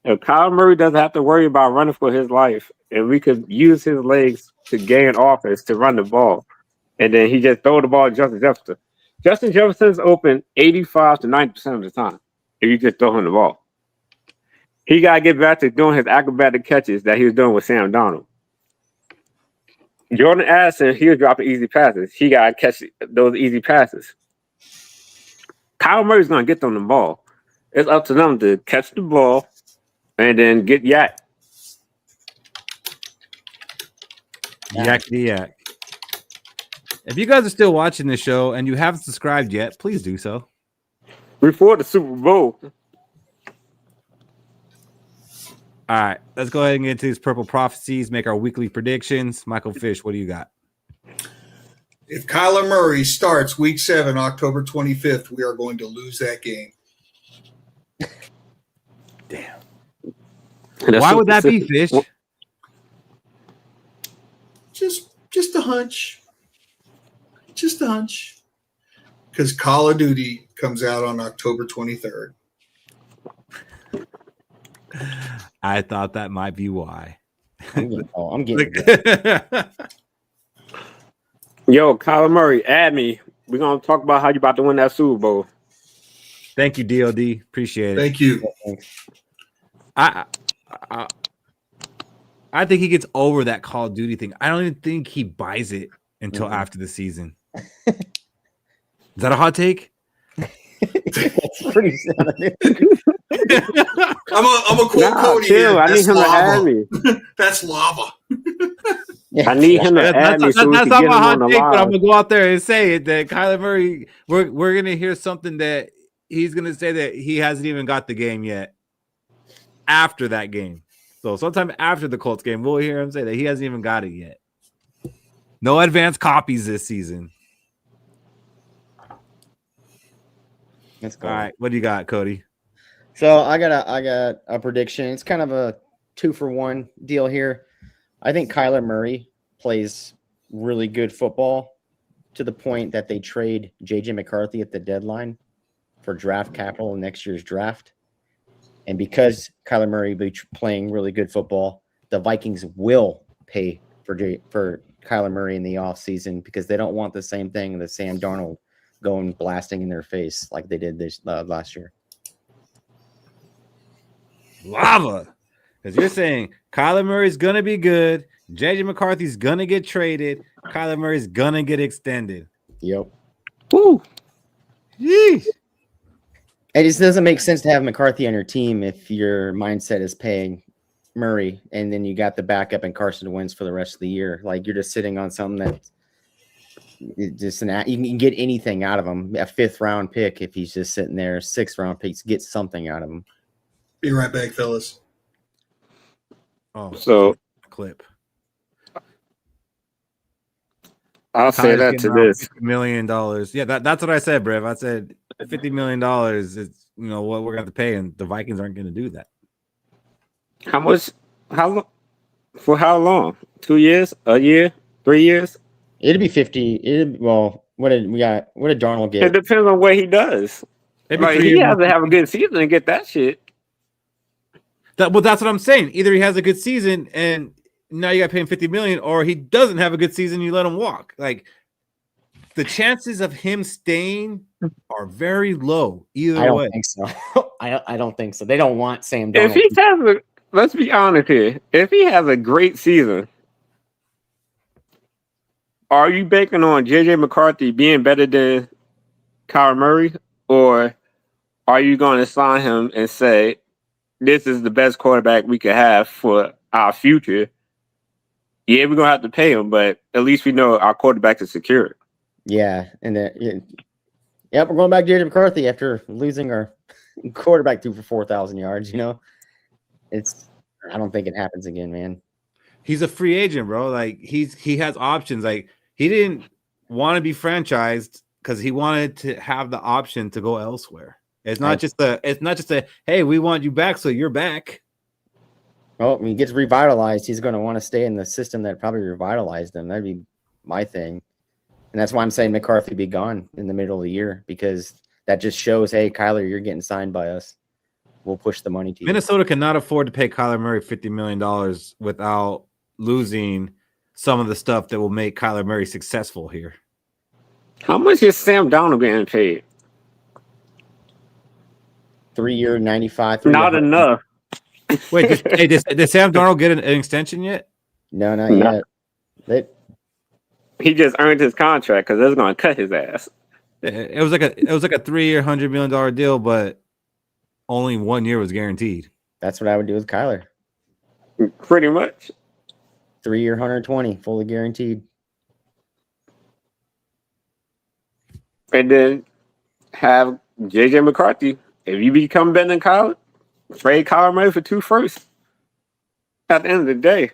If Kyler Murray doesn't have to worry about running for his life, and we could use his legs to gain offense to run the ball, and then he just throw the ball to Justin Jefferson. Justin Jefferson's open 85 to 90% of the time if you just throw him the ball. He got to get back to doing his acrobatic catches that he was doing with Sam Darnold. Jordan Addison, he was dropping easy passes. He got to catch those easy passes. Kyler Murray's going to get them the ball. It's up to them to catch the ball and then get yak. Yakety yak. If you guys are still watching this show and you haven't subscribed yet, please do so. Before the Super Bowl. All right, let's go ahead and get into these purple prophecies, make our weekly predictions. Michael Fish, what do you got? If Kyler Murray starts week 7, October 25th, we are going to lose that game. Damn. Why would that be, Fish? Just a hunch. Just a hunch. Because Call of Duty comes out on October 23rd. I thought that might be why. I'm getting it. Yo, Kyler Murray, add me. We're going to talk about how you about to win that Super Bowl. Thank you, DOD. Appreciate it. Thank you. I think he gets over that Call of Duty thing. I don't even think he buys it until after the season. Is that a hot take? That's pretty sad. I'm a quote Cody chill. here. I need him to add me. That's lava. I need him to add me so we That's can not get my him hot on the take, but I'm live. gonna go out there and say it that Kyler Murray. We're gonna hear something that he's gonna say that he hasn't even got the game yet. After that game, so sometime after the Colts game, we'll hear him say that he hasn't even got it yet. No advanced copies this season. Let's go. All right, what do you got, Cody? So I got a prediction. It's kind of a 2-for-1 deal here. I think Kyler Murray plays really good football to the point that they trade JJ McCarthy at the deadline for draft capital in next year's draft. And because Kyler Murray will be playing really good football, the Vikings will pay for Kyler Murray in the offseason because they don't want the same thing that Sam Darnold going blasting in their face like they did this last year. Lava. Because you're saying Kyler Murray's going to be good. JJ McCarthy's going to get traded. Kyler Murray's going to get extended. Yep. Woo. Yeesh. It just doesn't make sense to have McCarthy on your team if your mindset is paying Murray and then you got the backup and Carson Wentz for the rest of the year. Like you're just sitting on something that just you can get anything out of him. A 5th round pick if he's just sitting there. 6th round picks get something out of him. Be right back, fellas. Oh, So clip. I'll say that to this. $50 million. Yeah, that's what I said, Brev. I said $50 million is what we're going to pay, and the Vikings aren't going to do that. How much? How long? For how long? 2 years? A year? 3 years? It'd be 50. What did Darnold It get? depends on what he does. Maybe Like 3 he years. has to have a good season and get that shit. Well, that's what I'm saying. Either he has a good season and now you got to pay him $50 million, or he doesn't have a good season, you let him walk. Like the chances of him staying are very low either I don't way. think so. I don't think so. They don't want Sam If Darnold. he has a, let's be honest here. If he has a great season, are you banking on JJ McCarthy being better than Kyler Murray, or are you going to sign him and say this is the best quarterback we could have for our future? Yeah, we're gonna have to pay him, but at least we know our quarterback is secure. Yeah, and then we're going back to JJ McCarthy after losing our quarterback threw for 4,000 yards. I don't think it happens again, man. He's a free agent, bro. Like he has options. Like he didn't want to be franchised because he wanted to have the option to go elsewhere. It's not just a hey, we want you back, so you're back. Well, when he gets revitalized, he's going to want to stay in the system that probably revitalized him. That'd be my thing. And that's why I'm saying McCarthy be gone in the middle of the year, because that just shows, hey, Kyler, you're getting signed by us. We'll push the money to you. Minnesota cannot afford to pay Kyler Murray $50 million without losing some of the stuff that will make Kyler Murray successful here. How much is Sam Darnold getting paid? 3 year, 95. Not enough. Wait, did Sam Darnold get an extension yet? No, not yet. He just earned his contract because it's going to cut his ass. It was like a 3 year, $100 million deal, but only 1 year was guaranteed. That's what I would do with Kyler. Pretty much. 3 year, 120, fully guaranteed. And then have JJ McCarthy. If you become better than Kyler, trade Kyler Murray for 2 firsts. At the end of the day,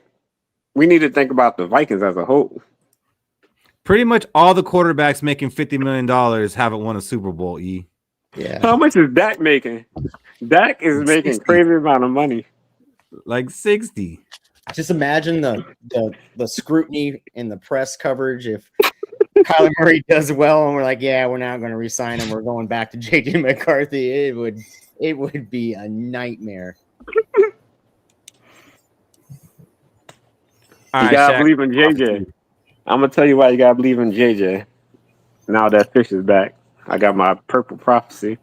we need to think about the Vikings as a whole. Pretty much all the quarterbacks making $50 million haven't won a Super Bowl, E. Yeah. How much is Dak making? Dak is making 60. crazy amount of money. Like 60. Just imagine the scrutiny in the press coverage if Kyler Murray does well and we're like, yeah, we're not going to re-sign him. We're going back to JJ McCarthy. It would be a nightmare. You gotta believe in JJ. I'm gonna tell you why you gotta believe in JJ. Now that Fish is back, I got my purple prophecy.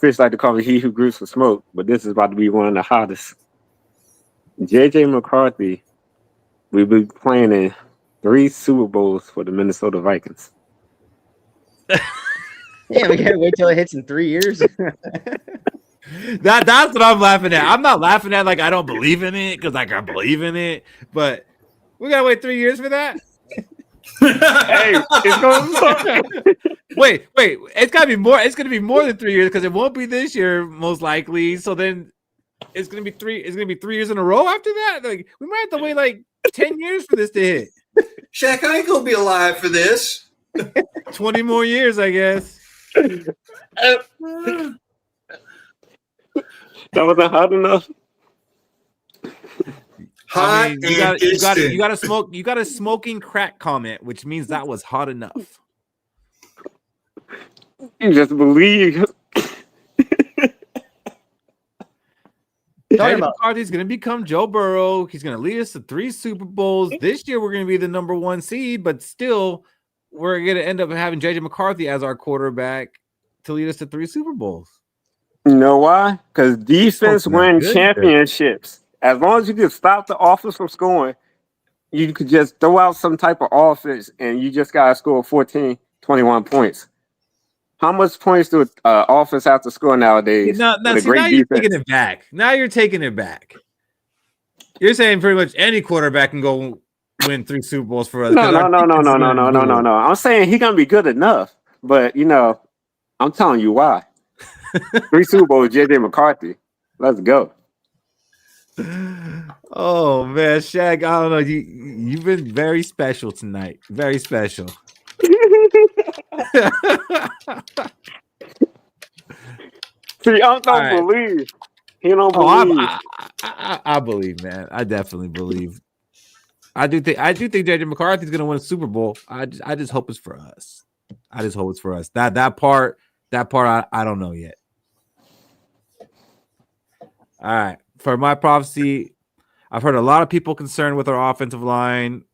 Fish like to call me he who grooves for smoke, but this is about to be one of the hottest. JJ McCarthy will be playing in 3 Super Bowls for the Minnesota Vikings. Yeah, we gotta wait till it hits in 3 years. That's what I'm laughing at. I'm not laughing at like I don't believe in it because like I believe in it, but we gotta wait 3 years for that. Hey, it's going Wait, it's gotta be more. It's gonna be more than 3 years because it won't be this year most likely. So then it's gonna be 3. It's gonna be 3 years in a row after that. Like we might have to wait like 10 years for this to hit. Shaq, I ain't gonna be alive for this. 20 more years, I guess. That wasn't hot enough. Hot you got a smoking crack comment, which means that was hot enough. You just believe. JJ McCarthy's going to become Joe Burrow. He's going to lead us to 3 Super Bowls. This year, we're going to be the number 1 seed, but still, we're going to end up having JJ McCarthy as our quarterback to lead us to 3 Super Bowls. You know why? Because defense wins championships. As long as you can stop the offense from scoring, you could just throw out some type of offense and you just got to score 14, 21 points. How much points do offense have to score nowadays? Now you're taking it back. Now you're taking it back. You're saying pretty much any quarterback can go win 3 Super Bowls for us. No. I'm saying he's going to be good enough. But, I'm telling you why. 3 Super Bowls, JJ McCarthy. Let's go. Oh man, Shaq, I don't know. You've been very special tonight. Very special. See, I don't believe. He don't believe. I believe, man. I definitely believe. I do think JJ McCarthy's gonna win a Super Bowl. I just hope it's for us. I just hope it's for us. That part I don't know yet. All right. for my prophecy, I've heard a lot of people concerned with our offensive line,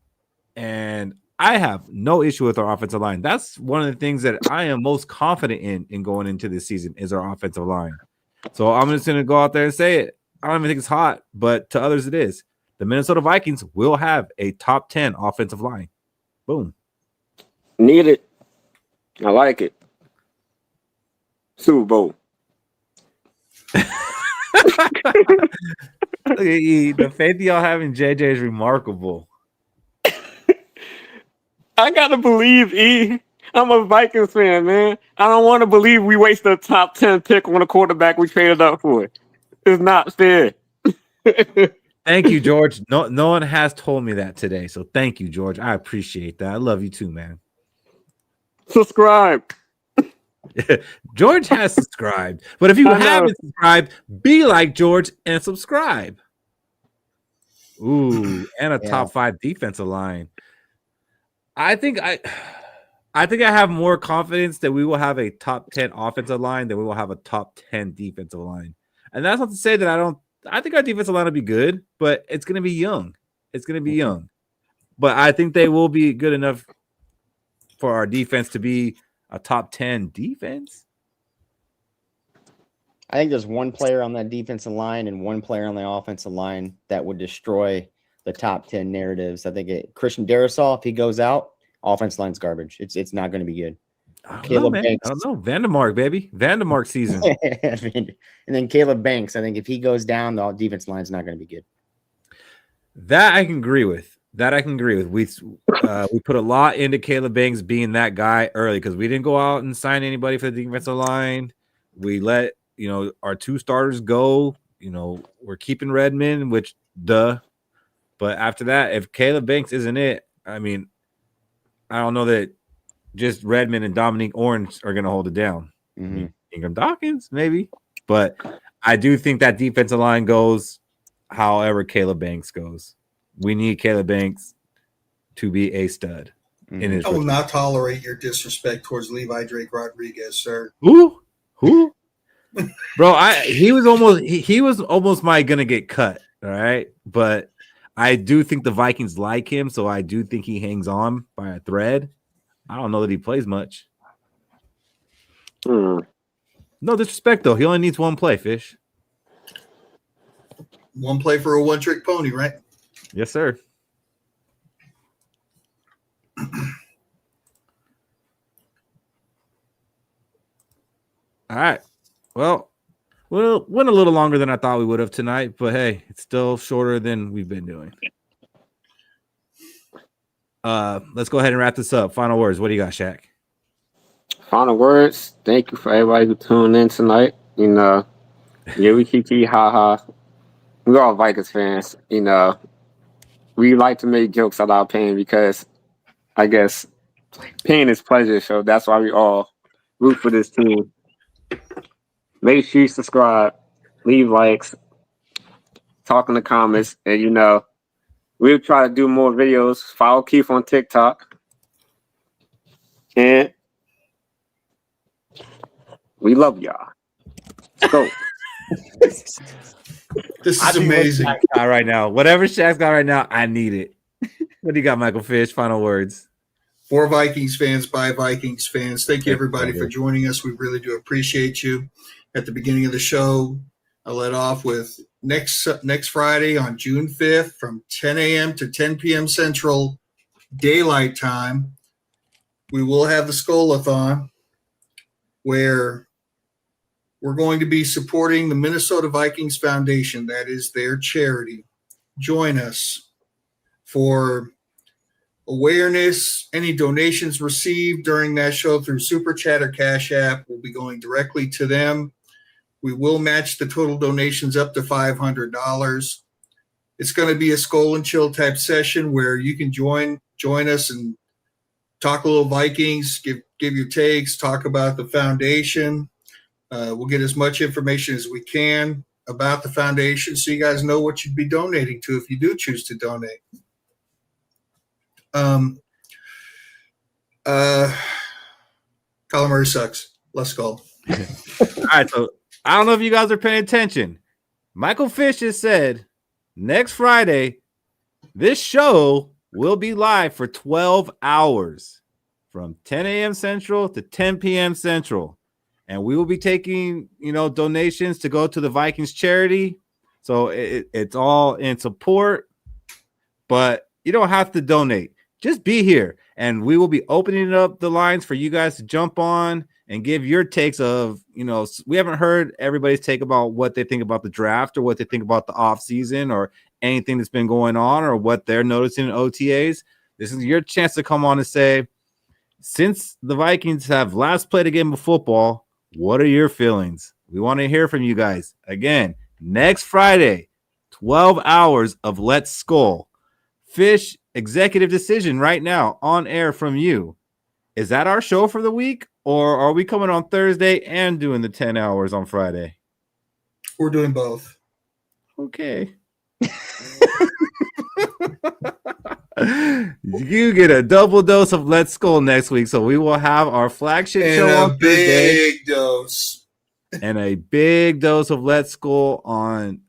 and I have no issue with our offensive line. That's one of the things that I am most confident in going into this season is our offensive line. So I'm just going to go out there and say it. I don't even think it's hot, but to others it is. The Minnesota Vikings will have a top 10 offensive line. Boom. Need it. I like it. Super Bowl. The faith y'all have in JJ is remarkable. I gotta believe, E. I'm a Vikings fan, man. I don't want to believe we wasted a top 10 pick on a quarterback we traded up for. It's not fair. Thank you, George. No one has told me that today, so thank you, George. I appreciate that. I love you too, man. Subscribe. George has subscribed, but if you haven't subscribed, be like George and subscribe. Ooh, and a top 5 defensive line. I think I have more confidence that we will have a top 10 offensive line than we will have a top 10 defensive line. And that's not to say that I think our defensive line will be good, but it's going to be young. It's going to be young. But I think they will be good enough for our defense to be a top 10 defense. I think there's one player on that defensive line and one player on the offensive line that would destroy the top 10 narratives. I think Christian Darrisaw, if he goes out, offensive line's garbage. It's not going to be good. Caleb Banks. I don't know. Vandermark, baby. Vandermark season. And then Caleb Banks, I think if he goes down, the defense line's not going to be good. That I can agree with. We put a lot into Caleb Banks being that guy early because we didn't go out and sign anybody for the defensive line. We let our 2 starters go. We're keeping Redmond, which duh. But after that, if Caleb Banks isn't it, I mean, I don't know that just Redmond and Dominique Orange are going to hold it down. Mm-hmm. Ingram Dawkins, maybe. But I do think that defensive line goes however Caleb Banks goes. We need Caleb Banks to be a stud. I will not tolerate your disrespect towards Levi Drake Rodriguez, sir. Who? Bro, he was almost my gonna get cut. All right. But I do think the Vikings like him, so I do think he hangs on by a thread. I don't know that he plays much. No disrespect, though. He only needs one play, Fish. One play for a one-trick pony, right? Yes, sir. All right. Well, went a little longer than I thought we would have tonight, but hey, it's still shorter than we've been doing. Let's go ahead and wrap this up. Final words. What do you got, Shaq? Final words. Thank you for everybody who tuned in tonight. We kiki ha. We're all Vikings fans. We like to make jokes about pain because I guess pain is pleasure. So that's why we all root for this team. Make sure you subscribe, leave likes, talk in the comments, and we'll try to do more videos. Follow Keith on TikTok. And we love y'all. Let's go. This is amazing. Right now, whatever Shaq's got right now, I need it. What do you got, Michael Fish? Final words. For Vikings fans, by Vikings fans. Thank you, everybody, for joining us. We really do appreciate you. At the beginning of the show, I led off with next Friday on June 5th from 10 a.m. to 10 p.m. Central Daylight Time. We will have the Skol-a-thon where we're going to be supporting the Minnesota Vikings Foundation. That is their charity. Join us for awareness. Any donations received during that show through Super Chat or Cash App will be going directly to them. We will match the total donations up to $500. It's going to be a Skol and Chill type session where you can join us and talk a little Vikings, give your takes, talk about the foundation. We'll get as much information as we can about the foundation so you guys know what you'd be donating to if you do choose to donate. Calamari sucks. Let's go. All right, so I don't know if you guys are paying attention, Michael Fish has said next Friday, this show will be live for 12 hours from 10 a.m. Central to 10 p.m. Central. And we will be taking, donations to go to the Vikings charity. So it's all in support, but you don't have to donate. Just be here. And we will be opening up the lines for you guys to jump on and give your takes of, we haven't heard everybody's take about what they think about the draft or what they think about the offseason or anything that's been going on or what they're noticing in OTAs. This is your chance to come on and say, since the Vikings have last played a game of football, what are your feelings? We want to hear from you guys. Again, next Friday, 12 hours of Let's Skol. Fish, executive decision right now on air from you. Is that our show for the week? Or are we coming on Thursday and doing the 10 hours on Friday? We're doing both. Okay. You get a double dose of Let's Skol next week. So we will have our flagship show on Thursday. Big dose. And a big dose of Let's Skol on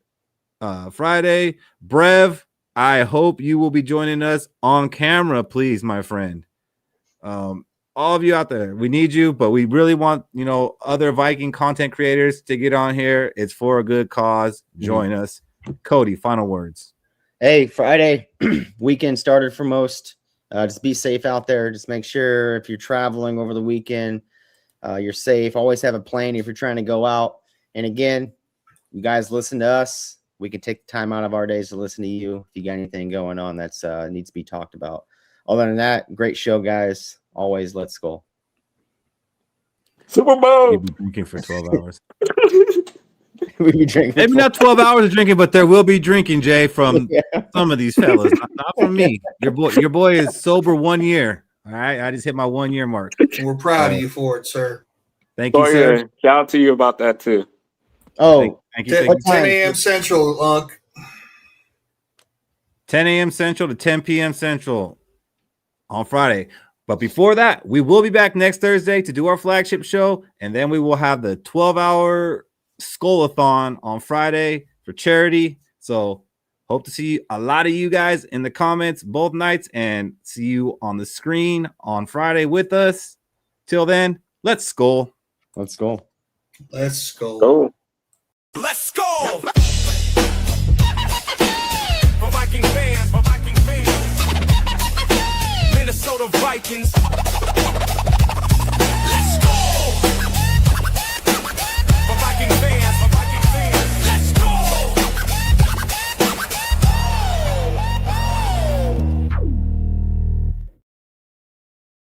Friday. Brev, I hope you will be joining us on camera, please, my friend. All of you out there, we need you, but we really want, other Viking content creators to get on here. It's for a good cause. Join us. Cody, final words. Hey, Friday weekend started for most. Just be safe out there. Just make sure if you're traveling over the weekend, you're safe. Always have a plan if you're trying to go out. And again, you guys listen to us. We can take the time out of our days to listen to you. If you got anything going on that's needs to be talked about. Other than that, great show, guys. Always Let's Go. Super Bowl. You'll be drinking for 12 hours. We be drinking. Maybe not 12 hours of drinking, but there will be drinking, Jay, from some of these fellas. Not from me. Your boy is sober 1 year. All right. I just hit my 1 year mark. We're proud of you for it, sir. Thank you, sir. Shout out to you about that too. Oh, thank you. 10 a.m. Central, Unc. 10 a.m. Central to 10 p.m. Central on Friday. But before that, we will be back next Thursday to do our flagship show. And then we will have the 12-hour Skolathon on Friday for charity. So hope to see a lot of you guys in the comments both nights and see you on the screen on Friday with us. Till then, let's Skol. Let's go. Let's go. Go. Let's go! For Vikings fans, Minnesota Vikings.